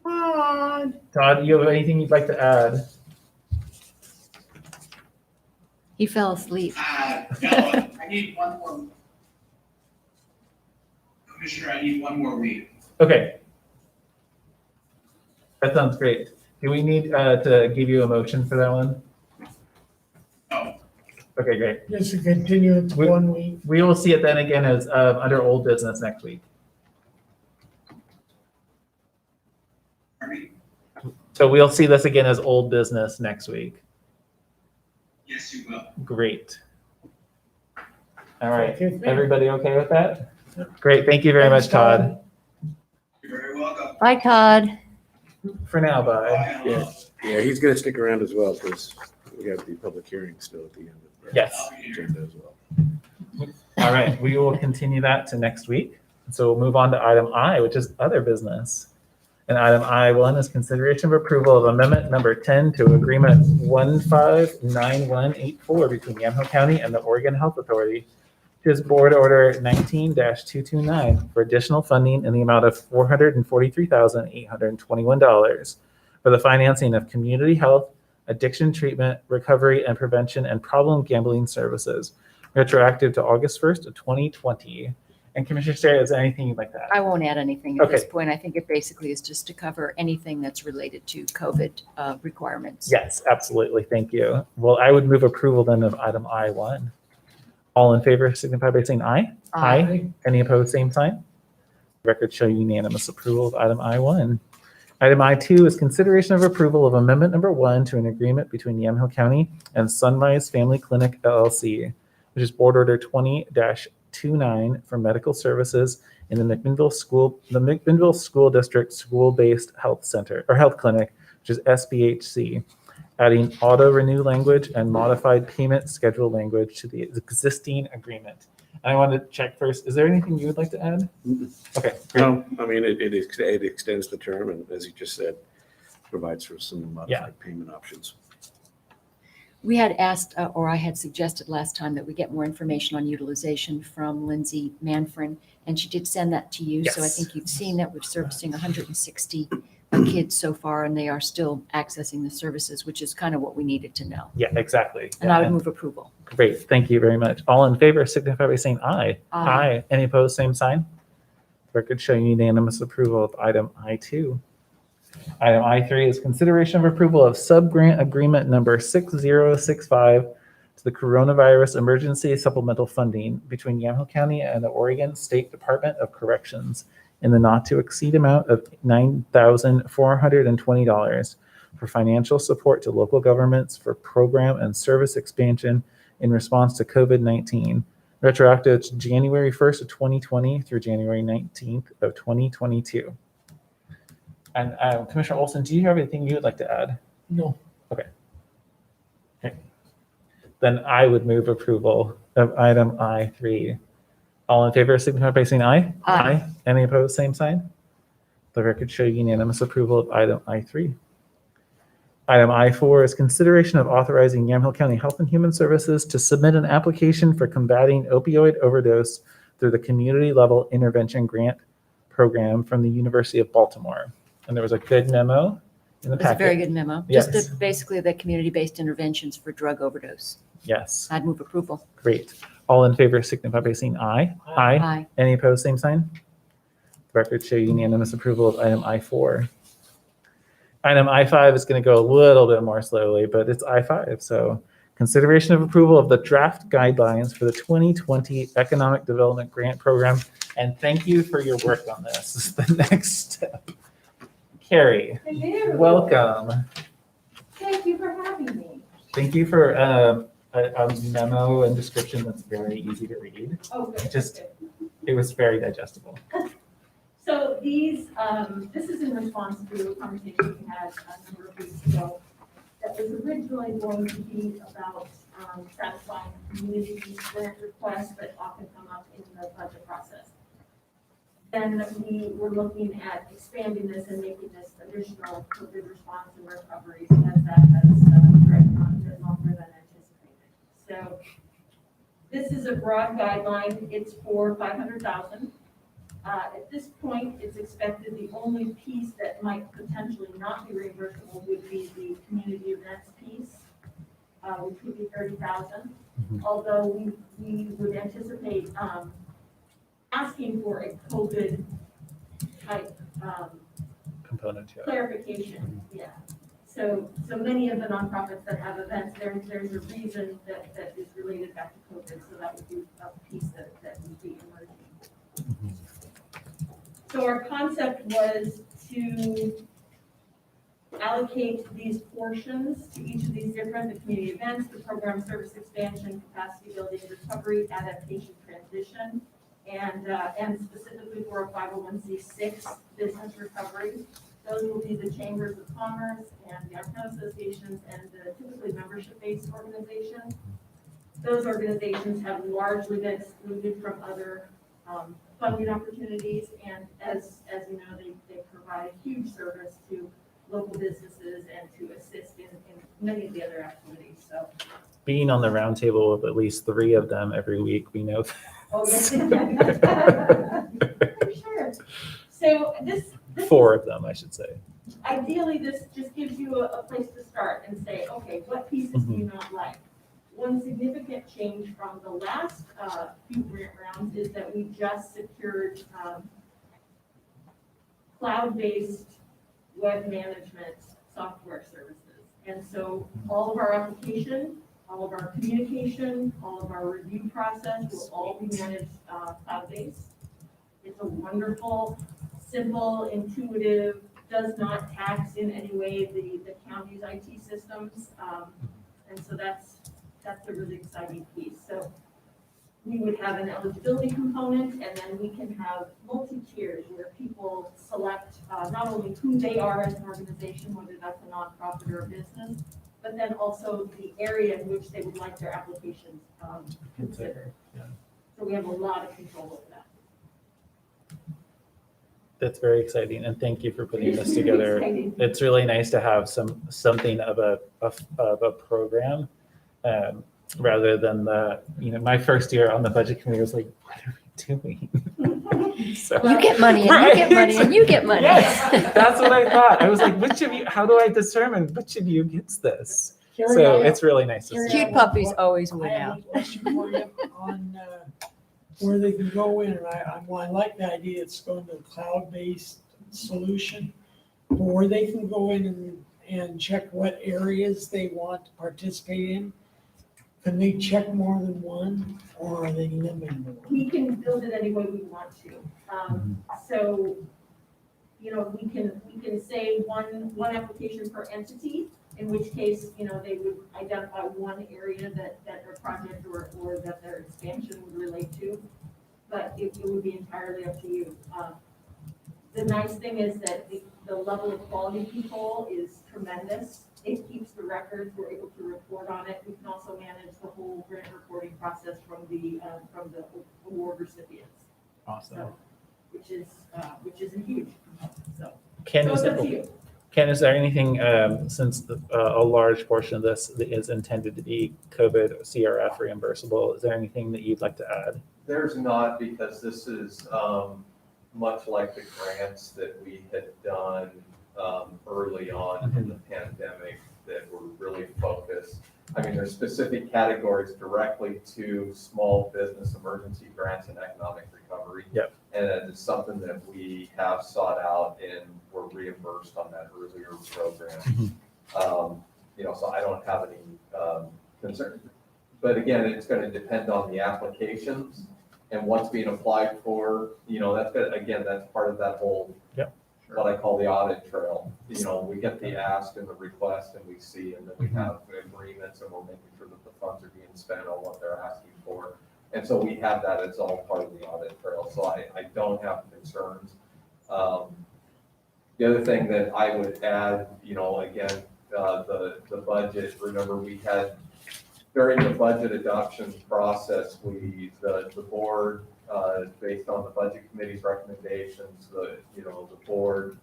Todd, do you have anything you'd like to add? He fell asleep. No, I need one more. Commissioner, I need one more week. Okay. That sounds great. Do we need to give you a motion for that one? No. Okay, great. Just to continue it to We- 1 week. We will see it then again as under old business next week. Pardon me? So we'll see this again as old business next week. Yes, you will. Great. All right. Okay with me. Everybody okay with that? Great. Thank you very much, Todd. You're very welcome. Bye, Todd. For now, bye. Bye. Yeah, yeah, he's gonna stick around as well, because we have the public hearing still at the end of the Yes. agenda as well. All right. We will continue that to next week. So we'll move on to item I, which is other business. And item I1 is consideration of approval of amendment number 10 to agreement 159184 between Yamhill County and the Oregon Health Authority. Which is board order 19-229 for additional funding in the amount of $443,821 for the financing of community health, addiction treatment, recovery and prevention, and problem gambling services, retroactive to August 1st of 2020. And Commissioner Sarah, is there anything you'd like to add? I won't add anything at this Okay. point. I think it basically is just to cover anything that's related to COVID requirements. Yes, absolutely. Thank you. Well, I would move approval then of item I1. All in favor signify by saying aye. Any opposed, same sign. Record show unanimous approval of item I1. Item I2 is consideration of approval of amendment number 1 to an agreement between Yamhill County and Sunrise Family Clinic LLC, which is board order 20-29 for medical services in the McMinnville School District School-Based Health Center or Health Clinic, which is SBHC. Adding auto-renew language and modified payment schedule language to the existing agreement. And I want to check first, is there anything you would like to add? Okay. great. No, I mean, it extends the term, and as you just said, provides for some modified payment options. We had asked, or I had suggested last time that we get more information on utilization from Lindsay Manfrin, and she did send that to you. So I Yes. think you've seen that we're servicing 160 kids so far, and they are still accessing the services, which is kind of what we needed to know. Yeah, exactly. And I would move approval. Great, thank you very much. All in favor signify by saying aye. Aye. Any opposed, same sign? Record showing unanimous approval of item I2. Item I3 is consideration of approval of sub-grant agreement number 6065 to the Coronavirus Emergency Supplemental Funding between Yamhill County and the Oregon State Department of Corrections in the not-to-exceed amount of $9,420 for financial support to local governments for program and service expansion in response to COVID-19, retroactive to January 1st of 2020 through January 19th of 2022. And Commissioner Olson, do you have anything you would like to add? No. Then I would move approval of item I3. All in favor signify by saying aye. Aye. Any opposed, same sign? The record show unanimous approval of item I3. Item I4 is consideration of authorizing Yamhill County Health and Human Services to submit an application for combating opioid overdose through the Community Level Intervention Grant Program from the University of Baltimore. And there was a good memo in the It's a very packet. good memo. Yes. Just basically the community-based interventions for drug overdose. Yes, I'd move approval. great. All in favor signify by saying aye. Aye. Aye. Any opposed, same sign? The record show unanimous approval of item I4. Item I5 is going to go a little bit more slowly, but it's I5. So consideration of approval of the draft guidelines for the 2020 Economic Development Grant Program. And thank you for your work on this. This is the next step. Carrie, Hello. welcome. Thank you for having me. Thank you for a memo and description that's very easy to read. Oh, good. Just, it was very digestible. So these, this is in response to a conversation we had a number of weeks ago that was originally going to be about satisfying community grant requests that often come up in the budget process. Then we were looking at expanding this and making this additional COVID response and recovery as that has dragged on a bit longer than anticipated. So this is a broad guideline. It's for 500,000. At this point, it's expected the only piece that might potentially not be reimbursable would be the community events piece, which would be 30,000. Although we would anticipate asking for a COVID type Component to it. clarification. Yeah. So many of the nonprofits that have events, there's a reason that is related back to COVID. So that would be a piece that would be emerging. So our concept was to allocate these portions to each of these different, the community events, the program service expansion, capacity building, recovery, adaptation, transition, and specifically for a 501c6 business recovery. Those will be the chambers of commerce and the downtown associations and the typically membership-based organizations. Those organizations have largely been excluded from other funding opportunities, and as you know, they provide a huge service to local businesses and to assist in many of the other activities. So, Being on the round table with at least 3 of them every week, we know. oh yes, for sure. So this 4 of them, I should say. ideally, this just gives you a place to start and say, okay, what pieces do you not like? One significant change from the last few grant rounds is that we just secured cloud-based web management software services. And so all of our application, all of our communication, all of our review process will all be managed cloud-based. It's a wonderful, simple, intuitive, does not tax in any way the county's IT systems. And so that's a really exciting piece. So we would have an eligibility component, and then we can have multi-tiers where people select not only who they are as an organization, whether that's a nonprofit or a business, but then also the area in which they would like their applications considered. Yeah. So we have a lot of control over that. That's very exciting, and thank you for putting It's this really together. exciting. It's really nice to have something of a program, rather than my first year on the budget committee was like, what are we doing? So, You get money and you get money and you get money. yes, that's what I thought. I was like, how do I determine which of you gets this? So it's really nice to see. Cute puppies always I win have out. a question for you on where they can go in, and I like the idea it's going to a cloud-based solution, where they can go in and check what areas they want to participate in. Can they check more than one, or are they limited to one? We can build it any way we want to. So, we can say one application per entity, in which case, they would identify one area that their project or that their expansion would relate to. But it would be entirely up to you. The nice thing is that the level of quality control is tremendous. It keeps the records, we're able to report on it. We can also manage the whole grant reporting process from the award recipients. Awesome. So which is huge, so. Ken, So is it's up to there, you. Ken, is there anything, since a large portion of this is intended to be COVID CRF reimbursable, is there anything that you'd like to add? There's not, because this is much like the grants that we had done early on in the pandemic that were really focused. I mean, there's specific categories directly to small business emergency grants and economic recovery. Yep. And it's something that we have sought out and were reimbursed on that earlier program. So I don't have any concern. But again, it's going to depend on the applications and what's being applied for. That's good. Again, that's part of that whole, what I call the audit trail. We get the ask and the request and we see, and then we have agreements and we're making sure that the funds are being spent on what they're asking for. And so we have that, it's all part of the audit trail. So I don't have concerns. The other thing that I would add, again, the budget, remember we had, during the budget adoption process, the board, based on the budget committee's recommendations, the board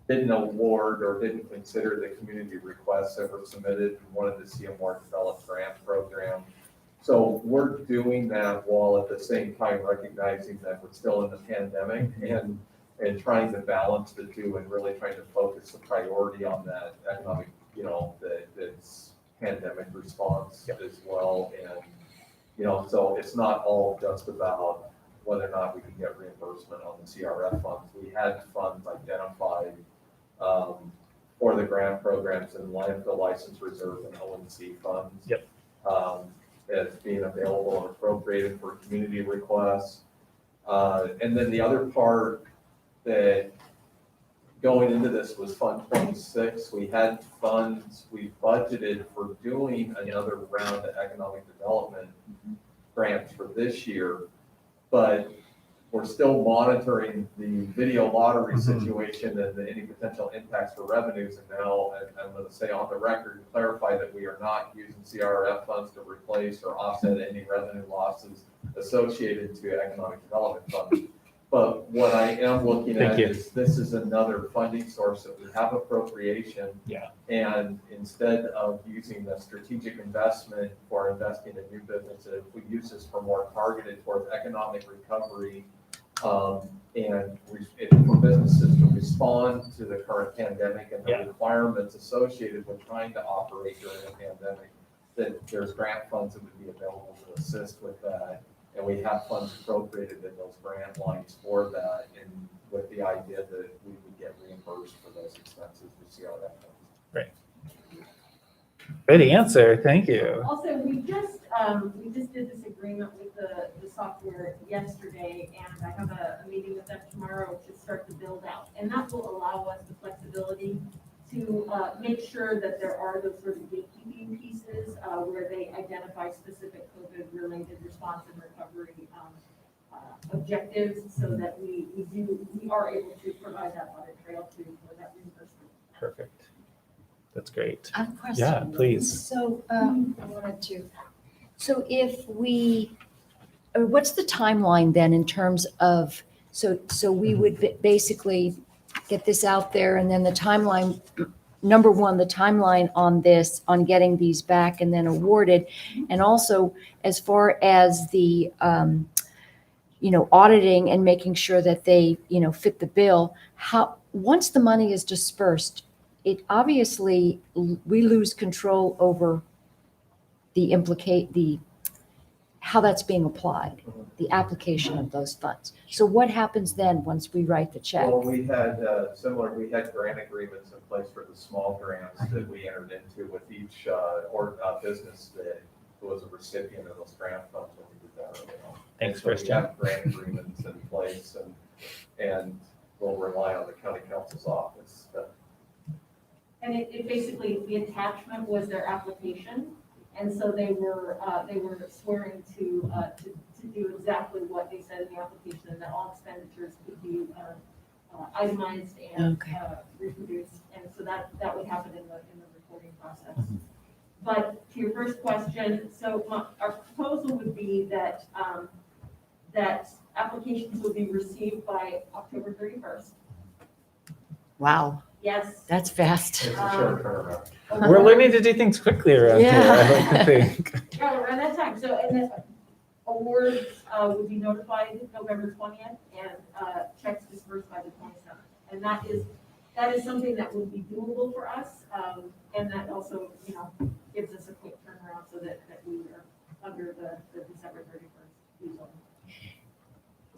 didn't award or didn't consider the community requests that were submitted and wanted to see a more developed grant program. So we're doing that while at the same time recognizing that we're still in the pandemic and trying to balance the two and really trying to focus the priority on that economic, that's pandemic response as well. And, so it's not all just about whether or not we can get reimbursement on the CRF funds. We had funds identified for the grant programs and landfill license reserve and O&C funds. As being available and appropriated for community requests. And then the other part that going into this was Fund 26. We had funds, we budgeted for doing another round of economic development grants for this year, but we're still monitoring the video lottery situation and any potential impacts for revenues. And now I'm going to say on the record and clarify that we are not using CRF funds to replace or offset any revenue losses associated to economic development funds. But what I am looking at is this is another funding source that we have appropriation. And instead of using the strategic investment for investing in new businesses, we use this for more targeted towards economic recovery and for businesses to respond to the current pandemic and the requirements associated with trying to operate during the pandemic, that there's grant funds that would be available to assist with that. And we have funds appropriated in those grant lines for that, and with the idea that we would get reimbursed for those expenses with CRF funds. Great. Great answer. Thank you. Also, we just did this agreement with the software yesterday, and I have a meeting with them tomorrow to start the build out. And that will allow us the flexibility to make sure that there are those sort of gatekeeping pieces where they identify specific COVID-related response and recovery objectives, so that we are able to provide that audit trail for that reimbursement. Perfect. That's great. I have a question. Yeah, please. So so if what's the timeline then in terms of, so we would basically get this out there, and then the timeline, number one, the timeline on this, on getting these back and then awarded, and also as far as the, auditing and making sure that they, fit the bill, once the money is dispersed, it obviously, we lose control over how that's being applied, the application of those funds. So what happens then once we write the check? Well, we had we had grant agreements in place for the small grants that we entered into with each business that was a recipient of those grant funds when we did that early on. Thanks, so Christian. We have grant agreements in place, and we'll rely on the county council's office. And it basically, the attachment was their application. And so they were swearing to do exactly what they said in the application, and that all expenditures would be itemized and reproduced. And so that would happen in the reporting process. But to your first question, so our proposal would be that Applications will be received by October 31st. Wow, Yes. that's fast. It's a short turnaround. We're learning to do things quickly around here, I like to think. Yeah, around that time. So, and then awards would be notified November 20th and checks dispersed by the 27th. And that is something that would be doable for us. And that also, gives us a quick turnaround so that we are under the December 31st due zone.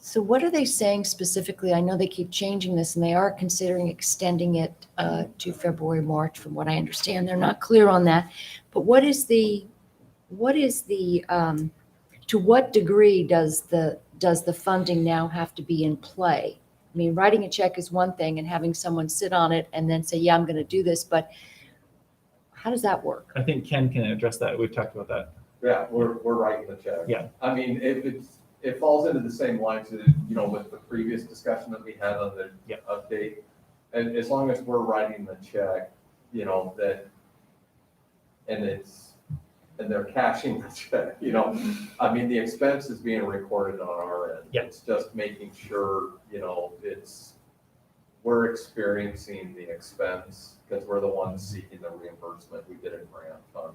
So what are they saying specifically? I know they keep changing this and they are considering extending it to February, March, from what I understand. They're not clear on that. But to what degree does the funding now have to be in play? I mean, writing a check is one thing and having someone sit on it and then say, yeah, I'm going to do this, but how does that work? I think Ken can address that. We've talked about that. Yeah, we're writing the check. Yeah. I mean, it falls into the same lines as, with the previous discussion that we had on the update. And as long as we're writing the check, and they're cashing the check, I mean, the expense is being recorded on our end. Yeah. It's just making sure, we're experiencing the expense because we're the ones seeking the reimbursement. We did a grant fund.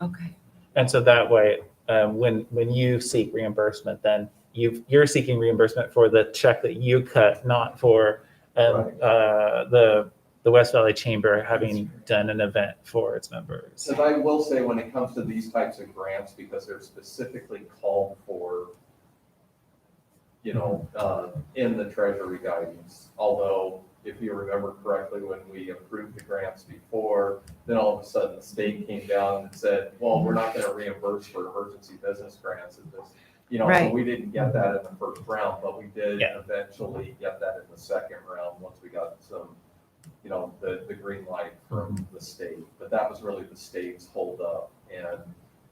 Okay. And so that way, when you seek reimbursement, then you're seeking reimbursement for the check that you cut, not for the West Valley Chamber having done an event for its members. Because I will say, when it comes to these types of grants, because they're specifically called for, in the Treasury guidance, although if you remember correctly, when we approved the grants before, then all of a sudden the state came down and said, well, we're not going to reimburse for emergency business grants at this. So Right. we didn't get that in the first round, but we did eventually get that in the second round once we got some, the green light from the state. But that was really the state's holdup,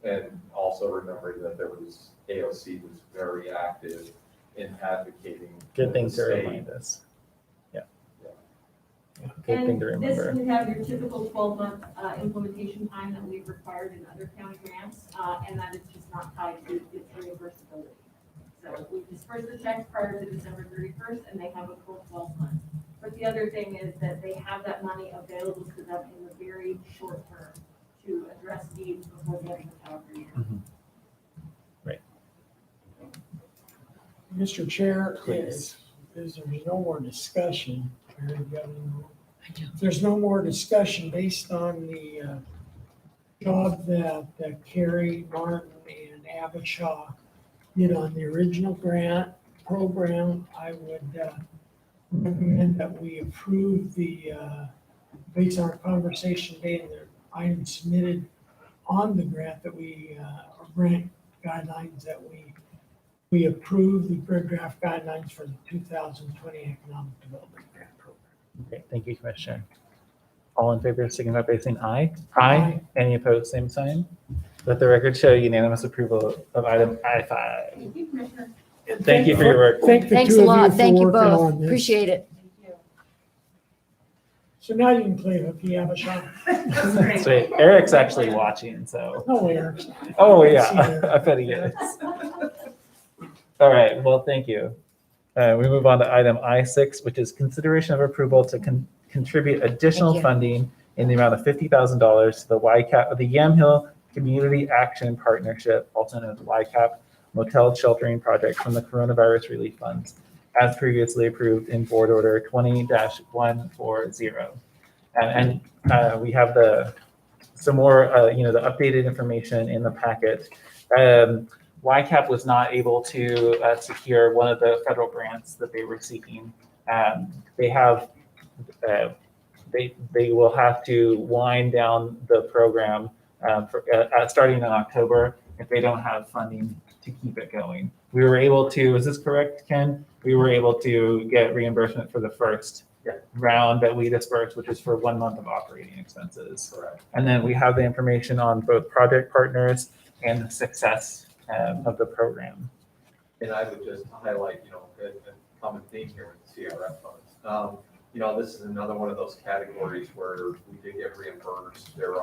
and also remembering that there was AOC was very active in advocating. Good with thing the to state. remind us. Good thing to And this remember. would have your typical 12-month implementation time that we've required in other county grants, and that is just not tied to its reimbursability. So we disperse the checks prior to December 31st, and they have a full 12 months. But the other thing is that they have that money available to them in the very short term to address needs before the end of the calendar year. Mr. Chair, Please. is there's no more discussion. I do. If there's no more discussion based on the job that Carrie, Martin, and Abishaw did on the original grant program, I would recommend that we approve based on our conversation today and the items submitted on the grant that or grant guidelines that we approve the draft guidelines for the 2020 Economic Development Grant Program. Okay, thank you, Commissioner. All in favor, signify by saying aye. Aye. Any opposed, same sign. Let the record show unanimous approval of item I5. Thank you, Commissioner. Thank you for your work. Thank the Thanks two a of lot. for Thank you working both. on this. Appreciate it. Thank you. So now you can play hooky, Abishaw. That's great. Sweet. Eric's actually watching, so. No, Eric's not. Oh, See yeah, Eric. I bet he is. All right, well, thank you. We move on to item I6, which is consideration of approval to contribute additional Thank you. funding in the amount of $50,000 to the YCAP, the Yamhill Community Action Partnership, also known as YCAP Motel Sheltering Project from the Coronavirus Relief Funds, as previously approved in Board Order 20-140. And we have some more, the updated information in the packet. YCAP was not able to secure one of the federal grants that they were seeking. They will have to wind down the program starting in October if they don't have funding to keep it going. We were able to, is this correct, Ken? We were able to get reimbursement for the first round that we dispersed, which is for 1 month of operating expenses. Correct. And then we have the information on both project partners and the success of the program. And I would just highlight, a common theme here with the CRF funds. This is another one of those categories where we did get reimbursed. There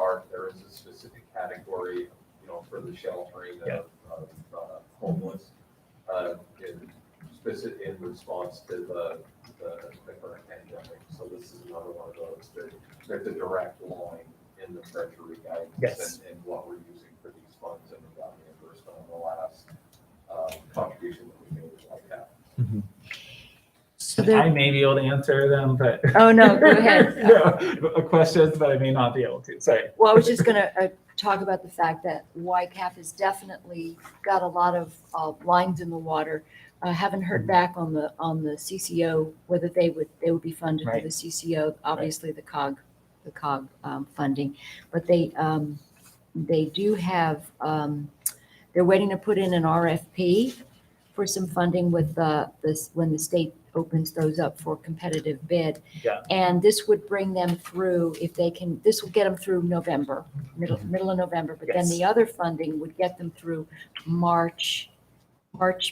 is a specific category, for the sheltering of homeless. And this is in response to the current pandemic. So this is another one of those that there's a direct line in the treasury guidance Yes. and what we're using for these funds and we got reimbursement on the last contribution that we made like that. So there, I may be able to answer them, but. oh, no, go ahead. No, questions, but I may not be able to, sorry. Well, I was just going to talk about the fact that YCAP has definitely got a lot of lines in the water. Haven't heard back on the CCO, whether they would be funded for Right. the CCO, obviously the COG funding. But they do have, they're waiting to put in an RFP for some funding with this, when the state opens those up for competitive bid. Yeah. And this would bring them through, if they can, this will get them through November, middle of November. But then Yes. the other funding would get them through March,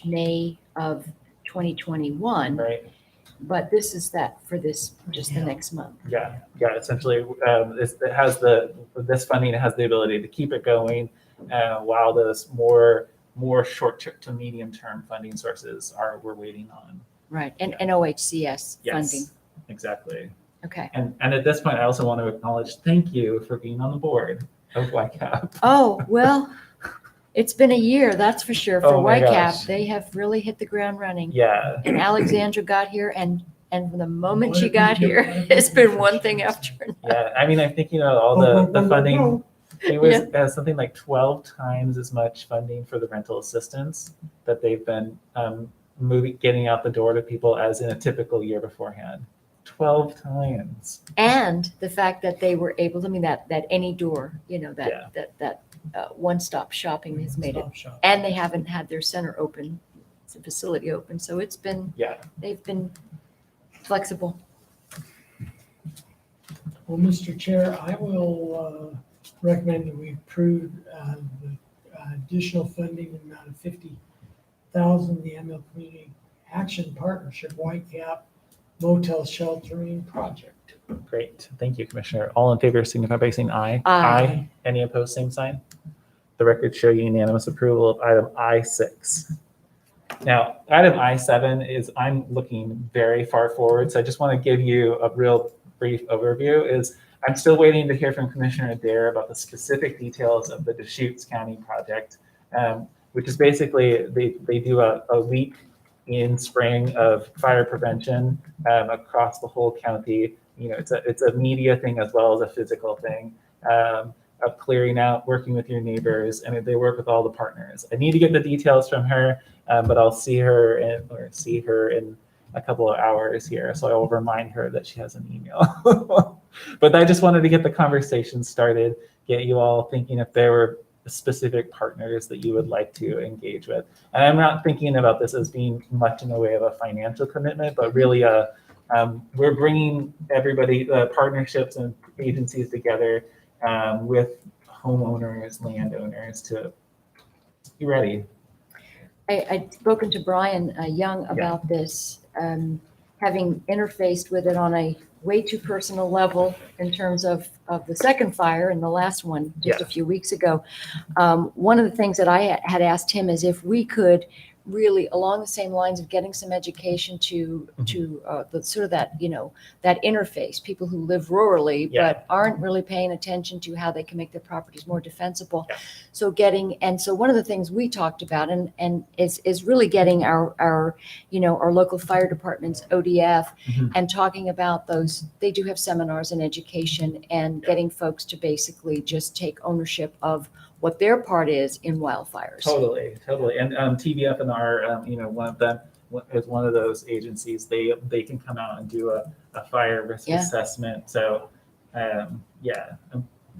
May of 2021. Right, But this is that for this, just the next month. yeah, essentially, this funding has the ability to keep it going, while those more short to medium term funding sources we're waiting on. Right, and OHCS Yes, funding. exactly. Okay. And at this point, I also want to acknowledge, thank you for being on the board of YCAP. Oh, well, it's been a year, that's for sure, for Oh my YCAP. gosh. They have really hit the ground running. Yeah, And Alexandra got here, and from the moment she got here, it's been one thing after another. yeah, I mean, I'm thinking of all the funding. It was something like 12 times as much funding for the rental assistance that they've been getting out the door to people as in a typical year beforehand. 12 times. And the fact that they were able to, I mean, that any door, that one-stop shopping has made it. And they haven't had their center open, the facility open, so it's been, Yeah. they've been flexible. Well, Mr. Chair, I will recommend that we approve the additional funding in the amount of $50,000, the ML Community Action Partnership Whitecap Motel Sheltering Project. Great. Thank you, Commissioner. All in favor signify by saying aye. Aye. Any opposed, same sign. The record show unanimous approval of item I6. Now, item I7 is, I'm looking very far forward, so I just want to give you a real brief overview. I'm still waiting to hear from Commissioner Adair about the specific details of the Deschutes County project, which is basically they do a week in spring of fire prevention across the whole county. It's a media thing as well as a physical thing of clearing out, working with your neighbors, and they work with all the partners. I need to get the details from her, but I'll see her in a couple of hours here, so I will remind her that she has an email. But I just wanted to get the conversation started, get you all thinking if there were specific partners that you would like to engage with. And I'm not thinking about this as being much in the way of a financial commitment, but really we're bringing everybody, partnerships and agencies together with homeowners, landowners to be ready. I'd spoken to Brian Young about this, having interfaced with it on a way too personal level in terms of the second fire and the last one just a few weeks ago. One of the things that I had asked him is if we could really, along the same lines of getting some education to the sort of that, that interface, people who live rurally but aren't really paying attention to how they can make their properties more defensible. So so one of the things we talked about and is really getting our local fire departments, ODF, and talking about those. They do have seminars and education and getting folks to basically just take ownership of what their part is in wildfires. Totally. And TVF&R, one of them is one of those agencies. They can come out and do a fire risk assessment. So, I'm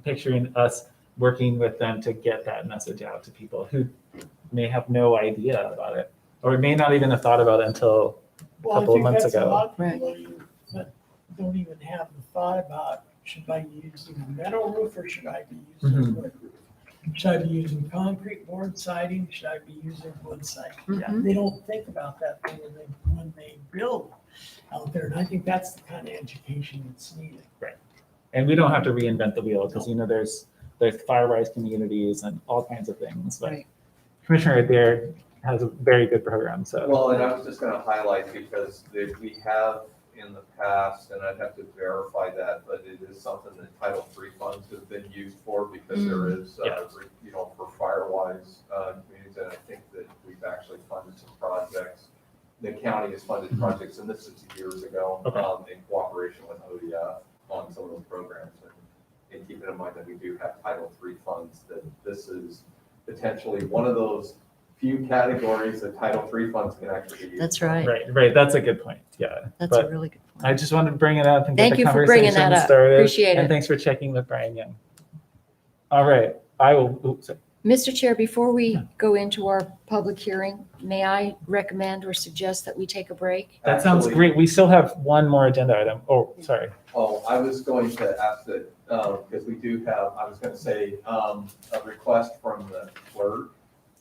picturing us working with them to get that message out to people who may have no idea about it, or may not even have thought about it until a couple of months ago. A lot of people that don't even have the thought about, should I be using a metal roof or should I be using a wood roof? Should I be using concrete board siding? Should I be using wood siding? Mhm. They don't think about that thing when they build out there. And I think that's the kind of education that's needed. Right. And we don't have to reinvent the wheel because, there's fire-wise communities and all kinds of things. But Right. Commissioner Adair has a very good program. So Well, and I was just gonna highlight because we have in the past, and I'd have to verify that, but it is something that Title III funds have been used for because there is, Yeah. you know, for Firewise communities, and I think that we've actually funded some projects. The county has funded projects, and this is years ago, Okay. in cooperation with ODF on some of those programs. And keeping in mind that we do have Title III funds, that this is potentially one of those few categories that Title III funds can actually be used. That's right. right. That's a good point. Yeah. That's But a really good point. I just wanted to bring it up and get Thank the you for bringing conversation that up. started. Appreciate And it. thanks for checking with Brian Young. All right. I will. Oops, sorry. Mr. Chair, before we go into our public hearing, may I recommend or suggest that we take a break? That sounds Actually- great. We still have one more agenda item. Oh, sorry. Oh, I was going to ask that, because we do have, I was gonna say, a request from the clerk.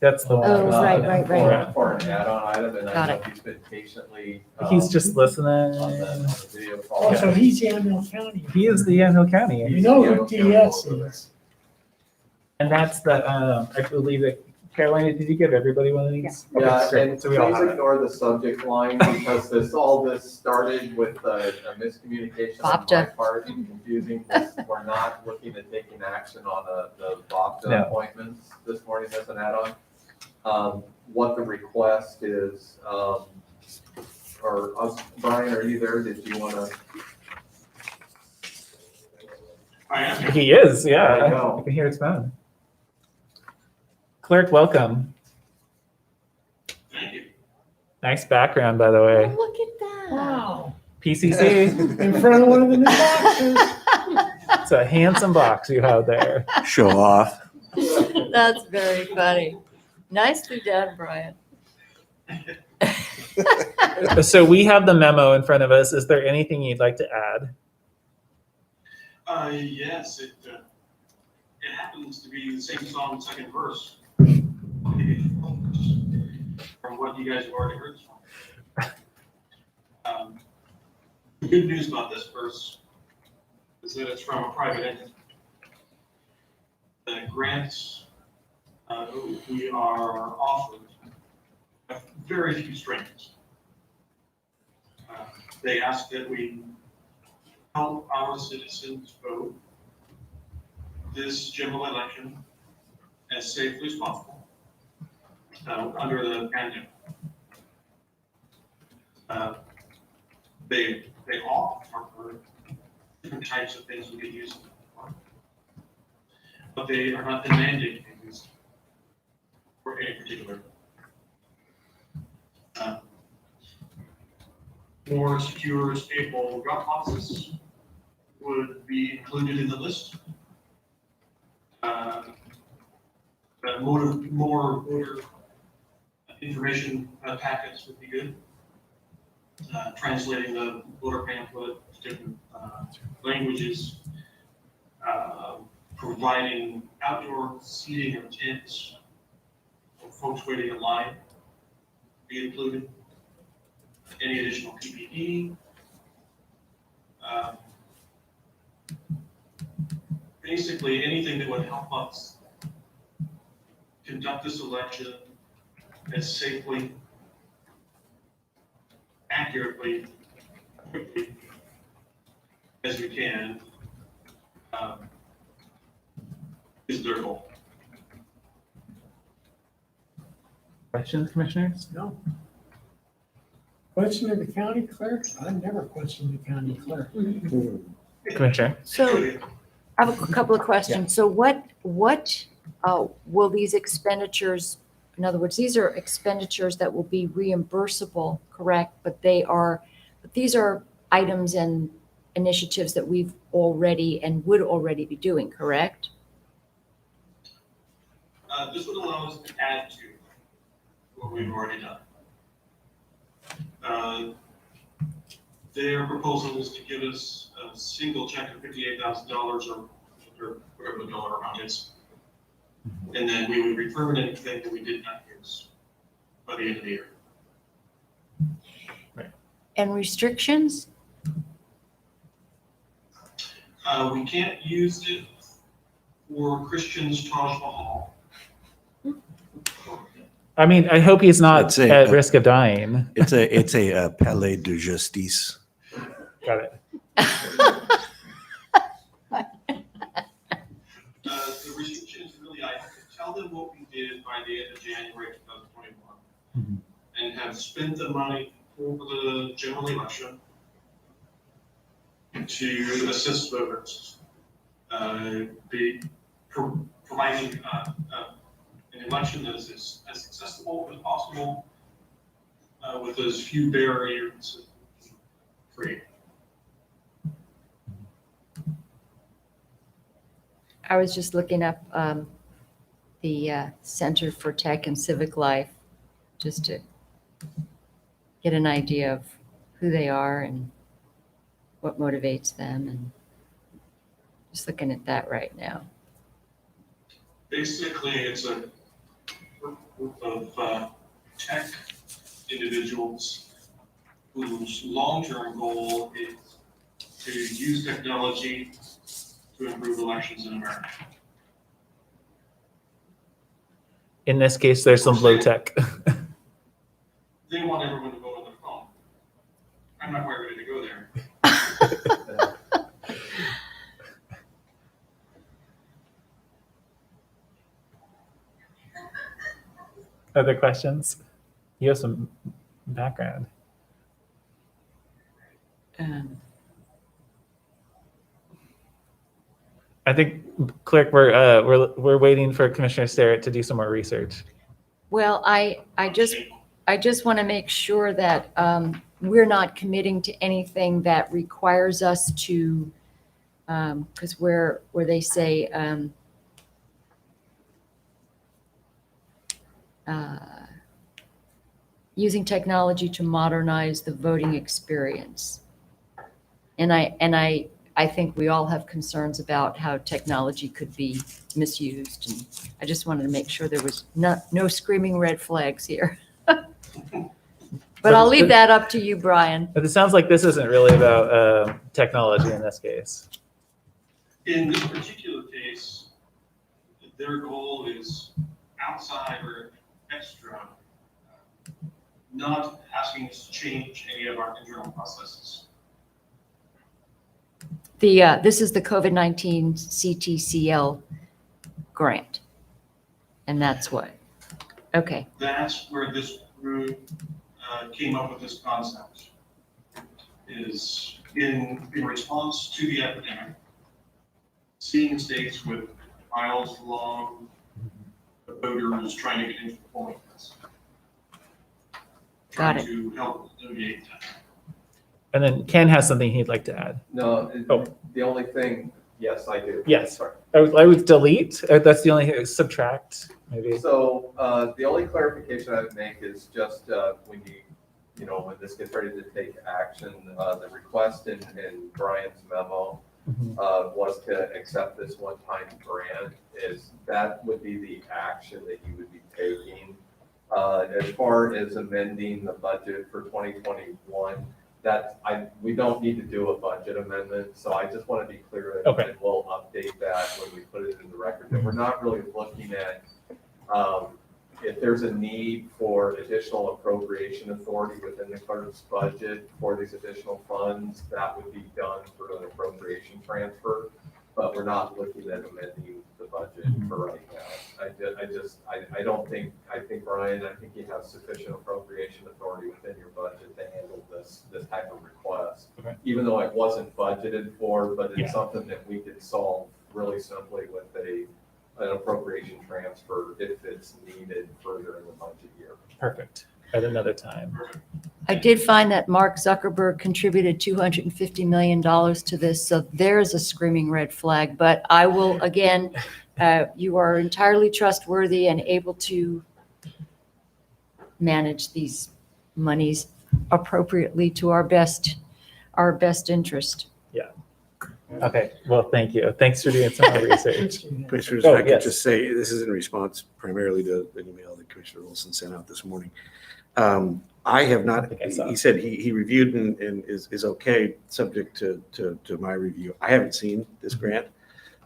That's the one. Oh, right. For an add-on item, and I Got know he's been patiently. He's just listening. On the video call. Also, he's Yamhill County. He is the Yamhill County. You know who TS is. And that's the, I believe that, Carolina, did you give everybody one of these? Okay, Yeah, great. and So we all please have it. ignore the subject line because all this started with a miscommunication on my BOPTA. part and confusing. We're not looking at taking action on the BOPTA No. appointments this morning as an add-on. What the request is, Brian, are you there? Did you want to? I am. He is, There you yeah. go. I can hear his phone. Clerk, welcome. Thank you. Nice background, by the way. Oh, look at that. Wow. PCC. In front of one of the new boxes. It's a handsome box you have there. Show off. That's very funny. Nicely done, Brian. So we have the memo in front of us. Is there anything you'd like to add? Yes, it happens to be the same song, second verse. From what you guys have already heard. The good news about this verse is that it's from a private entity. The grants we are offered have very few strings. They ask that we help our citizens vote this general election as safely as possible under the pandemic. They all offer different types of things we could use them for, but they are not demanding things for any particular. More secure, stable drop boxes would be included in the list. More voter information packets would be good. Translating the voter pamphlet to different languages. Providing outdoor seating or tents for folks waiting in line be included. Any additional PPE. Basically, anything that would help us conduct this election as safely, accurately, quickly as we can is their goal. Questions, commissioners? No. Question of the county clerk? I've never questioned the county clerk. Commissioner? So I have a couple of questions. So what will these expenditures, in other words, these are expenditures that will be reimbursable, correct? But these are items and initiatives that we've already and would already be doing, correct? This would allow us to add to what we've already done. Their proposal is to give us a single check of $58,000 or whatever the dollar amount is. And then we would return anything that we did not use by the end of the year. And restrictions? We can't use it for Christians' Taj Mahal. I mean, I hope he's not It's a- at risk of dying. It's a palais de justice. Got it. The restriction is really, I have to tell them what we did by the end of January 2021. Mhm. And have spent the money for the general election to assist voters. Providing an election that is as accessible as possible with as few barriers as created. I was just looking up the Center for Tech and Civic Life, just to get an idea of who they are and what motivates them, and just looking at that right now. Basically, it's a group of tech individuals whose long-term goal is to use technology to improve elections in America. In this case, there's some low tech. They want everyone to vote on their phone. I'm not quite ready to go there. Other questions? You have some background. I think, Clerk, we're waiting for Commissioner Sterrett to do some more research. Well, I just want to make sure that we're not committing to anything that requires us to, because where they say using technology to modernize the voting experience. And I think we all have concerns about how technology could be misused. And I just wanted to make sure there was no screaming red flags here. But I'll leave that up to you, Brian. But it sounds like this isn't really about technology in this case. In this particular case, their goal is outside or extra, not asking us to change any of our internal processes. This is the COVID-19 CTCL grant. And that's what? Okay. That's where this group came up with this concept, is in response to the epidemic, seeing states with miles long voters trying to get into the polling place. Got it. Trying to help alleviate that. And then Ken has something he'd like to add. No, Oh. the only thing, yes, I do. Yes. Sorry. I would delete. That's the only subtract, maybe. So the only clarification I would make is just when when this gets ready to take action, the request in Brian's memo was to accept this one-time grant. That would be the action that you would be taking. As far as amending the budget for 2021, we don't need to do a budget amendment, so I just want to be clear that Okay. we'll update that when we put it in the record, that we're not really looking at if there's a need for additional appropriation authority within the clerk's budget for these additional funds, that would be done through an appropriation transfer, but we're not looking at amending the budget for right now. I think Brian, I think you have sufficient appropriation authority within your budget to handle this type of request. Okay. Even though it wasn't budgeted for, but it's Yeah. something that we could solve really simply with an appropriation transfer if it's needed further in the budget year. Perfect. At another time. I did find that Mark Zuckerberg contributed $250 million to this, so there's a screaming red flag. But I will, again, you are entirely trustworthy and able to manage these monies appropriately to our best interest. Okay. Well, thank you. Thanks for doing some more research. Commissioners, Oh, I could yes. just say, this is in response primarily to an email that Commissioner Wilson sent out this morning. I have not, I think I saw he it. said he reviewed and is okay, subject to my review. I haven't seen this grant.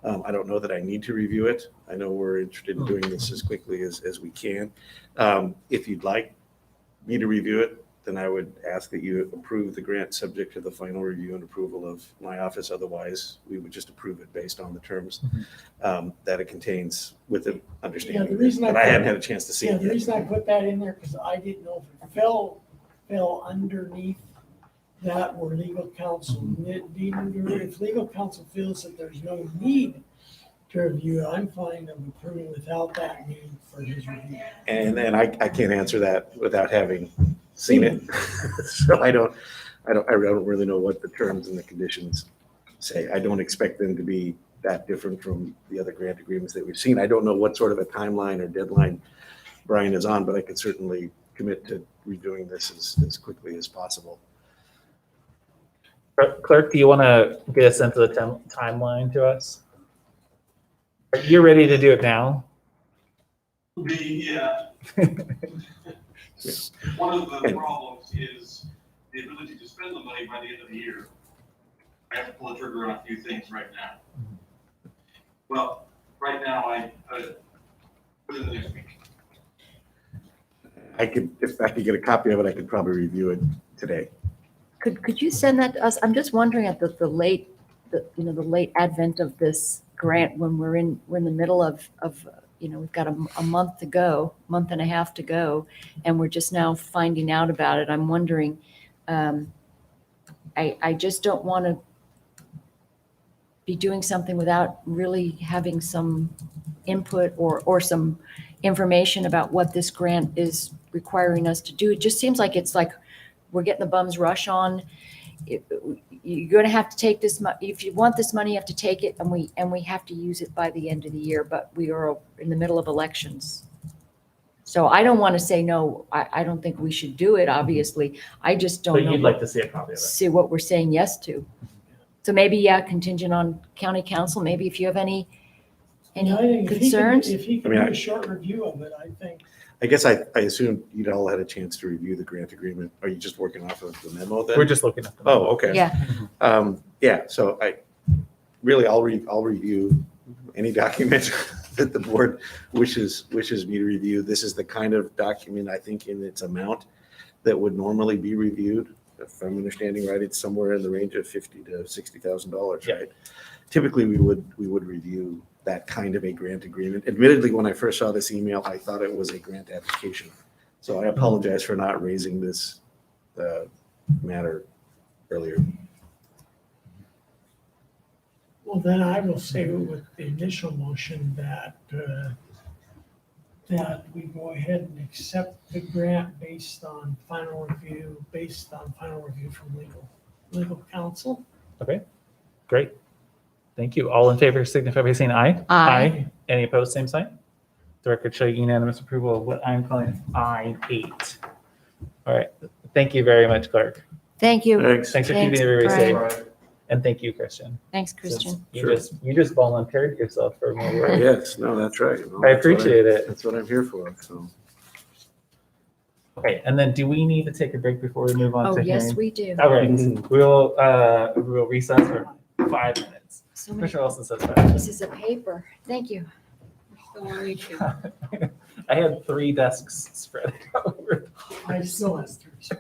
I don't know that I need to review it. I know we're interested in doing this as quickly as we can. If you'd like me to review it, then I would ask that you approve the grant subject to the final review and approval of my office. Otherwise, we would just approve it based on the terms that it contains with the understanding the reason that I I put- hadn't had a chance to see Yeah, it the yet. reason I put that in there, because I didn't know if it fell underneath that or legal counsel needing to, if legal counsel feels that there's no need to review it, I'm fine of approving without that need for his review. And I can't answer that without having seen it. So I don't really know what the terms and the conditions say. I don't expect them to be that different from the other grant agreements that we've seen. I don't know what sort of a timeline or deadline Brian is on, but I can certainly commit to redoing this as quickly as possible. Clerk, do you want to get a sense of the timeline to us? You're ready to do it now? Yeah. One of the problems is the ability to spend the money by the end of the year. I have to pull the trigger on a few things right now. Well, right now, I put it in the next week. If I could get a copy of it, I could probably review it today. Could you send that to us? I'm just wondering at the late advent of this grant, when we're in the middle of we've got a month to go, month and a half to go, and we're just now finding out about it. I'm wondering, I just don't want to be doing something without really having some input or some information about what this grant is requiring us to do. It just seems like it's like we're getting the bum's rush on. You're going to have to take this money. If you want this money, you have to take it, and we have to use it by the end of the year. But we are in the middle of elections, so I don't want to say no. I don't think we should do it. Obviously, I just don't But know. you'd like to see a copy of it. See what we're saying yes to. So maybe contingent on county council. Maybe if you have any I think concerns. If he can I mean, do a short review of it, I think. I guess I assumed you'd all had a chance to review the grant agreement. Are you just working off of the memo then? We're just looking at them. Oh, okay. Yeah. So I'll review any document that the board wishes me to review. This is the kind of document, I think, in its amount that would normally be reviewed. If I'm understanding right, it's somewhere in the range of $50,000 to $60,000, right? Typically, we would review that kind of a grant agreement. Admittedly, when I first saw this email, I thought it was a grant application. So I apologize for not raising this matter earlier. Well, then I will say with the initial motion that we go ahead and accept the grant based on final review from legal counsel. Okay, great. Thank you. All in favor signify by saying aye. Aye. Any opposed, same sign? The record show unanimous approval of what I'm calling I-8. All right. Thank you very much, Clerk. Thank you. Thanks. Thanks for Thanks, keeping everybody Brian. safe. And thank you, Christian. Thanks, Christian. Since you just volunteered yourself for more work. Yes, no, that's right. No, I that's what appreciate it. That's what I'm here for, so. Okay, and then do we need to take a break before we move on Oh, to yes, hearing? we do. All right, we'll recess for 5 minutes. So many- Commissioner Olson says 5 minutes. This is a paper. Thank you. I had 3 desks spread over. I still have three. So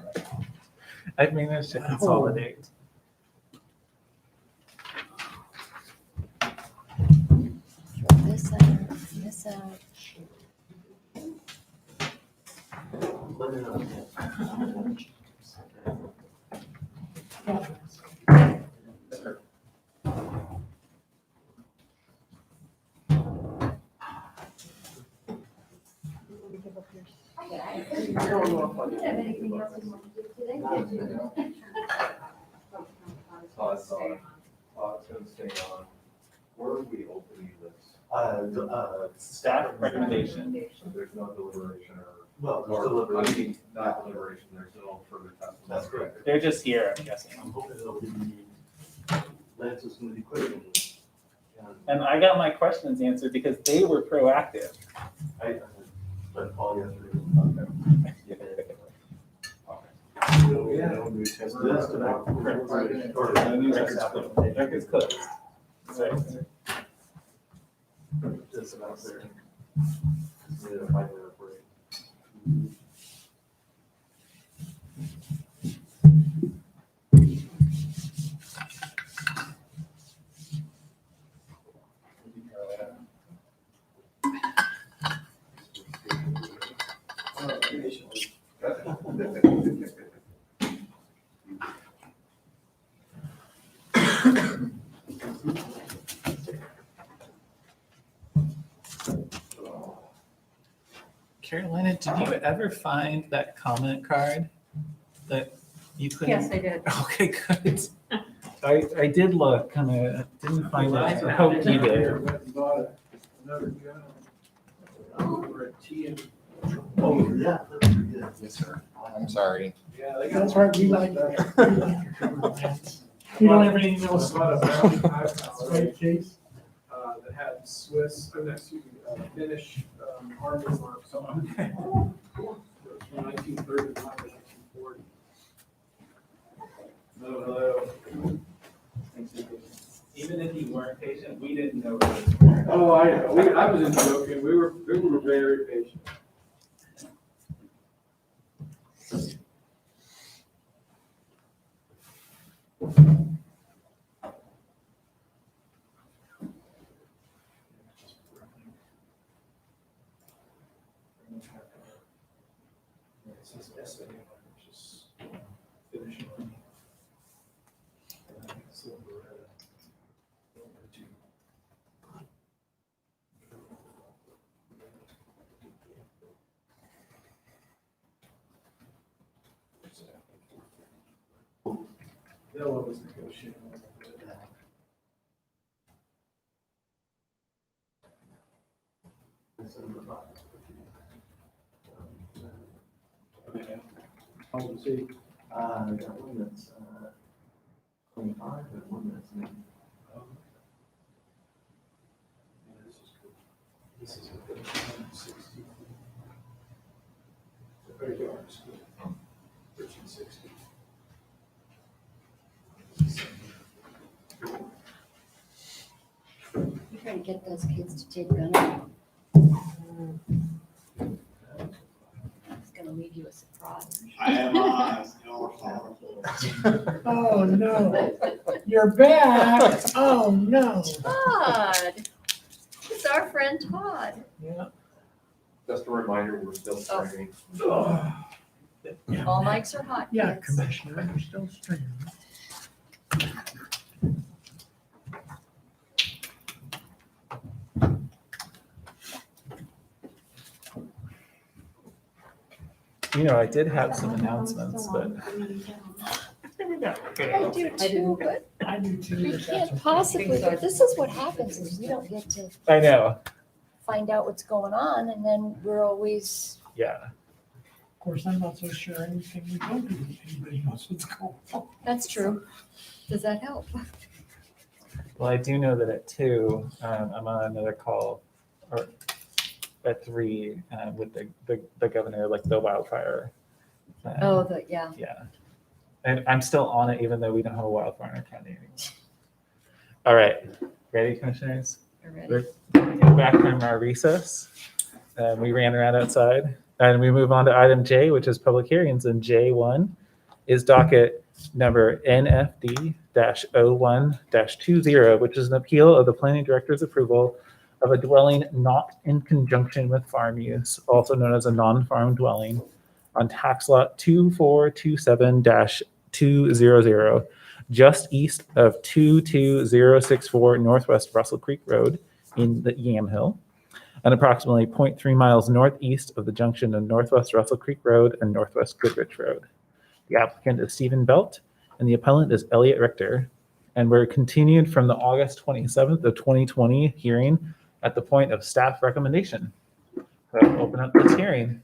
I've managed to consolidate. Throw this out, this out. Todd's gonna stay on. Where are we opening this? Staff recommendation. So there's no deliberation or? Well, or- deliberation. I mean, not deliberation, there's no further testimony. That's correct. They're just here, I'm guessing. I'm hoping it'll be, Lance is gonna be quick And I got my questions answered because they were proactive. I let Paul yesterday. This tonight. Record's closed. Sorry. this about there. Need a 5-minute break. Carolina, did you ever find that comment card that you couldn't? Yes, I did. Okay, good. I did look, kind of, didn't find it. I hope you did. Another gun over at T and. Oh, yeah. Yes, sir. I'm sorry. Yeah, they got. That's right, we like that. You don't have anything else? Bought a bounty house, Straight case? that had Swiss, Finnish, army marks on it. From 1930 to 1940. Hello. Even if you weren't patient, we didn't know. Oh, I know. I wasn't joking. We were very patient. They'll always negotiate. How old is he? I got one that's 25 and one that's 9. This is a 60. Very young, 1360. You trying to get those kids to take gun. It's gonna leave you a surprise. I am, no, Oh, no. You're back. Oh, no. Todd. It's our friend Todd. Yeah. Just a reminder, we're still Oh. streaming. All mics are hot. Yeah, kids. Commissioner, you're still streaming. You know, I did have some announcements, but. I do too, but I do too. we but that's can't okay. possibly, this is what happens is we don't get to I know, find out what's going on and then we're always, yeah. Of course, I'm not so sure anything we don't do, anybody knows what's going on. that's true. Does that help? Well, I do know that at 2, I'm on another call, or at 3, with the governor, like the wildfire. Oh, yeah. Yeah. And I'm still on it, even though we don't have a wildfire in our county anymore. All right, ready, commissioners? You're ready. We're back from our recess. We ran around outside, and we move on to item J, which is public hearings. And J1 is docket number NFD-01-20, which is an appeal of the planning director's approval of a dwelling not in conjunction with farm use, also known as a non-farm dwelling, on tax lot 2427-200, just east of 22064 Northwest Russell Creek Road in the Yamhill, and approximately 0.3 miles northeast of the junction of Northwest Russell Creek Road and Northwest Goodrich Road. The applicant is Stephen Belt, and the appellant is Elliot Richter. And we're continued from the August 27th of 2020 hearing at the point of staff recommendation. So I'll open up this hearing.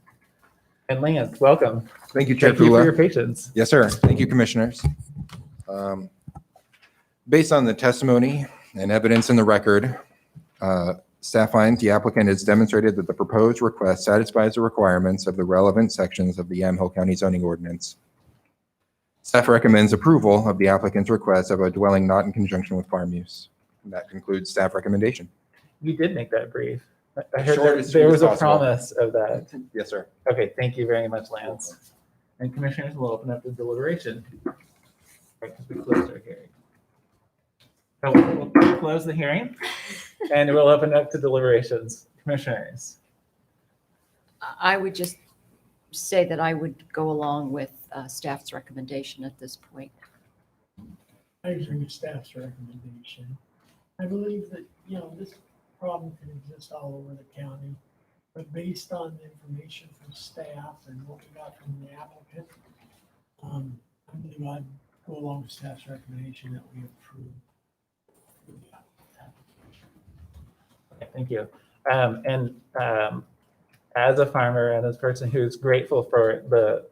And Lance, welcome. Thank you, Chair Thank you for your Pula. patience. Yes, sir. Thank you, Commissioners. Based on the testimony and evidence in the record, staff finds the applicant has demonstrated that the proposed request satisfies the requirements of the relevant sections of the Yamhill County zoning ordinance. Staff recommends approval of the applicant's request of a dwelling not in conjunction with farm use. And that concludes staff recommendation. You did make that brief. I heard Short there, as there sweet was as a possible. promise of that. Yes, sir. Okay, thank you very much, Lance. And commissioners will open up the deliberation. Right, 'cause we closed our hearing. So we'll close the hearing and we'll open up to deliberations. Commissioners. I would just say that I would go along with staff's recommendation at this point. I agree with staff's recommendation. I believe that, this problem can exist all over the county, but based on the information from staff and what we got from the applicant, I believe I'd go along with staff's recommendation that we approve. Okay, thank you. As a farmer and as a person who's grateful for the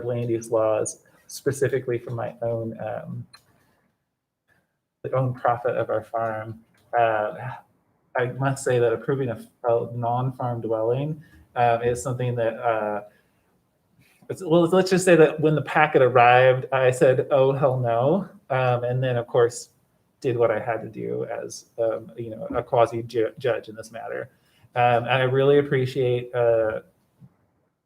land use laws, specifically for my own the own profit of our farm, I must say that approving a non-farm dwelling is something that let's just say that when the packet arrived, I said, "Oh hell no," and then of course did what I had to do as a quasi judge in this matter. And I really appreciate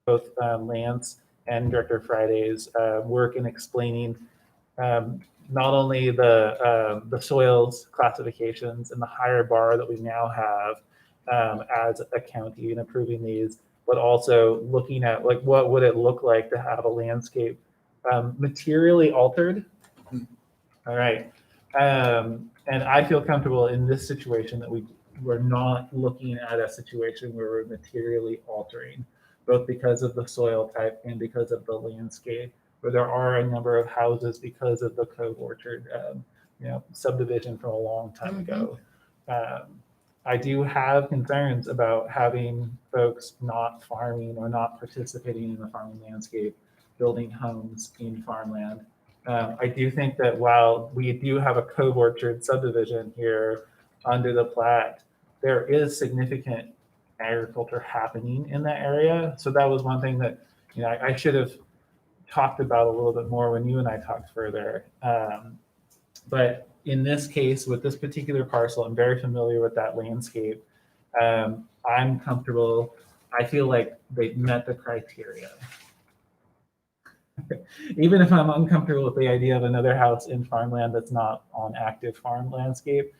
both Lance and Director Friday's work in explaining not only the soils classifications and the higher bar that we now have as a county in approving these, but also looking at like what would it look like to have a landscape materially altered. All right. And I feel comfortable in this situation that we're not looking at a situation where we're materially altering, both because of the soil type and because of the landscape, where there are a number of houses because of the Cove Orchard subdivision from a long time ago. I do have concerns about having folks not farming or not participating in the farming landscape, building homes in farmland. I do think that while we do have a Cove Orchard subdivision here under the plat, there is significant agriculture happening in that area. So that was one thing that I should have talked about a little bit more when you and I talked further. But in this case, with this particular parcel, I'm very familiar with that landscape. I'm comfortable. I feel like they've met the criteria. Even if I'm uncomfortable with the idea of another house in farmland that's not on active farm landscape,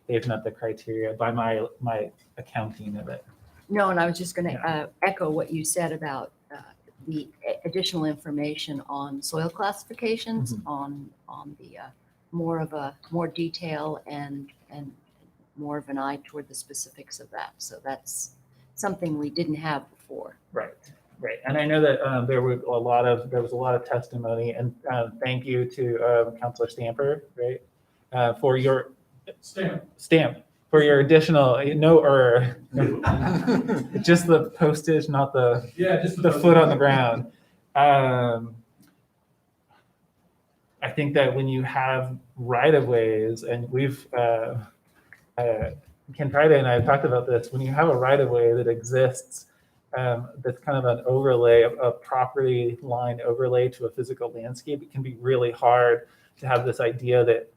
they've met the criteria by my accounting of it. No, and I was just going to echo what you said about the additional information on soil classifications, on the more detail and more of an eye toward the specifics of that. So that's something we didn't have before. Right. Right, and I know that there was a lot of testimony, and thank you to Councilor Stamper, right, for your stamp for your additional just the postage, not the foot on the ground. I think that when you have right of ways, and we've Ken Friday and I have talked about this, when you have a right of way that exists. That's kind of an overlay, a property line overlay to a physical landscape. It can be really hard to have this idea that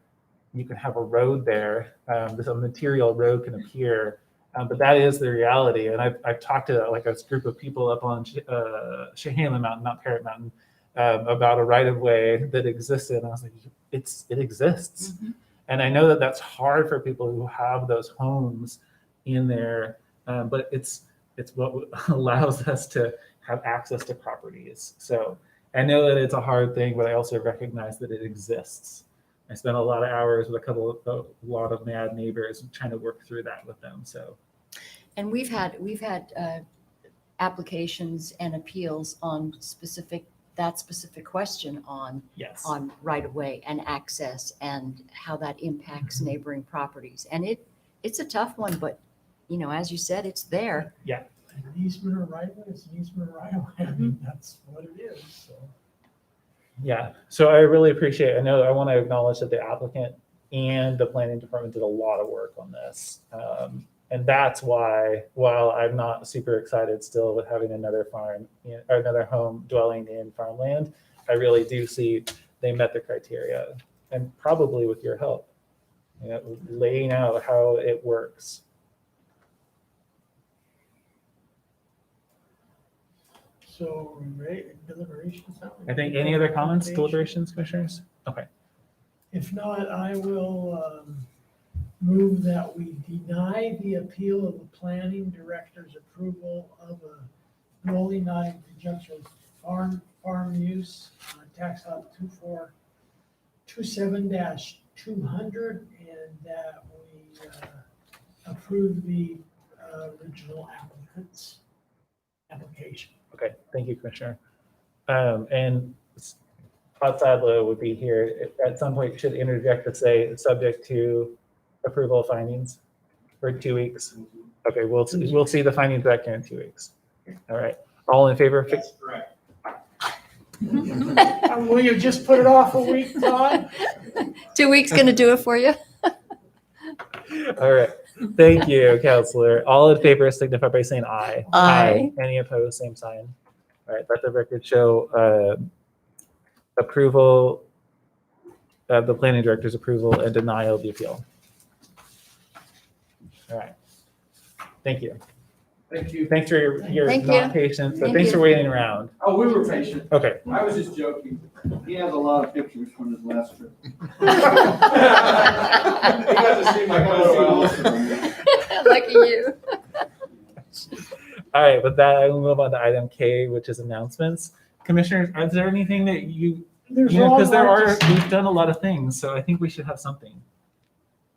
you can have a road there. This a material road can appear, but that is the reality. And I've talked to like a group of people up on Chehalis Mountain, not Parrot Mountain, about a right of way that existed. And I was like, it exists. And I know that that's hard for people who have those homes in there, but it's what allows us to have access to properties. So I know that it's a hard thing, but I also recognize that it exists. I spent a lot of hours with a lot of mad neighbors trying to work through that with them. So, and we've had applications and appeals on that specific question on right of way and access and how that impacts neighboring properties. And it's a tough one, but as you said, it's there. Yeah. An easement or right of way is an easement or right of way. I mean, that's what it is. So. Yeah. So I really appreciate it. I want to acknowledge that the applicant and the planning department did a lot of work on this. And that's why, while I'm not super excited still with having another home dwelling in farmland, I really do see they met the criteria, and probably with your help, laying out how it works. So, deliberations. I think any other comments, deliberations, commissioners? Okay. If not, I will move that we deny the appeal of the planning director's approval of a dwelling not in conjunction with farm use, tax lot 2427-200, and that we approve the original applicant's application. Okay, thank you, Commissioner. And Todd Sadlow would be here at some point, should interject to say, subject to approval of findings for 2 weeks. Okay, we'll see the findings back here in 2 weeks. All right, all in favor? That's correct. Will you just put it off a week, Todd? 2 weeks going to do it for you? All right, thank you, Counselor. All in favor signify by saying aye. Aye. Any opposed, same sign. All right, let the record show approval of the planning director's approval and denial of the appeal. All right, thank you. Thank you. Thanks for your Thank not you. patience, but Thank thanks you. for waiting around. Oh, we were patient. Okay. I was just joking. He has a lot of pictures from his last trip. You guys have seen my photo. Lucky you. All right, with that, I will move on to item K, which is announcements. Commissioners, is there anything that There's because all lots of- we've done a lot of things, so I think we should have something.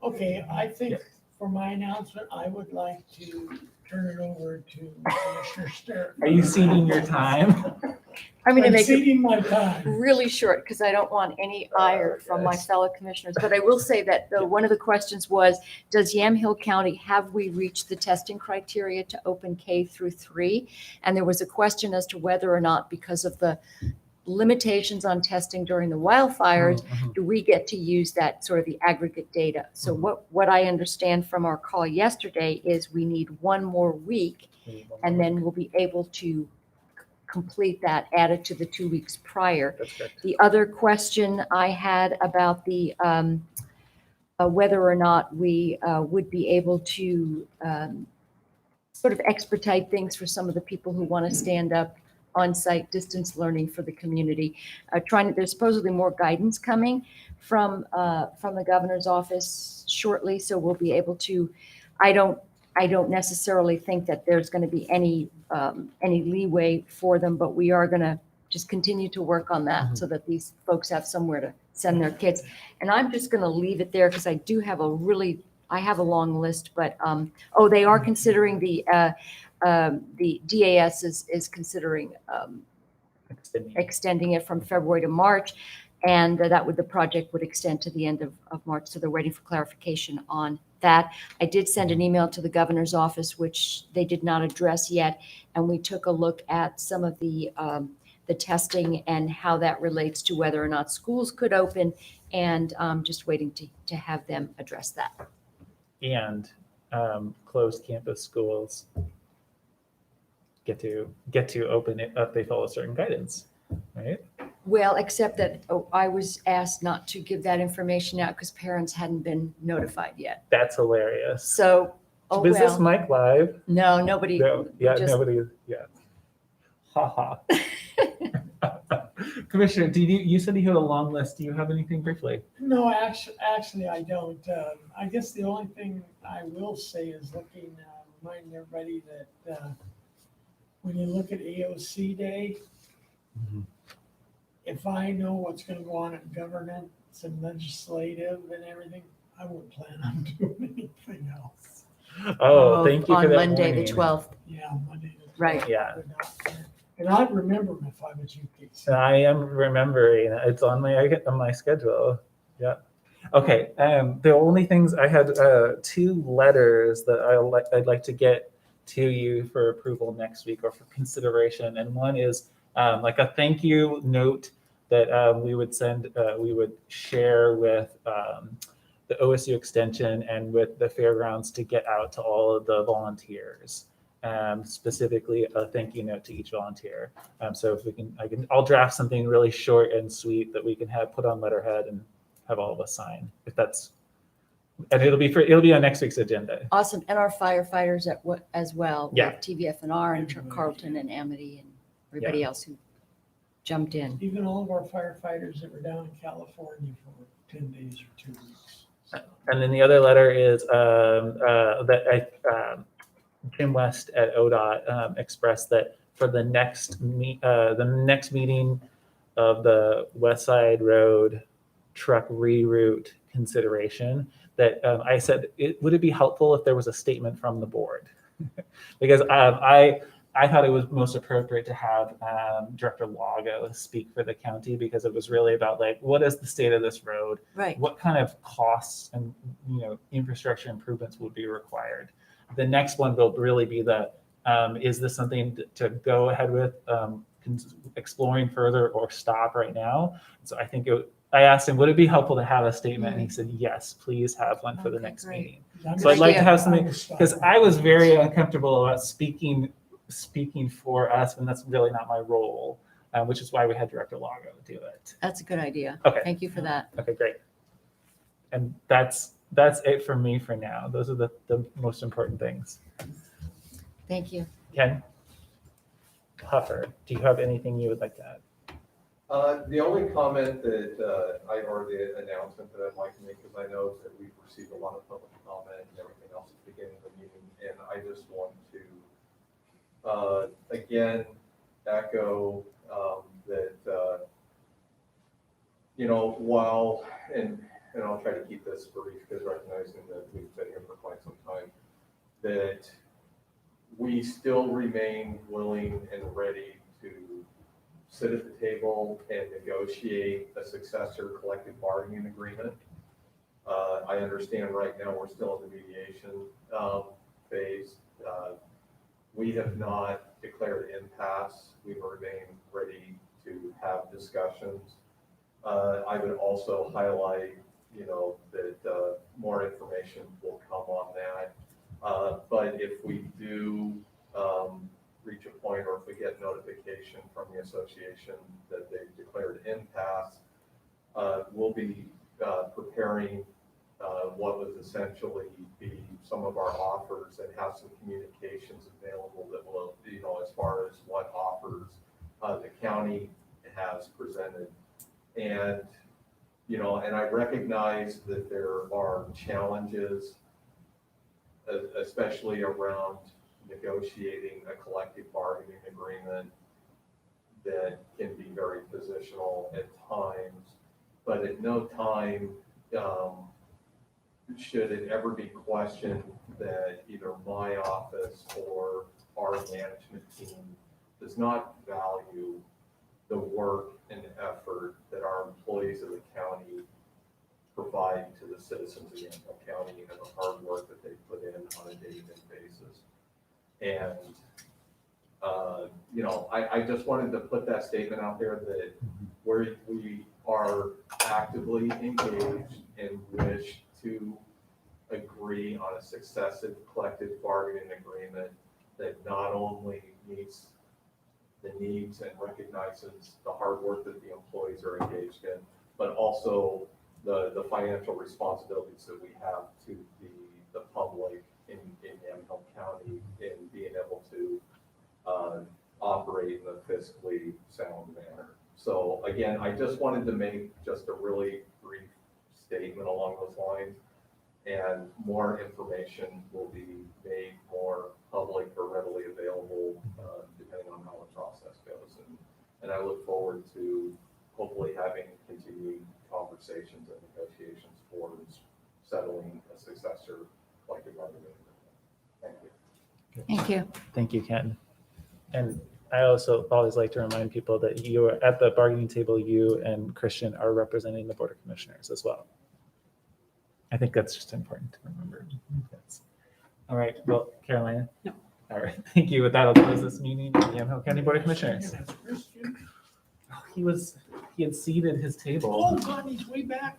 Okay, I think for my announcement, I would like to turn it over to Commissioner Sterr. Are you ceding your time? I'm going to I'm make it ceding my time. really short because I don't want any ire from my fellow commissioners. But I will say that one of the questions was, does Yamhill County, have we reached the testing criteria to open K through 3? And there was a question as to whether or not, because of the limitations on testing during the wildfires, do we get to use that sort of the aggregate data? So what I understand from our call yesterday is we need 1 more week, and then we'll be able to complete that, added to the 2 weeks prior. That's correct. The other question I had about the whether or not we would be able to sort of expedite things for some of the people who want to stand up on-site distance learning for the community. There's supposedly more guidance coming from the governor's office shortly, so we'll be able to. I don't necessarily think that there's going to be any leeway for them, but we are going to just continue to work on that so that these folks have somewhere to send their kids. And I'm just going to leave it there because I do have a long list, but they are considering the DAS is considering extending it from February to March, and the project would extend to the end of March. So they're waiting for clarification on that. I did send an email to the governor's office, which they did not address yet, and we took a look at some of the testing and how that relates to whether or not schools could open, and just waiting to have them address that. And closed campus schools get to open it up. They follow certain guidance, right? Well, except that I was asked not to give that information out because parents hadn't been notified yet. That's hilarious. So, Was this mic live? No, nobody. No, yeah, just- nobody. Yeah. Ha ha. Commissioner, you said you had a long list. Do you have anything briefly? No, actually, I don't. I guess the only thing I will say is reminding everybody that when you look at AOC Day, if I know what's going to go on in governance and legislative and everything, I won't plan on doing anything else. Oh, thank you for On that Monday, the warning. 12th. Yeah, Monday. the 12th, Right. Yeah. And I'd remember them if I was you, Casey. I am remembering. It's on my schedule. Yeah. Okay. The only things I had 2 letters that I'd like to get to you for approval next week or for consideration, and one is like a thank you note that we would share with the OSU Extension and with the fairgrounds to get out to all of the volunteers. Specifically a thank you note to each volunteer. So if I'll draft something really short and sweet that we can have put on letterhead and have all of us sign. And it'll be on next week's agenda. Awesome. And our firefighters as well. Yeah. With TVF&R and Carlton and Amity. everybody else who jumped in. Even all of our firefighters that were down in California for 10 days or 2 weeks. So, And then the other letter is Jim West at ODOT expressed that for the next meeting of the West Side Road truck reroute consideration, that I said, would it be helpful if there was a statement from the board? Because I thought it was most appropriate to have Director Lago speak for the county, because it was really about like, what is the state of this road? Right. What kind of costs and infrastructure improvements would be required? The next one will really be is this something to go ahead with, exploring further, or stop right now? So I think I asked him, would it be helpful to have a statement? And he said, yes, please have one for the Okay, next great. meeting. I'm So I'd like to just- have something, I will stop. because I was very uncomfortable about speaking for us, and that's really not my role, which is why we had Director Lago do it. That's a good idea. Okay. Thank you for that. Okay, great. And that's it for me for now. Those are the most important things. Thank you. Ken Huffer, do you have anything you would like to add? The only comment that or the announcement that I'd like to make, because I know that we've received a lot of public comment and everything else at the beginning of the meeting, and I just want to again echo that while and I'll try to keep this brief, because recognizing that we've been here for quite some time, that we still remain willing and ready to sit at the table and negotiate a successor collective bargaining agreement. I understand right now we're still in the mediation phase. We have not declared impasse. We remain ready to have discussions. I would also highlight, that more information will come on that. But if we do reach a point, or if we get notification from the association that they've declared impasse, we'll be preparing what would essentially be some of our offers, and have some communications available that will, as far as what offers the county has presented. And, and I recognize that there are challenges, especially around negotiating a collective bargaining agreement that can be very positional at times, but at no time should it ever be questioned that either my office or our management team does not value the work and effort that our employees of the county provide to the citizens of Yamhill County, and the hard work that they put in on a day-to-day basis. And, I just wanted to put that statement out there that we are actively engaged and wish to agree on a successive collective bargaining agreement that not only meets the needs and recognizes the hard work that the employees are engaged in, but also the financial responsibilities that we have to the public in Yamhill County, in being able to operate in a fiscally sound manner. So again, I just wanted to make just a really brief statement along those lines, and more information will be made more public or readily available depending on how the process goes. And I look forward to hopefully having continued conversations and negotiations towards settling a successor collective bargaining agreement. Thank you. Thank you. Thank you, Ken. And I also always like to remind people that you are at the bargaining table, you and Christian are representing the Board of Commissioners as well. I think that's just important to remember. All right, well, Carolina? No. All right, thank you. With that, I'll close this meeting of the Yamhill County Board of Commissioners. Christian. He had seated his table. Oh, God, he's way back.